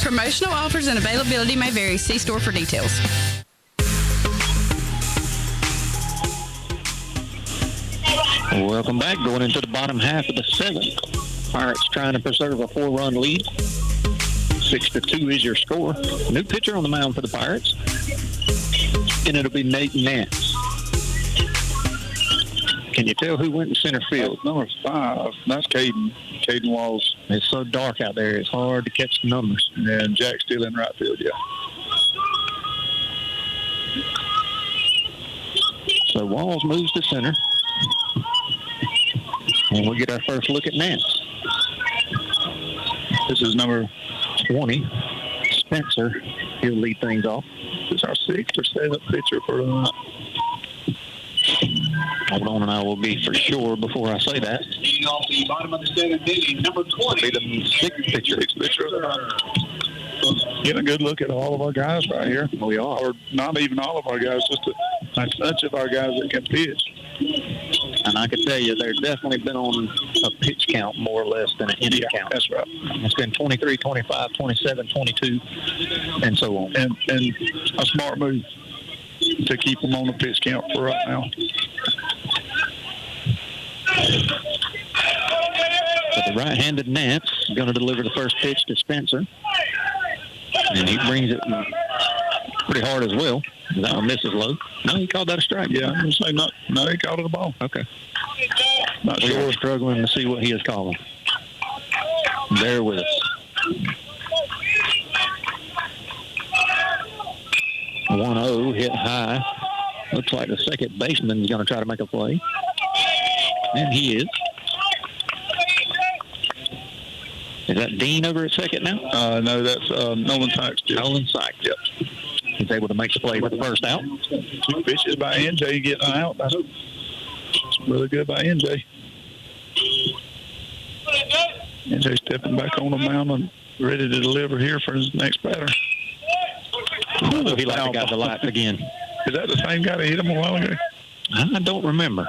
Promotional offers and availability may vary. See store for details. Welcome back. Going into the bottom half of the 7th. Pirates trying to preserve a 4-run lead. 6-2 is your score. New pitcher on the mound for the Pirates. And it'll be Nate Nance. Can you tell who went in center field? That's number 5. That's Caden Walls. It's so dark out there. It's hard to catch the numbers. And Jack's still in right field, yeah. So Walls moves to center. And we'll get our first look at Nance. This is number 20, Spencer. He'll lead things off. This is our 6th or 7th pitcher for the night. Hold on, and I will be for sure before I say that. Leading off the bottom of the 7th inning, number 20. Be the 6th pitcher. Getting a good look at all of our guys right here. We are. Or not even all of our guys, just a touch of our guys that can pitch. And I can tell you, they've definitely been on a pitch count more or less than an inning count. That's right. It's been 23, 25, 27, 22, and so on. And a smart move to keep them on the pitch count for right now. So the right-handed Nance is going to deliver the first pitch to Spencer. And he brings it pretty hard as well. That one misses low. No, he called that a strike. Yeah, I'm going to say no, he called it a ball. Okay. Not We sure. are struggling to see what he is calling. Bear with us. 1-0 hit high. Looks like the second baseman is going to try to make a play. And he is. Is that Dean over at second now? No, that's Nolan Sykes. Nolan Sykes. Yep. He's able to make the play with the first out. 2 pitches by NJ getting out. That's really good by NJ. NJ stepping back on the mound and ready to deliver here for his next batter. He like got the lights again. Is that the same guy that hit him a while ago? I don't remember.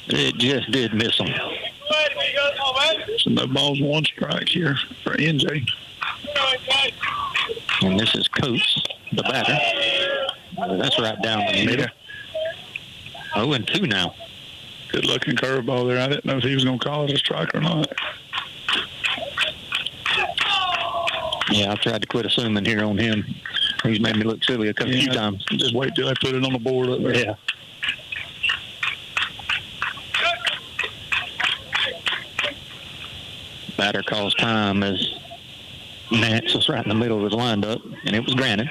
It just did miss him. So no balls, 1 strike here for NJ. And this is Coates, the batter. That's right down the middle. 0-2 now. Good looking curveball there. I didn't know if he was going to call it a strike or not. Yeah, I've tried to quit assuming here on him. He's made me look silly a few times. Just wait till I put it on the board up there. Yeah. Batter calls time as Nance was right in the middle of his windup, and it was granted.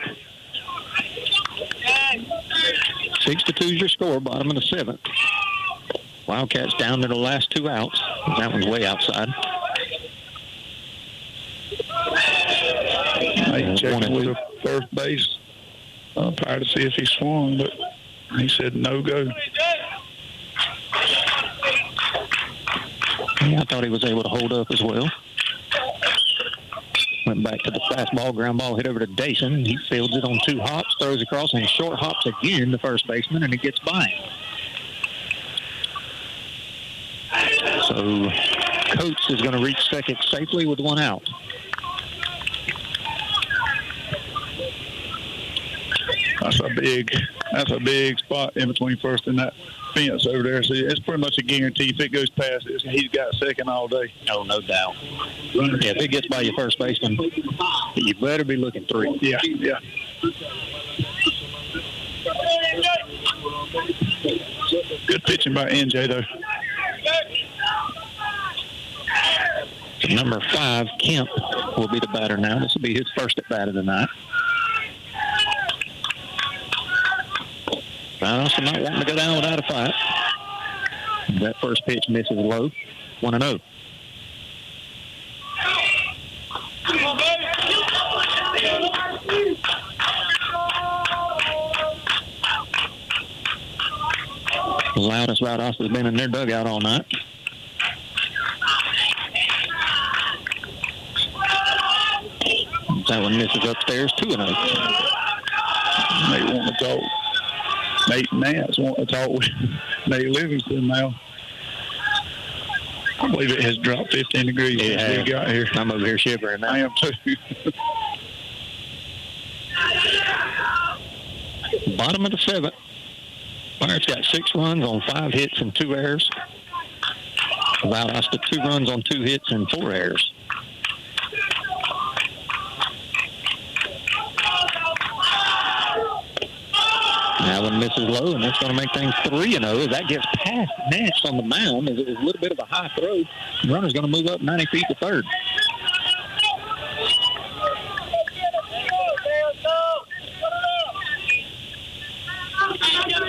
6-2 is your score, bottom of the 7th. Wildcats down to the last 2 outs. That one's way outside. Checking with the first base umpire to see if he swung, but he said no go. Yeah, I thought he was able to hold up as well. Went back to the fastball, ground ball hit over to Dason. He fields it on 2 hops, throws across, and short hops again the first baseman, and it gets by him. So Coates is going to reach second safely with 1 out. That's a big spot in between first and that fence over there. So it's pretty much a guarantee. If it goes past it, he's got second all day. Oh, no doubt. Yeah, if it gets by your first baseman, you better be looking 3. Yeah. Good pitching by NJ, though. So number 5, Kemp, will be the batter now. This will be his first at bat of the night. Valdosta not wanting to go down without a fight. That first pitch misses low. 1-0. The loudest Valdosta has been in their dugout all night. That one misses upstairs. 2-0. Nate want to talk. Nate Nance want to talk with Nate Livingston now. I believe it has dropped 15 degrees since we got here. I'm over here shivering now. I am too. Bottom of the 7th. Pirates got 6 runs on 5 hits and 2 errors. Valdosta 2 runs on 2 hits and 4 errors. That one misses low, and that's going to make things 3-0 as that gets past Nash on the mound. As it was a little bit of a high throw. The runner's going to move up 90 feet to third.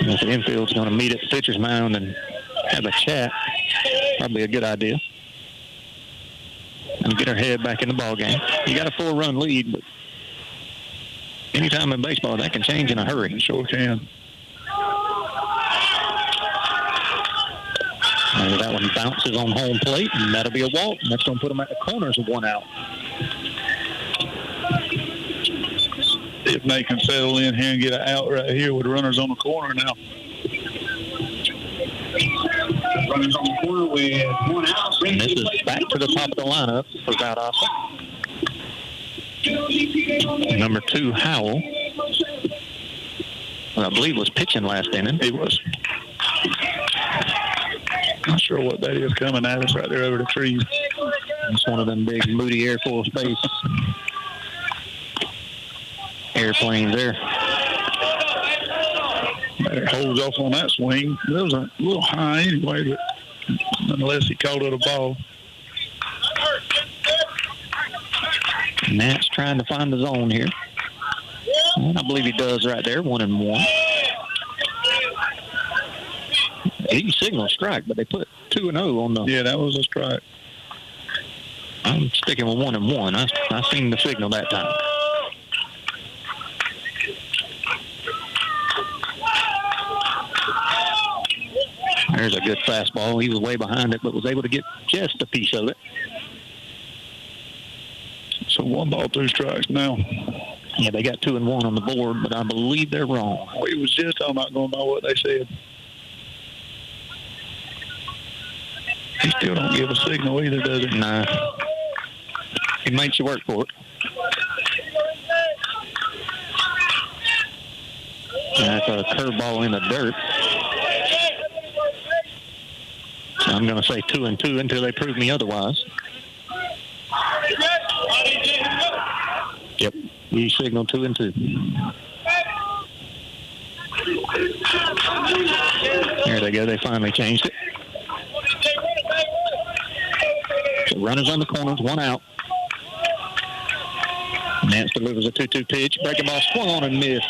If the infield's going to meet at the pitcher's mound and have a chat, probably a good idea. And get our head back in the ball game. You got a 4-run lead, but anytime in baseball, that can change in a hurry. It sure can. And that one bounces on home plate, and that'll be a walk, and that's going to put them at the corners with 1 out. If Nate can settle in here and get an out right here with runners on the corner now. Runners on the corner with 1 out. And this is back to the top of the lineup for Valdosta. Number 2, Howell, I believe was pitching last inning. He was. Not sure what that is coming at us right there over the trees. It's one of them big Moody Air Force Base airplanes there. It holds off on that swing. It was a little high anyway, but unless he called it a ball. Nat's trying to find the zone here. And I believe he does right there, 1-1. He signaled strike, but they put 2-0 on the... Yeah, that was a strike. I'm sticking with 1-1. I seen the signal that time. There's a good fastball. He was way behind it, but was able to get just a piece of it. So 1 ball, 2 strikes now. Yeah, they got 2-1 on the board, but I believe they're wrong. We was just talking about going by what they said. He still don't give a signal either, does he? No. He makes you work for it. That's a curveball in the dirt. So I'm going to say 2-2 until they prove me otherwise. Yep, he signaled 2-2. There they go. They finally changed it. So runners on the corners, 1 out. Nance delivers a 2-2 pitch. Breaking ball swung on and missed.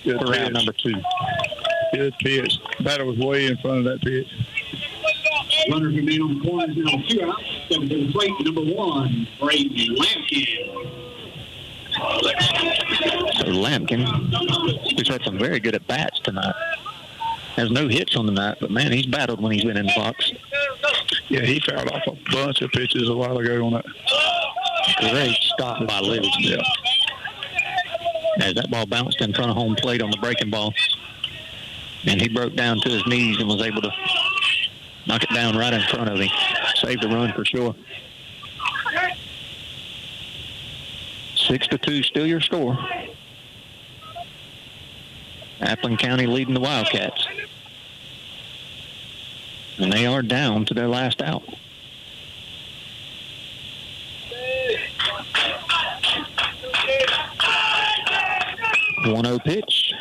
Good for round number 2. Good pitch. Batter was way in front of that pitch. Runners remain on the corners now, 2 out. Stepping to the plate, number 1, Brady Lampkin. So Lampkin, who's had some very good at-bats tonight, has no hits on the night, but, man, he's battled when he's been in the box. Yeah, he fouled off a bunch of pitches a while ago on that. Great stop by Livingston. Yeah. As that ball bounced in front of home plate on the breaking ball, and he broke down to his knees and was able to knock it down right in front of him. Saved the run for sure. 6-2, still your score. Appling County leading the Wildcats. And they are down to their last out. The 1-0 pitch.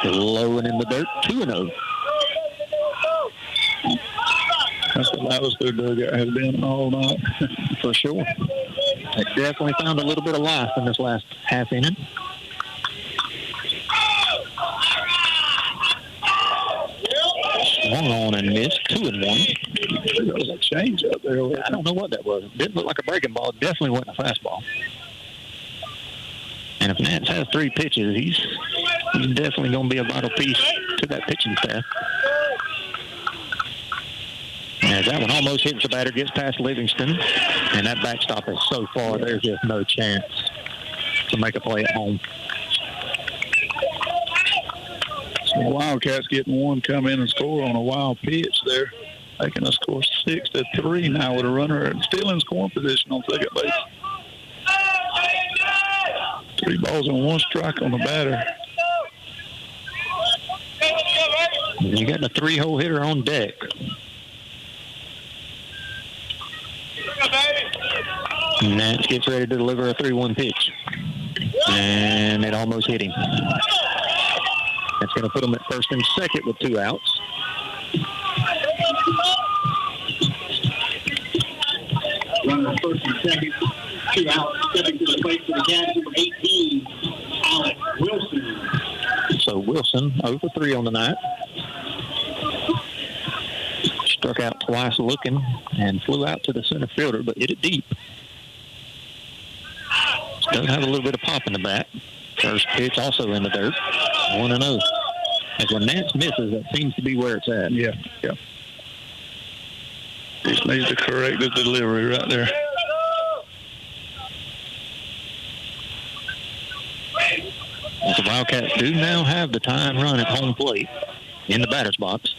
Low and in the dirt, 2-0. That's what Valdosta dugout has been all night. For sure. They definitely found a little bit of life in this last half inning. Swung on and missed, 2-1. There was a change up there. I don't know what that was. It didn't look like a breaking ball. It definitely wasn't a fastball. And if Nance has 3 pitches, he's definitely going to be a vital piece to that pitching staff. As that one almost hits the batter, gets past Livingston, and that backstop is so far, there's just no chance to make a play at home. So the Wildcats getting one come in and score on a wild pitch there, making us score 6-3 now with a runner still in scoring position on second base. 3 balls and 1 strike on the batter. You got a 3-hole hitter on deck. Nance gets ready to deliver a 3-1 pitch. And it almost hit him. That's going to put him at first and second with 2 outs. Runner first and second, 2 outs. Stepping to the plate for the Cats, number 18, Alex Wilson. So Wilson 0 for 3 on the night. Struck out twice looking and flew out to the center fielder, but hit it deep. Does have a little bit of pop in the bat. First pitch also in the dirt. 1-0. As when Nance misses, that seems to be where it's at. Yeah. Just needs to correct the delivery right there. As the Wildcats do now have the tie and run at home plate in the batter's box.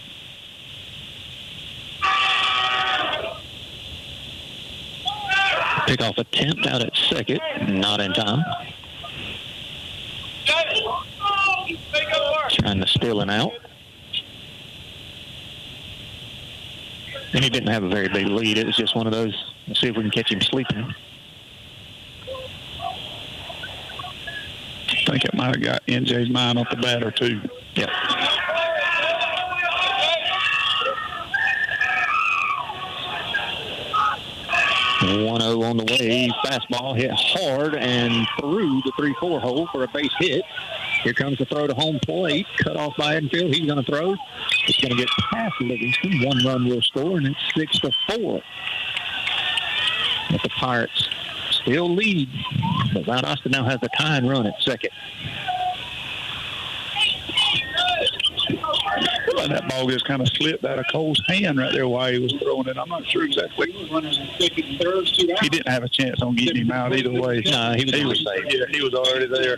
Pickoff attempt out at second, not in time. Trying to steal an out. And he didn't have a very big lead. It was just one of those, let's see if we can catch him sleeping. I think it might have got NJ's mind off the batter, too. Yep. .10 on the way. Fastball hit hard and through the 3-4 hole for a base hit. Here comes the throw to home plate. Cut off by Edenfield. He's going to throw. It's going to get past Livingston. 1 run will score, and it's 6-4. But the Pirates still lead. But Valdosta now has the tying run at second. And that ball just kind of slipped out of Cole's hand right there while he was throwing it. I'm not sure exactly. He didn't have a chance on getting him out either way. No, he was safe. Yeah, he was already there.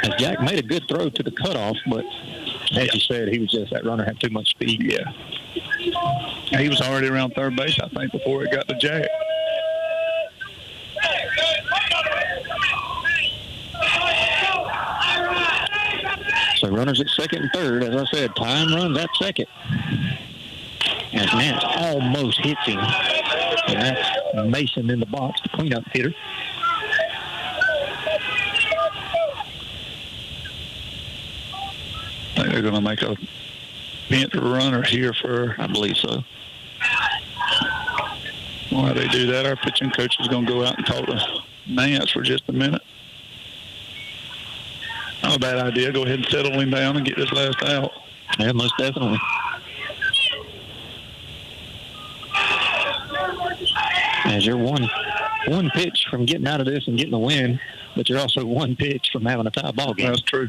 And Jack made a good throw to the cutoff, but as you said, he was just, that runner had too much speed. Yeah. He was already around third base, I think, before it got to Jack. So runners at second and third. As I said, time runs at second. As Nance almost hits him. And that's Mason in the box, the cleanup hitter. I think they're going to make a bent runner here for... I believe so. While they do that, our pitching coach is going to go out and talk to Nance for just a minute. Not a bad idea. Go ahead and settle him down and get this last out. Yeah, most definitely. As you're one pitch from getting out of this and getting the win, but you're also one pitch from having a tie ball game. That's true.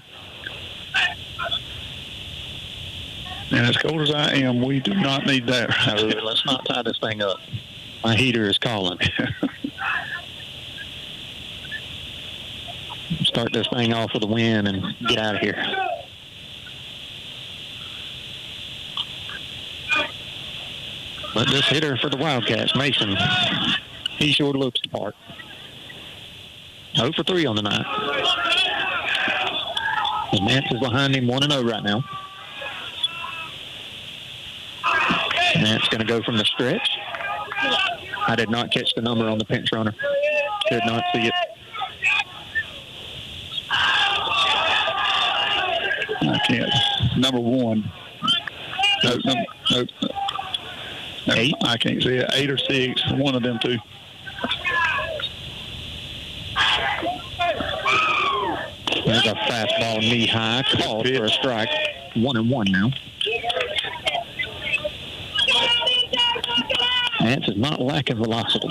And as cold as I am, we do not need that. Let's not tie this thing up. My heater is calling. Start this thing off with a win and get out of here. But this hitter for the Wildcats, Mason, he sure looks the part. 0 for 3 on the night. And Nance is behind him 1-0 right now. Nance going to go from the stretch. I did not catch the number on the pinch runner. Did not see it. I can't. Number 1. Nope. 8? I can't see it. 8 or 6. One of them two. There's a fastball knee high. Called for a strike. 1-1 now. Nance is not lacking velocity.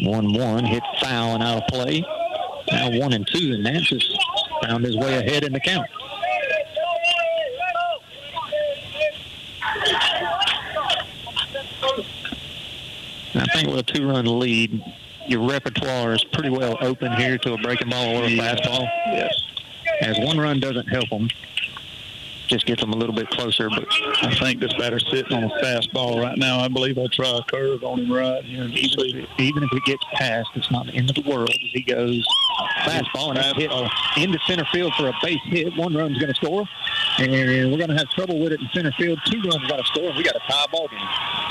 One hit foul and out of play. Now 1-2, and Nance has found his way ahead in the count. I think with a 2-run lead, your repertoire is pretty well open here to a breaking ball or a fastball. Yes. As 1 run doesn't help them, just gets them a little bit closer. But I think this batter's sitting on a fastball right now. I believe I'll try a curve on him right here. Even if it gets past, it's not the end of the world as he goes fastball and that's hit into center field for a base hit. 1 run's going to score, and we're going to have trouble with it in center field. 2 runs got to score, and we got a tie ball game.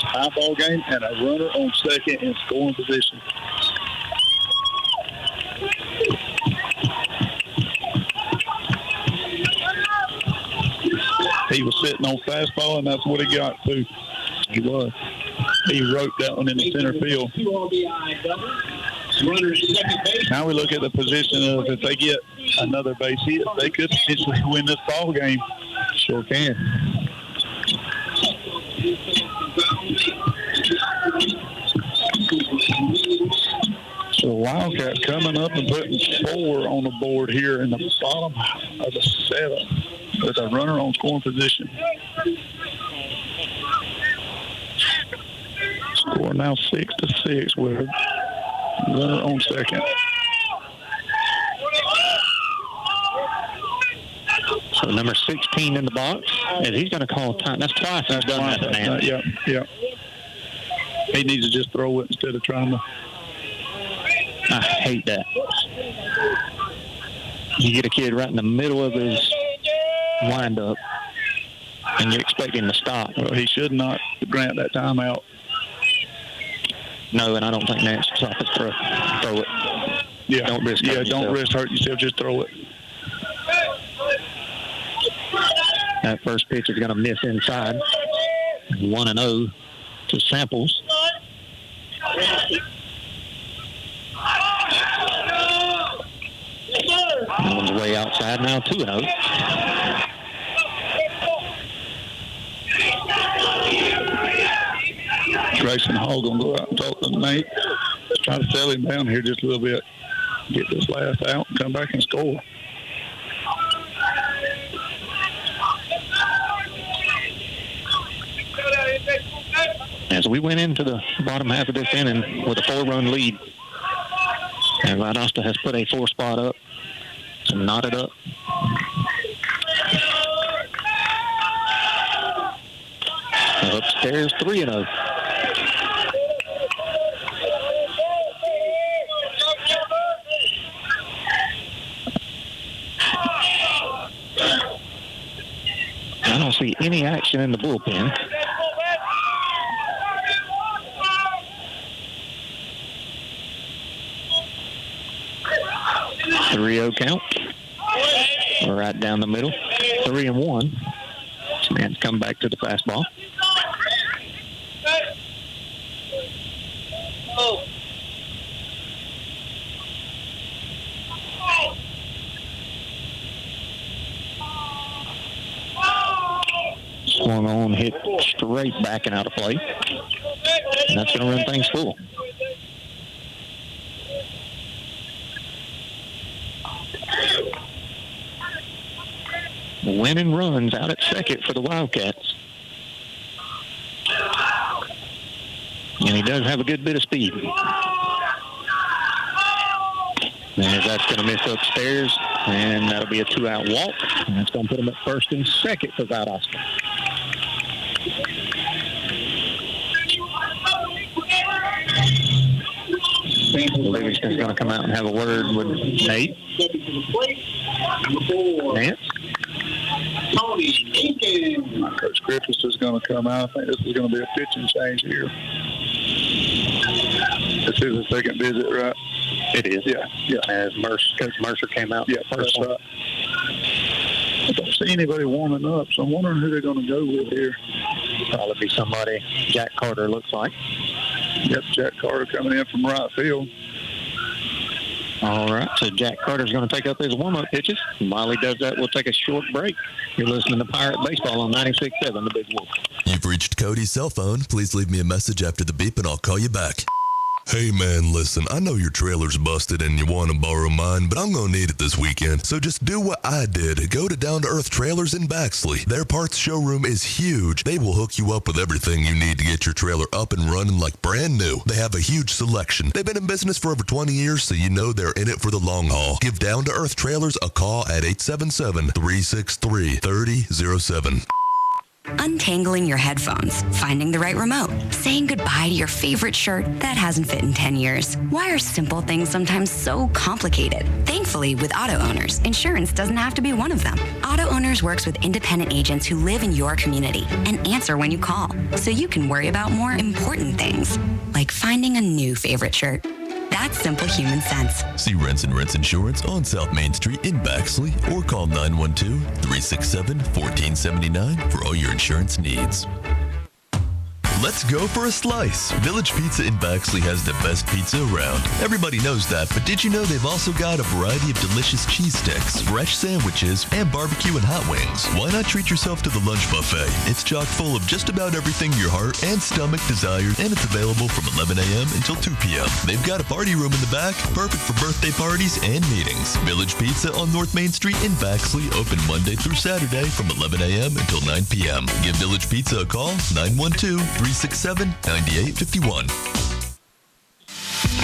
Tie ball game and a runner on second in scoring position. He was sitting on fastball, and that's what he got, too. He was. He roped that one in the center field. Now we look at the position of if they get another base hit, they could potentially win this ball game. Sure can. So Wildcats coming up and putting 4 on the board here in the bottom of the 7th with a runner on scoring position. Score now 6-6 with a runner on second. So number 16 in the box, If he's going to call time, that's twice he's done that, man. Yeah. He needs to just throw it instead of trying to. I hate that. You get a kid right in the middle of his wind-up, and you expect him to stop. Well, he should not grant that timeout. No, and I don't think Nance should stop his throw it. Yeah, don't risk hurting yourself. Don't risk hurting yourself. Just throw it. That first pitch is going to miss inside. 1-0 to Samples. That one's way outside now, 2-0. Grayson Hall going to go out and talk to Nate. Let's try to settle him down here just a little bit. Get this last out and come back and score. As we went into the bottom half of this inning with a 4-run lead, and Valdosta has put a 4 spot up to knot it up. Upstairs, 3-0. I don't see any action in the bullpen. Count. Right down the middle. 3-1. And come back to the fastball. Swung on, hit straight back and out of play. And that's going to run things full. Winning runs out at second for the Wildcats. And he does have a good bit of speed. And that's going to miss upstairs, and that'll be a 2-out walk. And that's going to put him at first and second for Valdosta. Livingston's going to come out and have a word with Nate. Nance. Coach Griffiths is going to come out. I think this is going to be a pitching change here. This is the second visit, right? It is. Yeah. As Coach Mercer came out. Yeah, first right. I don't see anybody warming up, so I'm wondering who they're going to go with here. Probably be somebody. Jack Carter looks like. Yep, Jack Carter coming in from right field. All right, so Jack Carter's going to take up his warm-up pitches. While he does that, we'll take a short break. You're listening to Pirate Baseball on 96.7, The Big Wolf. You've reached Cody's cell phone. Please leave me a message after the beep and I'll call you back. Hey man, listen, I know your trailer's busted and you want to borrow mine, but I'm going to need it this weekend. So just do what I did. Go to Down to Earth Trailers in Baxley. Their parts showroom is huge. They will hook you up with everything you need to get your trailer up and running like brand new. They have a huge selection. They've been in business for over 20 years, so you know they're in it for the long haul. Give Down to Earth Trailers a call at 877-363-3007. Untangling your headphones, finding the right remote, saying goodbye to your favorite shirt that hasn't fit in 10 years. Why are simple things sometimes so complicated? Thankfully, with Auto Owners, insurance doesn't have to be one of them. Auto Owners works with independent agents who live in your community and answer when you call, so you can worry about more important things, like finding a new favorite shirt. That's simple human sense. See Rents and Rents Insurance on South Main Street in Baxley or call 912-367-1479 for all your insurance needs. Let's go for a slice. Village Pizza in Baxley has the best pizza around. Everybody knows that, but did you know they've also got a variety of delicious cheese sticks, fresh sandwiches, and barbecue and hot wings? Why not treat yourself to the lunch buffet? It's chock full of just about everything your heart and stomach desires, and it's available from 11 a.m. until 2 p.m. They've got a party room in the back, perfect for birthday parties and meetings. Village Pizza on North Main Street in Baxley, open Monday through Saturday from 11 a.m. until 9 p.m. Give Village Pizza a call, 912-367-9851.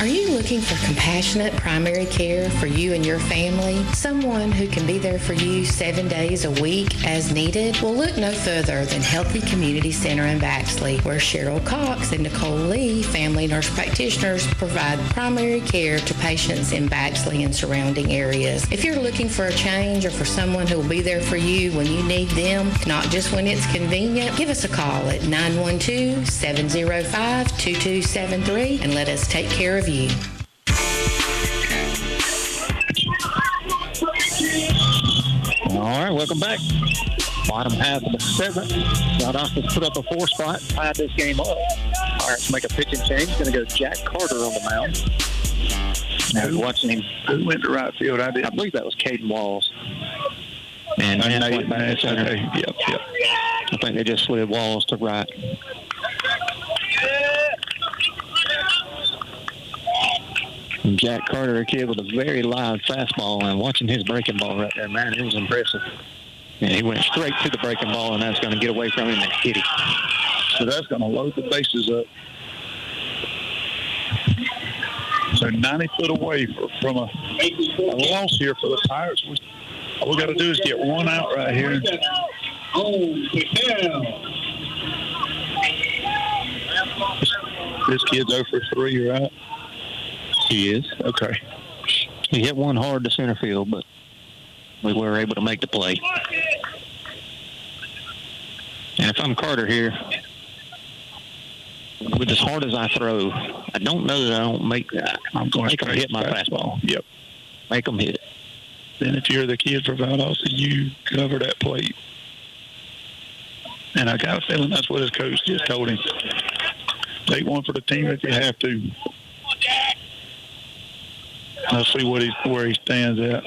Are Are you looking for compassionate primary care for you and your family? Someone who can be there for you 7 days a week as needed? Well, look no further than Healthy Community Center in Baxley, where Cheryl Cox and Nicole Lee, family nurse practitioners, provide primary care to patients in Baxley and surrounding areas. If you're looking for a change or for someone who will be there for you when you need them, not just when it's convenient, give us a call at 912-705-2273 and let us take care of you. All right, welcome back. Bottom half of the seventh. Valdosta put up a 4-spot, tied this game up. Pirates make a pitching change. Going to go Jack Carter on the mound. I was watching him. Who went to right field? I believe that was Caden Walls. And Nance went back to center. Yep. I think they just slid Walls to right. And Jack Carter, a kid with a very live fastball, and watching his breaking ball right there, man, it was impressive. And he went straight to the breaking ball, and that's going to get away from him and hit him. So that's going to load the bases up. So 90 foot away from a loss here for the Pirates. All we got to do is get one out right here. This kid's 0 for 3, right? He is. Okay. He hit one hard to center field, but we were able to make the play. And if I'm Carter here, with as hard as I throw, I don't know that I don't make that. I'm going to make them hit my fastball. Yep. Make them hit it. Then if you're the kid for Valdosta, you cover that plate. And I got a feeling that's what his coach just told him. Take one for the team if you have to. Let's see where he stands at.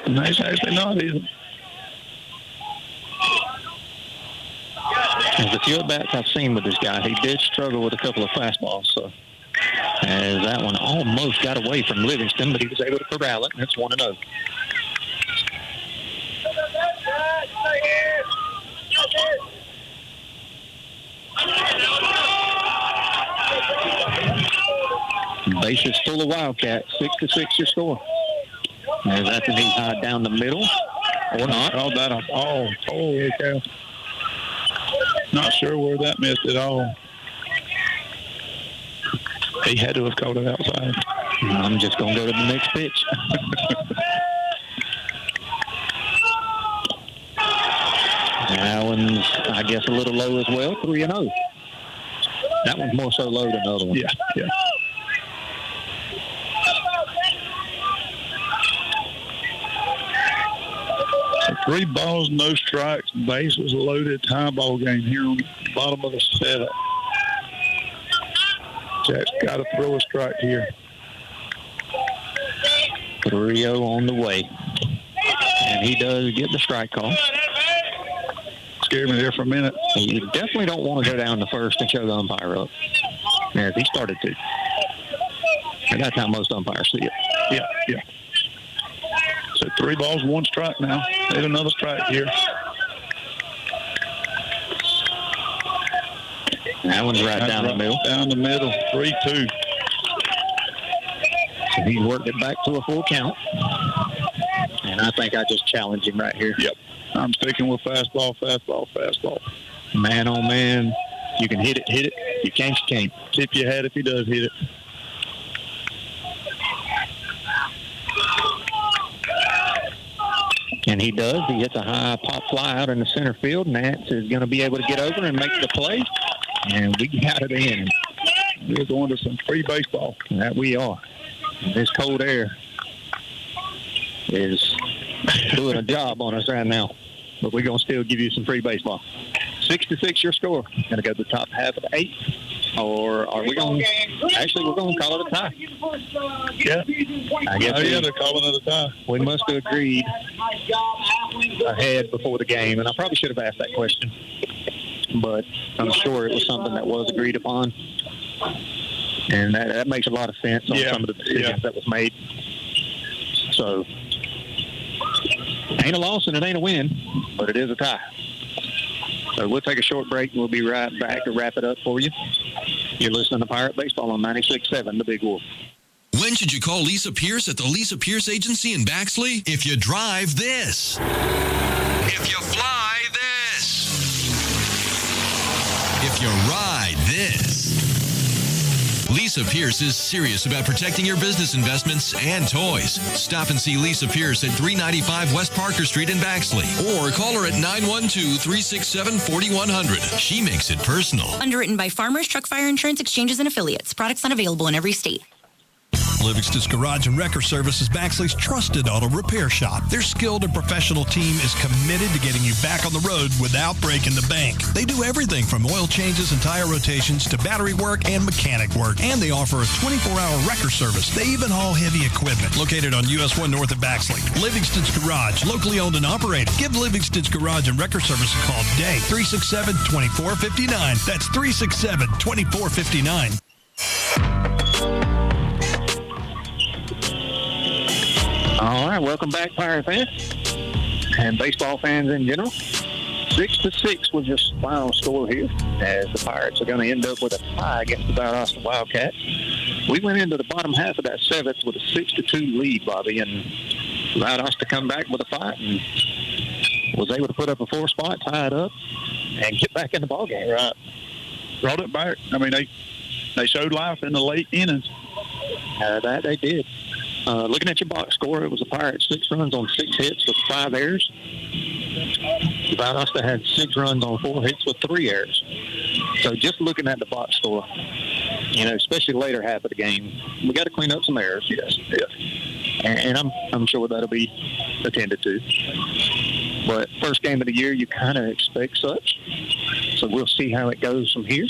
And he's actually not either. There's a few at-bats I've seen with this guy. He did struggle with a couple of fastballs, so as that one almost got away from Livingston, but he was able to corral it, and it's 1-0. Bases full of Wildcats, 6-6 your score. As that's a knee high down the middle, or not. Oh, that a ball. Holy cow. Not sure where that missed at all. He had to have caught it outside. I'm just going to go to the next pitch. That one's, I guess, a little low as well, 3-0. That one's more so low than the other one. Yeah. 3 balls, no strikes. Base was loaded. Tie ball game here on the bottom of the 7th. Jack's got to throw a strike here. 3-0 on the way. And he does get the strike call. Scared me there for a minute. You definitely don't want to go down the first and show the umpire up. As he started to. And that's how most umpires see it. Yeah. So 3 balls, 1 strike now. Need another strike here. That one's right down the middle. Down the middle, 3-2. So he worked it back to a full count. And I think I just challenged him right here. Yep. I'm sticking with fastball. Man on man. You can hit it. You can't. Tip your hat if he does hit it. And he does. He hits a high pop fly out in the center field. Nance is going to be able to get over and make the play. And we got it in. We're going to some free baseball. That we are. And this cold air is doing a job on us right now. But we're going to still give you some free baseball. 6-6 your score. Going to go to the top half of the 8th. Or are we going to... Actually, we're going to call it a tie. Yeah. I guess they're calling it a tie. We must have agreed ahead before the game. And I probably should have asked that question. But I'm sure it was something that was agreed upon. And that makes a lot of sense on some of the decisions that was made. So, ain't a loss and it ain't a win, but it is a tie. So we'll take a short break and we'll be right back to wrap it up for you. You're listening to Pirate Baseball on 96.7, The Big Wolf. When should you call Lisa Pierce at the Lisa Pierce Agency in Baxley? If you drive this. If you fly this. If you ride this. Lisa Pierce is serious about protecting your business investments and toys. Stop and see Lisa Pierce at 395 West Parker Street in Baxley, or call her at 912-367-4100. She makes it personal. Underwritten by Farmers Truck Fire Insurance Exchanges and Affiliates. Products not available in every state. Livingston's Garage and Wrecker Service is Baxley's trusted auto repair shop. Their skilled and professional team is committed to getting you back on the road without breaking the bank. They do everything from oil changes and tire rotations to battery work and mechanic work, and they offer a 24-hour wrecker service. They even haul heavy equipment. Located on US 1 north of Baxley, Livingston's Garage, locally owned and operated. Give Livingston's Garage and Wrecker Service a call today, 367-2459. That's 367-2459. All right, welcome back, Pirate fans and baseball fans in general. 6-6 was your final score here, as the Pirates are going to end up with a tie against the Valdosta Wildcats. We went into the bottom half of that seventh with a 6-2 lead, Bobby, and Valdosta come back with a fight and was able to put up a 4-spot, tie it up, and get back in the ballgame. Right. Brought it back. I mean, they showed life in the late innings. That they did. Looking at your box score, it was the Pirates 6 runs on 6 hits with 5 errors. Valdosta had 6 runs on 4 hits with 3 errors. So just looking at the box score, you know, especially later half of the game, we got to clean up some errors. Yes. And I'm sure that'll be attended to. But first game of the year, you kind of expect such. So we'll see how it goes from here.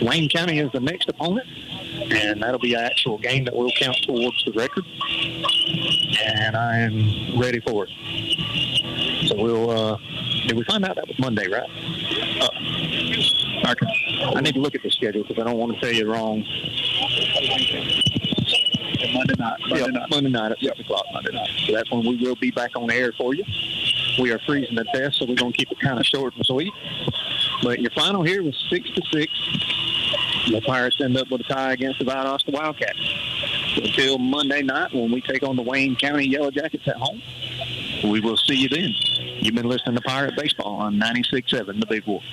Wayne County is the next opponent, and that'll be an actual game that will count towards the record. And I am ready for it. So we'll, did we find out that was Monday, right? I need to look at the schedule because I don't want to tell you wrong. Monday night at 6 o'clock Monday night. So that's when we will be back on air for you. We are freezing to death, so we're going to keep it kind of short and sweet. But your final here was 6-6. The Pirates end up with a tie against the Valdosta Wildcats. Until Monday night when we take on the Wayne County Yellow Jackets at home, we will see you then. You've been listening to Pirate Baseball on 96.7 The Big Wolf.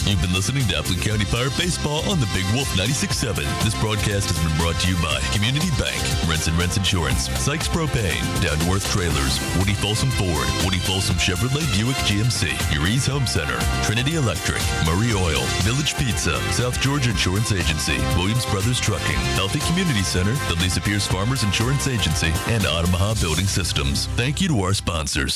You've been listening to Appling County Pirate Baseball on the Big Wolf 96.7. This broadcast has been brought to you by Community Bank, Rents and Rents Insurance, Sykes Propane, Down to Earth Trailers, Woody Folsom Ford, Woody Folsom Chevrolet Buick GMC, Urie's Home Center, Trinity Electric, Murray Oil, Village Pizza, South Georgia Insurance Agency, Williams Brothers Trucking, Healthy Community Center, the Lisa Pierce Farmers Insurance Agency, and Omaha Building Systems. Thank you to our sponsors.